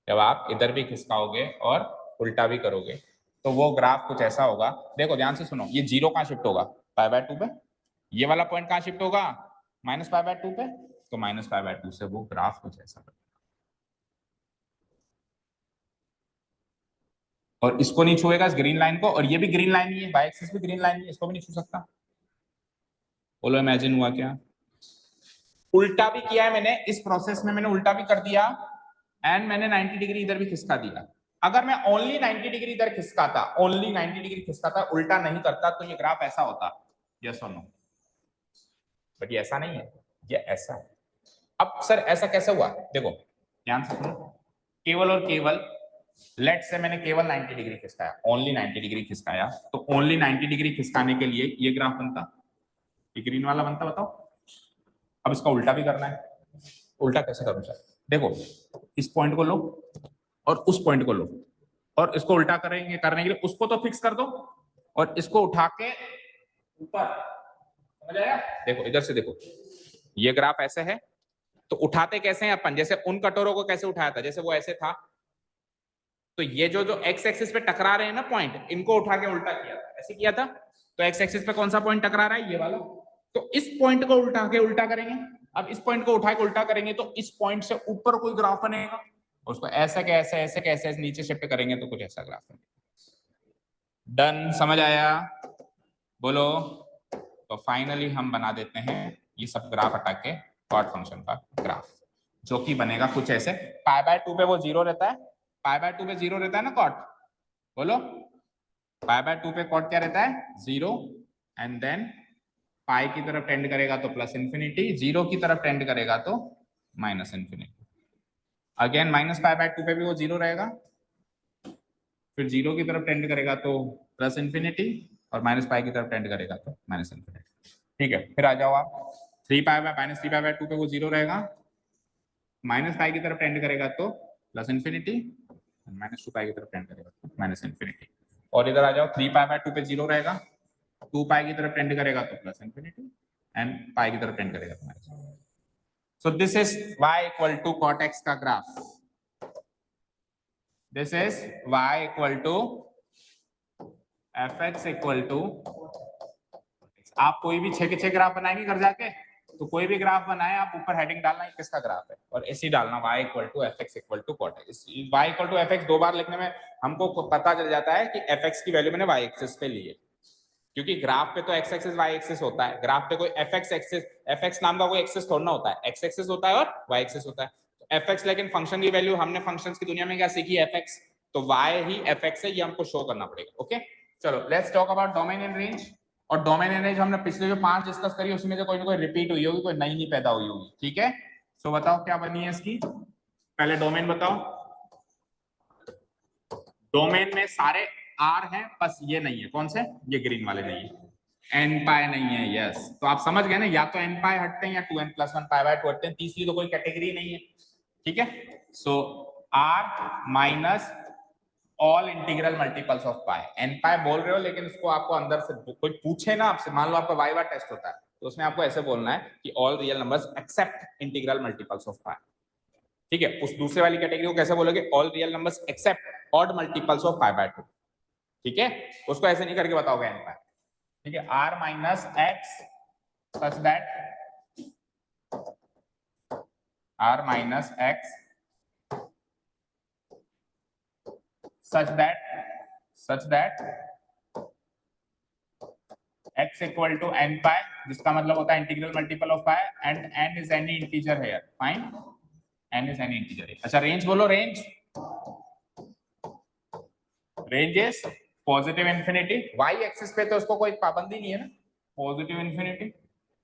जब आप इधर भी खिसकाओगे और उल्टा भी करोगे, तो वो ग्राफ कुछ ऐसा होगा, देखो ध्यान से सुनो, ये जीरो कहाँ शिफ्ट होगा, पाई बाय 2 पे, ये वाला पॉइंट कहाँ शिफ्ट होगा, माइनस पाई बाय 2 पे, तो माइनस पाई बाय 2 से वो ग्राफ कुछ ऐसा बनेगा, और इसको नहीं छुएगा इस ग्रीन लाइन को, और ये भी ग्रीन लाइन ही है, बाय एक्सिस भी ग्रीन लाइन ही है, इसको भी नहीं छू सकता, बोलो इमेजिन हुआ क्या, उल्टा भी किया है मैंने, इस प्रोसेस में मैंने उल्टा भी कर दिया, एंड मैंने 90 डिग्री इधर भी खिसका दिया, अगर मैं ओनली 90 डिग्री इधर खिसकाता, ओनली 90 डिग्री खिसकाता, उल्टा नहीं करता, तो ये ग्राफ ऐसा होता, यस और नो, बट ये ऐसा नहीं है, ये ऐसा है, अब सर ऐसा कैसे हुआ, देखो ध्यान से सुनो, केवल और केवल लेट से मैंने केवल 90 डिग्री खिसकाया, ओनली 90 डिग्री खिसकाया, तो ओनली 90 डिग्री खिसकाने के लिए ये ग्राफ बनता, ये ग्रीन वाला बनता, बताओ, अब इसका उल्टा भी करना है, उल्टा कैसे करूं सर, देखो इस पॉइंट को लो और उस पॉइंट को लो, और इसको उल्टा करेंगे, करने के लिए उसको तो फिक्स कर दो, और इसको उठा के ऊपर, समझ आया, देखो इधर से देखो, ये ग्राफ ऐसे है, तो उठाते कैसे हैं अपन, जैसे उन कटोरों को कैसे उठाया था, जैसे वो ऐसे था, तो ये जो एक्स एक्सिस पे टकरा रहे हैं ना पॉइंट, इनको उठा के उल्टा किया था, ऐसे किया था, तो एक्स एक्सिस पे कौन सा पॉइंट टकरा रहा है, ये वाला, तो इस पॉइंट को उठा के उल्टा करेंगे, अब इस पॉइंट को उठा के उल्टा करेंगे, तो इस पॉइंट से ऊपर कोई ग्राफ बनेगा, उसको ऐसे कैसे ऐसे कैसे ऐसे नीचे शिफ्ट करेंगे, तो कुछ ऐसा ग्राफ बनेगा, डन, समझ आया, बोलो, तो फाइनली हम बना देते हैं ये सब ग्राफ हटा के कॉट फंक्शन का ग्राफ, जो कि बनेगा कुछ ऐसे, पाई बाय 2 पे वो जीरो रहता है, पाई बाय 2 पे जीरो रहता है ना कॉट, बोलो, पाई बाय 2 पे कॉट क्या रहता है, जीरो, एंड देन पाई की तरफ टेंड करेगा तो प्लस इंफिनिटी, जीरो की तरफ टेंड करेगा तो minus infinity, again minus pi by 2 पे भी वो जीरो रहेगा, फिर जीरो की तरफ टेंड करेगा तो प्लस इंफिनिटी, और माइनस पाई की तरफ टेंड करेगा तो माइनस इंफिनिटी, ठीक है, फिर आ जाओ आप, 3 pi bye minus 3 pi by 2 पे वो जीरो रहेगा, माइनस पाई की तरफ टेंड करेगा तो प्लस इंफिनिटी, माइनस 2 पाई की तरफ टेंड करेगा तो माइनस इंफिनिटी, और इधर आ जाओ, 3 पाई बाय 2 पे जीरो रहेगा, 2 पाई की तरफ टेंड करेगा तो प्लस इंफिनिटी, एंड पाई की तरफ टेंड करेगा तो minus, so this is y equal to cot x का graph, this is y equal to fx equal to, आप कोई भी 6 के 6 ग्राफ बनाएंगे घर जाके, तो कोई भी ग्राफ बनाए आप ऊपर हेडिंग डालना किसका ग्राफ है, और ऐसे ही डालना y equal to fx equal to cot x, y equal to fx 2 बार लिखने में हमको पता चल जाता है कि fx की वैल्यू मैंने y एक्सिस पे ली है, क्योंकि ग्राफ पे तो एक्स एक्सिस वाई एक्सिस होता है, ग्राफ पे कोई एफ एक्स नाम का कोई एक्सिस थोड़ा ना होता है, एक्स एक्सिस होता है और वाई एक्सिस होता है। एफ एक्स, लेकिन फंक्शन की वैल्यू हमने फंक्शंस की दुनिया में क्या सीखी, एफ एक्स, तो वाई ही एफ एक्स है, ये हमको शो करना पड़ेगा। ओके चलो let's talk about domain and range. और डोमेन एंड रेंज हमने पिछले जो 5 डिस्कस करी उसमें से कोई ना कोई रिपीट हुई होगी, कोई नई नहीं पैदा हुई होगी। ठीक है, सो बताओ क्या बनी है इसकी, पहले डोमेन बताओ। डोमेन में सारे आर हैं, बस ये नहीं है, कौन से, ये ग्रीन वाले नहीं है, एन पाई नहीं है। यस, तो आप समझ गए ना, या तो एन पाई हटते हैं या 2n+1 पाई बाय 2 हटते हैं, तीसरी तो कोई कैटेगरी नहीं है। ठीक है, so R minus all integral multiples of pi. N pi बोल रहे हो लेकिन उसको आपको अंदर से कोई पूछे ना आपसे, मान लो आपका वाइवा टेस्ट होता है तो उसमें आपको ऐसे बोलना है कि all real numbers except integral multiples of pi. ठीक है, उस दूसरे वाली कैटेगरी को कैसे बोलोगे, all real numbers except odd multiples of pi by 2। ठीक है, उसको ऐसे नहीं करके बताओगे एन पाई। ठीक है, r minus x such that r minus x such that x equal to n pi, जिसका मतलब होता है integral multiple of pi, and n is any integer here, fine, n is any integer here। अच्छा रेंज बोलो, range is positive infinity, y axis पे तो उसको कोई पाबंदी नहीं है ना, पॉजिटिव इंफिनिटी।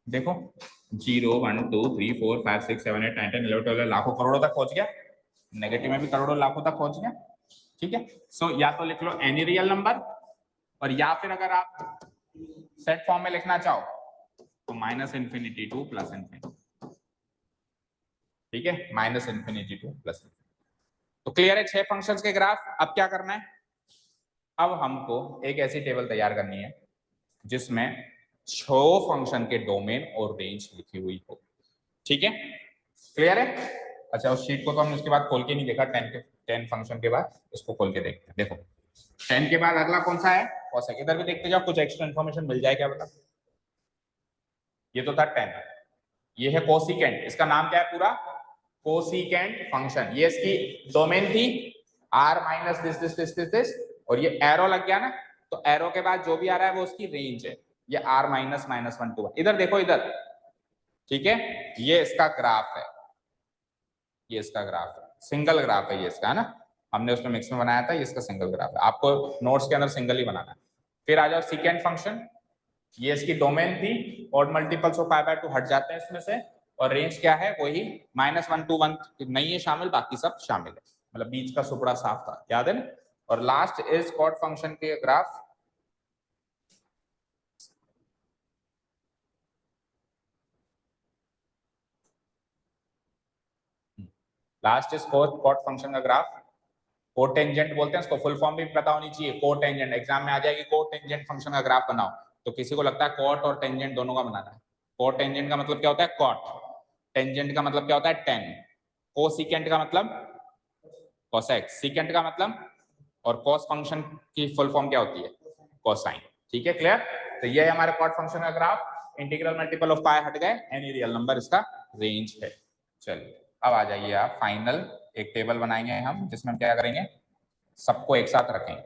देखो 0 1 2 3 4 5 6 7 8 9 10 11 12 लाखों करोड़ों तक पहुंच गया, नेगेटिव में भी करोड़ों लाखों तक पहुंच गया। ठीक है, सो या तो लिख लो एनी रियल नंबर, और या फिर अगर आप सेट फॉर्म में लिखना चाहो तो minus infinity two plus infinity. ठीक है, minus infinity two plus infinity. तो क्लियर है 6 फंक्शंस के ग्राफ। अब क्या करना है, अब हमको एक ऐसी टेबल तैयार करनी है जिसमें 6 फंक्शन के डोमेन और रेंज लिखी हुई हो। ठीक है, क्लियर है। अच्छा उस शीट को तो हमने उसके बाद खोल के नहीं देखा, 10 फंक्शन के बाद इसको खोल के देखते हैं। देखो 10 के बाद अगला कौन सा है, कोसेक, इधर भी देखते जाओ, कुछ एक्स्ट्रा इन्फॉर्मेशन मिल जाए क्या बता। ये तो था 10, ये है कोसिकेंट, इसका नाम क्या है पूरा, कोसिकेंट फंक्शन। ये इसकी डोमेन थी r माइनस दिस, और ये एरो लग गया ना, तो एरो के बाद जो भी आ रहा है वो उसकी रेंज है, ये r माइनस माइनस 1 2 इधर देखो इधर। ठीक है, ये इसका ग्राफ है, ये इसका ग्राफ है, सिंगल ग्राफ है ये इसका, है ना, हमने उसमें मिक्स में बनाया था, ये इसका सिंगल ग्राफ है, आपको नोट्स के अंदर सिंगल ही बनाना है। फिर आ जाओ सेकेंड फंक्शन, ये इसकी डोमेन थी, odd multiples of pi by 2 हट जाते हैं इसमें से, और रेंज क्या है वही -1 to 1 नहीं है शामिल, बाकी सब शामिल है, मतलब बीच का सुपड़ा साफ था, याद है ना। और लास्ट इज कॉट फंक्शन के graph, last is cot function का ग्राफ, कोटेंजेंट बोलते हैं इसको, फुल फॉर्म भी पता होनी चाहिए, कोटेंजेंट, एग्जाम में आ जाएगी, कोटेंजेंट फंक्शन का ग्राफ बनाओ, तो किसी को लगता है कॉट और टेंजेंट दोनों का बनाना है। कोटेंजेंट का मतलब क्या होता है कॉट, टेंजेंट का मतलब क्या होता है टेन, कोसिकेंट का मतलब कोसेक, सीकेंट का मतलब, और कॉस फंक्शन की फुल फॉर्म क्या होती है, कोसाइन। ठीक है, क्लियर। तो ये है हमारे कॉट फंक्शन का ग्राफ, इंटीग्रल मल्टीपल ऑफ पाई हट गए, एनी रियल नंबर इसका रेंज है। चलिए अब आ जाइए आप, फाइनल एक टेबल बनाएंगे हम जिसमें हम क्या करेंगे, सबको एक साथ रखेंगे।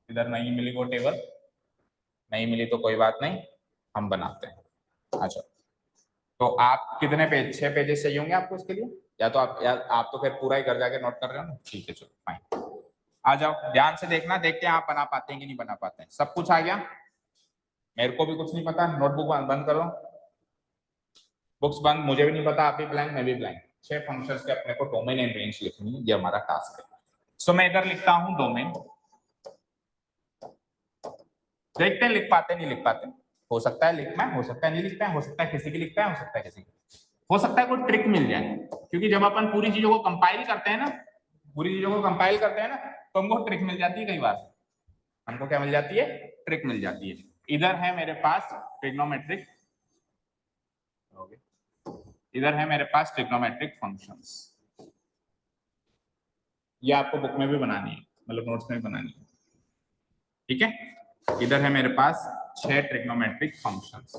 इधर नहीं मिली वो टेबल, नहीं मिली तो कोई बात नहीं, हम बनाते हैं। अच्छा तो आप कितने पेज, 6 पेजेस चाहिए होंगे आपको इसके लिए, या तो आप तो फिर पूरा ही घर जाके नोट कर रहे हो ना, ठीक है चलो फाइन। आ जाओ ध्यान से देखना, देखते हैं आप बना पाते हैं कि नहीं बना पाते हैं। सब कुछ आ गया, मेरे को भी कुछ नहीं पता, नोटबुक बंद करो, बुक्स बंद, मुझे भी नहीं पता, आप भी ब्लैंक मैं भी ब्लैंक। 6 फंक्शंस के अपने को डोमेन एंड रेंज लिखनी है, ये हमारा टास्क है। सो मैं इधर लिखता हूं डोमेन, देखते हैं लिख पाते नहीं लिख पाते, हो सकता है लिख पाए, हो सकता है नहीं लिख पाए, हो सकता है किसी की लिख पाए, हो सकता है किसी की, हो सकता है कोई ट्रिक मिल जाए, क्योंकि जब अपन पूरी चीजों को कंपाइल करते हैं ना, पूरी चीजों को कंपाइल करते हैं ना, तो हमको ट्रिक मिल जाती है, कई बार हमको क्या मिल जाती है, ट्रिक मिल जाती है। इधर है मेरे पास ट्रिग्नोमेट्रिक, इधर है मेरे पास ट्रिग्नोमेट्रिक फंक्शंस, ये आपको बुक में भी बनानी है, मतलब नोट्स में भी बनानी है। ठीक है, इधर है मेरे पास 6 ट्रिग्नोमेट्रिक फंक्शंस,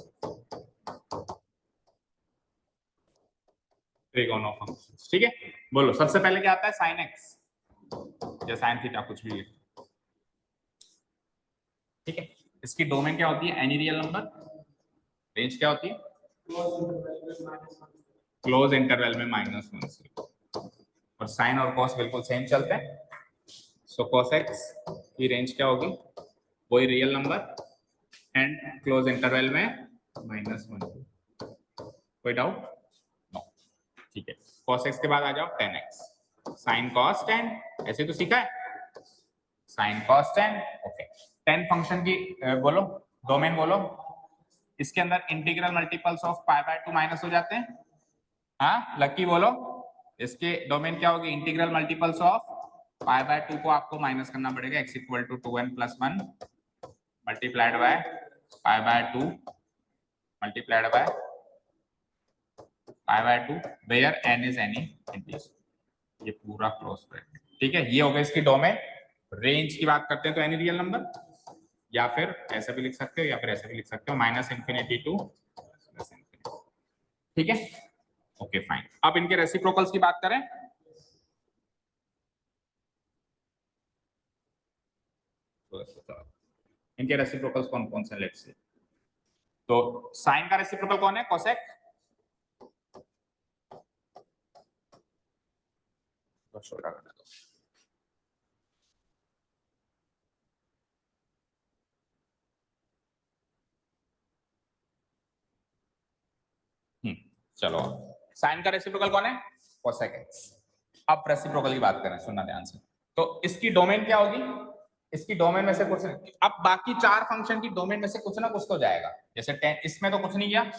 ट्रिगोनो फंक्शंस। ठीक है, बोलो सबसे पहले क्या आता है, साइन एक्स या साइन थीटा, कुछ भी। ठीक है, इसकी डोमेन क्या होती है? Any real number. रेंज क्या होती है? क्लोज इंटरवल में -1 से। और साइन और कॉस बिल्कुल सेम चलते हैं। सो cos x की रेंज क्या होगी? कोई real number and close interval में -1। कोई डाउट? नो। ठीक है, cos x के बाद आ जाओ tan x। sin cos tan, ऐसे तो सीखा है, sin cos tan। Okay, tan function की बोलो डोमेन बोलो। इसके अंदर इंटीग्रल मल्टीपल्स ऑफ π/2 माइनस हो जाते हैं। हाँ लकी बोलो, इसके डोमेन क्या होगी? इंटीग्रल मल्टीपल्स ऑफ π/2 को आपको माइनस करना पड़ेगा। x equal to 2n + 1 multiplied by π/2 multiplied by π/2 where n is any integer. ये पूरा क्लोज ब्रैकेट। ठीक है, ये हो गया इसकी डोमेन। रेंज की बात करते हैं तो एनी रियल नंबर, या फिर ऐसे भी लिख सकते हो या फिर ऐसे भी लिख सकते हो, -∞ टू +∞। ठीक है, ओके फाइन। अब इनके रेसिप्रोकल्स की बात करें। इनके रेसिप्रोकल्स कौन कौन से? Let's see. तो साइन का रेसिप्रोकल कौन है? कोसेक। छोटा करना दो। चलो, साइन का रेसिप्रोकल कौन है? Cosec x. अब रेसिप्रोकल की बात करें, सुनना ध्यान से। तो इसकी डोमेन क्या होगी? इसकी डोमेन में से कुछ, अब बाकी चार फंक्शन की डोमेन में से कुछ ना कुछ तो जाएगा। जैसे 10, इसमें तो कुछ नहीं गया,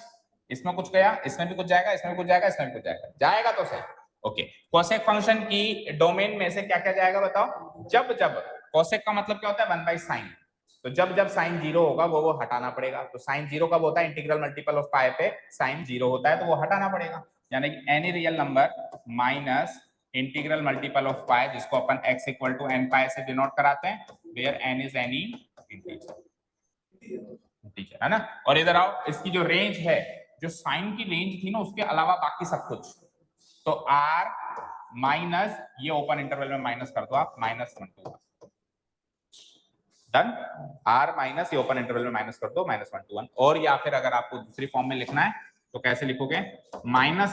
इसमें कुछ गया, इसमें भी कुछ जाएगा, इसमें भी कुछ जाएगा, इसमें भी कुछ जाएगा, जाएगा तो सही। ओके, कोसेक फंक्शन की डोमेन में से क्या क्या जाएगा बताओ? जब जब, कोसेक का मतलब क्या होता है? 1/sin। तो जब जब साइन 0 होगा वो हटाना पड़ेगा। तो साइन 0 कब होता है? इंटीग्रल मल्टीपल ऑफ पाई पे साइन 0 होता है, तो वो हटाना पड़ेगा। यानी कि any real number minus integral multiple of pi, जिसको अपन x equal to n pi से डिनोट कराते हैं, where n is any integer. है ना? और इधर आओ, इसकी जो रेंज है, जो साइन की रेंज थी ना, उसके अलावा बाकी सब कुछ, तो r माइनस ये ओपन इंटरवल में माइनस कर दो आप, -1 to 1। डन। r माइनस ये ओपन इंटरवल में माइनस कर दो, -1 to 1। और या फिर अगर आपको दूसरी फॉर्म में लिखना है तो कैसे लिखोगे? -∞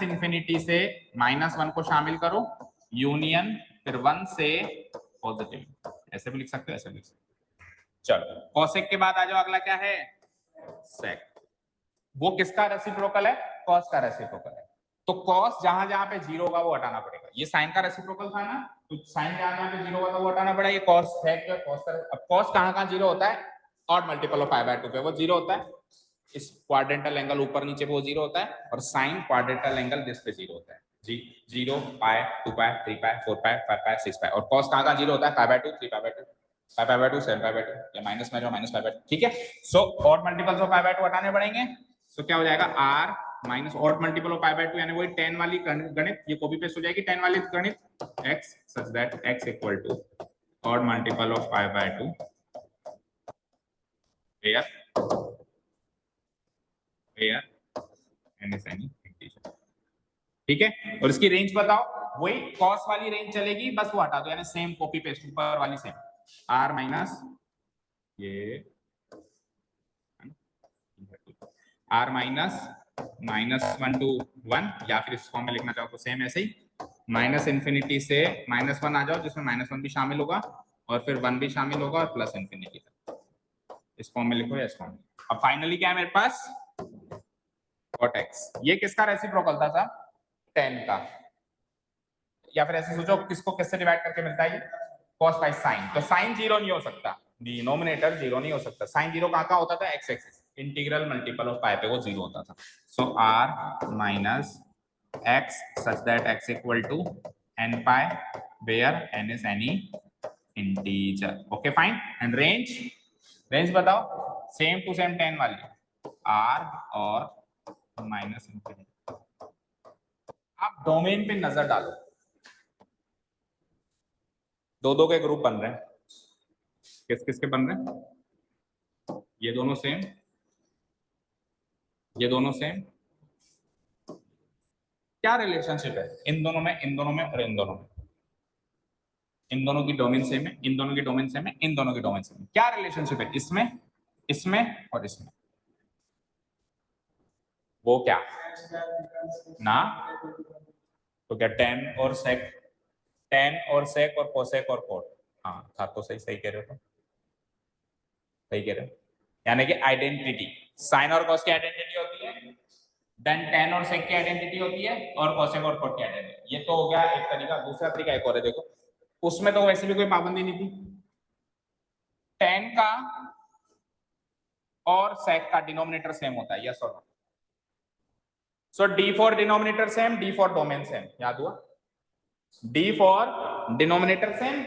से -1 को शामिल करो, यूनियन फिर 1 से पॉजिटिव। ऐसे भी लिख सकते हो, ऐसे भी लिख सकते हो। चलो, कोसेक के बाद आ जाओ, अगला क्या है? सेक। वो किसका रेसिप्रोकल है? कॉस का रेसिप्रोकल है। तो कॉस जहां जहां पे 0 होगा वो हटाना पड़ेगा। ये साइन का रेसिप्रोकल था ना, तो साइन जहां जहां पे 0 होगा तो वो हटाना पड़ेगा। ये कॉस है क्या? कॉस का, अब कॉस कहां 0 होता है? ऑड मल्टीपल ऑफ π/2 पे वो 0 होता है। इस क्वाड्रेंटल एंगल ऊपर नीचे पे वो 0 होता है, और साइन क्वाड्रेंटल एंगल जिस पे 0 होता है। 0 π 2 π 3 π 4 π 5 π 6 π। और कॉस कहां 0 होता है? π/2 3 π/2 5π/2 7π/2, या माइनस में जाओ -π/2। ठीक है, सो ऑड मल्टीपल्स ऑफ π/2 हटाने पड़ेंगे। सो क्या हो जाएगा? r minus odd multiple of π/2, यानी वही 10 वाली गणित, ये कॉपी पेस्ट हो जाएगी 10 वाली गणित, x such that x equal to odd multiple of π/2 where n is any integer. ठीक है, और इसकी रेंज बताओ, वही कॉस वाली रेंज चलेगी, बस वो हटा दो, यानी सेम कॉपी पेस्ट ऊपर वाली सेम, r माइनस ये r माइनस -1 to 1, या फिर इस फॉर्म में लिखना चाहो तो सेम ऐसे ही, -∞ से -1 आ जाओ, जिसमें -1 भी शामिल होगा और फिर 1 भी शामिल होगा, और +∞ इस फॉर्म में लिखो या इस फॉर्म में। अब फाइनली क्या है मेरे पास? cot x। ये किसका रेसिप्रोकल था साहब? 10 का। या फिर ऐसे सोचो, किसको किससे डिवाइड करके मिलता है? ये cos बाय sin। तो sin 0 नहीं हो सकता, डिनोमिनेटर 0 नहीं हो सकता। sin 0 कहां होता था? x axis, integral multiple of pi पे वो 0 होता था। So r minus x such that x equal to n pi where n is any integer. Okay fine. And range, range बताओ, सेम टू सेम 10 वाली, r और -∞। आप डोमेन पे नजर डालो, दो दो के ग्रुप बन रहे हैं। किस किस के बन रहे हैं? ये दोनों सेम, ये दोनों सेम। क्या रिलेशनशिप है इन दोनों में, इन दोनों में और इन दोनों में? इन दोनों की डोमेन सेम है, इन दोनों की डोमेन सेम है, इन दोनों की डोमेन सेम है। क्या रिलेशनशिप है इसमें, इसमें और इसमें, वो क्या ना, तो क्या tan और sec, tan और sec और cosec और cot, हाँ था तो सही, सही कह रहे हो, सही कह रहे हो, यानी कि आइडेंटिटी, साइन और cos की आइडेंटिटी होती है, देन tan और sec की आइडेंटिटी होती है, और cosec और cot की आइडेंटिटी। ये तो हो गया एक तरीका। दूसरा तरीका एक और है, देखो उसमें तो वैसे भी कोई पाबंदी नहीं थी, tan का और sec का डिनोमिनेटर सेम होता है, यस और no. So d for denominator same, d for domain same, याद हुआ, d for denominator same,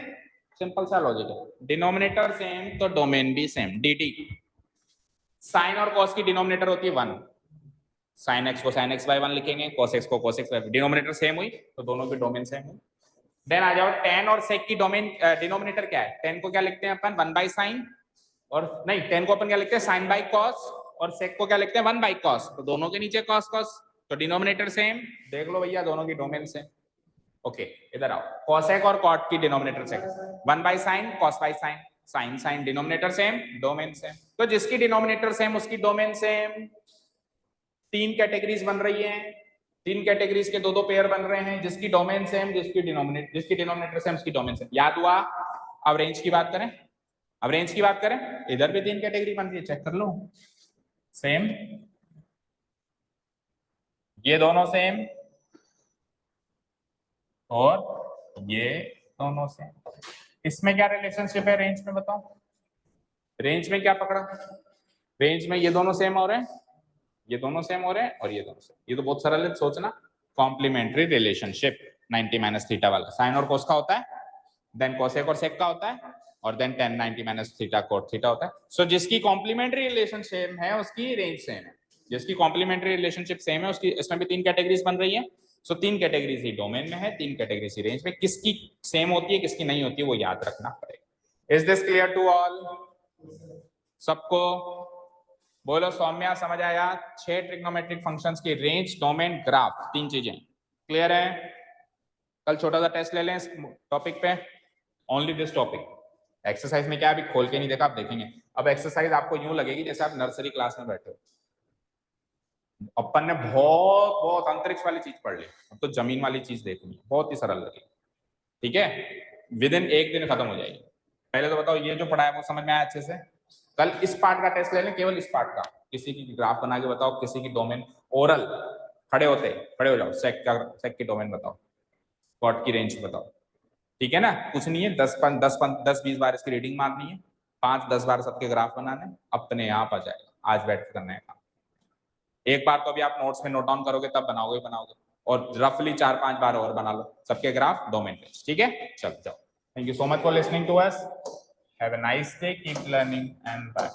simple सा लॉजिक है, डिनोमिनेटर सेम तो डोमेन भी सेम, dt। साइन और cos की डिनोमिनेटर होती है 1, sin x को sin x by 1 लिखेंगे, cos x को cos x by 1, denominator same हुई तो दोनों की डोमेन सेम हुई। देन आ जाओ tan और sec की डोमेन, डिनोमिनेटर क्या है, tan को क्या लिखते हैं अपन 1 by sin, और नहीं tan को अपन क्या लिखते हैं sin by cos, और sec को क्या लिखते हैं 1 by cos, तो दोनों के नीचे cos cos, तो डिनोमिनेटर सेम, देख लो भैया दोनों की डोमेन सेम। ओके इधर आओ, cosec और cot की denominator same, 1 by sin cos by sin, sin sin denominator same domain same, तो जिसकी डिनोमिनेटर सेम उसकी डोमेन सेम। तीन कैटेगरीज बन रही हैं, तीन कैटेगरीज के दो दो पेयर बन रहे हैं, जिसकी डोमेन सेम, जिसकी डिनोमिनेटर सेम, उसकी डोमेन सेम, याद हुआ। अब रेंज की बात करें, अब रेंज की बात करें, इधर भी तीन कैटेगरी बन रही है, चेक कर लो, सेम, ये दोनों सेम, और ये दोनों सेम। इसमें क्या रिलेशनशिप है रेंज में, बताओ रेंज में क्या पकड़ा, रेंज में ये दोनों सेम हो रहे हैं, ये दोनों सेम हो रहे हैं, और ये दोनों सेम, ये तो बहुत सरल है सोचना, कॉम्प्लीमेंट्री रिलेशनशिप 90 माइनस थीटा वाला, साइन और कोस का होता है, देन कोसेक और सेक का होता है, और then tan 90 minus theta cot theta होता है। सो जिसकी कॉम्प्लीमेंट्री रिलेशन सेम है उसकी रेंज सेम है, जिसकी कॉम्प्लीमेंट्री रिलेशनशिप सेम है उसकी, इसमें भी तीन कैटेगरीज बन रही है। सो तीन कैटेगरीज ही डोमेन में है, तीन कैटेगरीज ही रेंज में, किसकी सेम होती है किसकी नहीं होती है वो याद रखना पड़ेगा। Is this clear to all, सबको बोलो सौम्या समझ आया, 6 ट्रिग्नोमेट्रिक फंक्शंस की रेंज, डोमेन, ग्राफ, तीन चीजें क्लियर है। कल छोटा सा टेस्ट ले लें इस टॉपिक पे, ओनली दिस टॉपिक। एक्सरसाइज में क्या अभी खोल के नहीं देखा, आप देखेंगे। अब एक्सरसाइज आपको यूं लगेगी जैसे आप नर्सरी क्लास में बैठे हो, अपन ने बहुत बहुत अंतरिक्ष वाली चीज पढ़ ली, अब तो जमीन वाली चीज देखनी है, बहुत ही सरल लगेगी, ठीक है, विद इन एक दिन खत्म हो जाएगी। पहले तो बताओ ये जो पढ़ा है वो समझ में आया अच्छे से। कल इस पार्ट का टेस्ट ले लें, केवल इस पार्ट का, किसी की ग्राफ बना के बताओ, किसी की डोमेन, ओरल, खड़े होते खड़े हो जाओ, सेक की डोमेन बताओ, कॉट की रेंज बताओ, ठीक है ना, कुछ नहीं है, 10-20 बार इसकी रीडिंग मारनी है, 5-10 बार सबके ग्राफ बनाने, अपने आप आ जाएगा, आज बैठ के करना है काम। एक बार तो अभी आप नोट्स में नोट डाउन करोगे तब बनाओगे, और रफली 4-5 बार और बना लो सबके ग्राफ डोमेन पे, ठीक है, चल जाओ। Thank you so much for listening to us, have a nice day, keep learning and bye.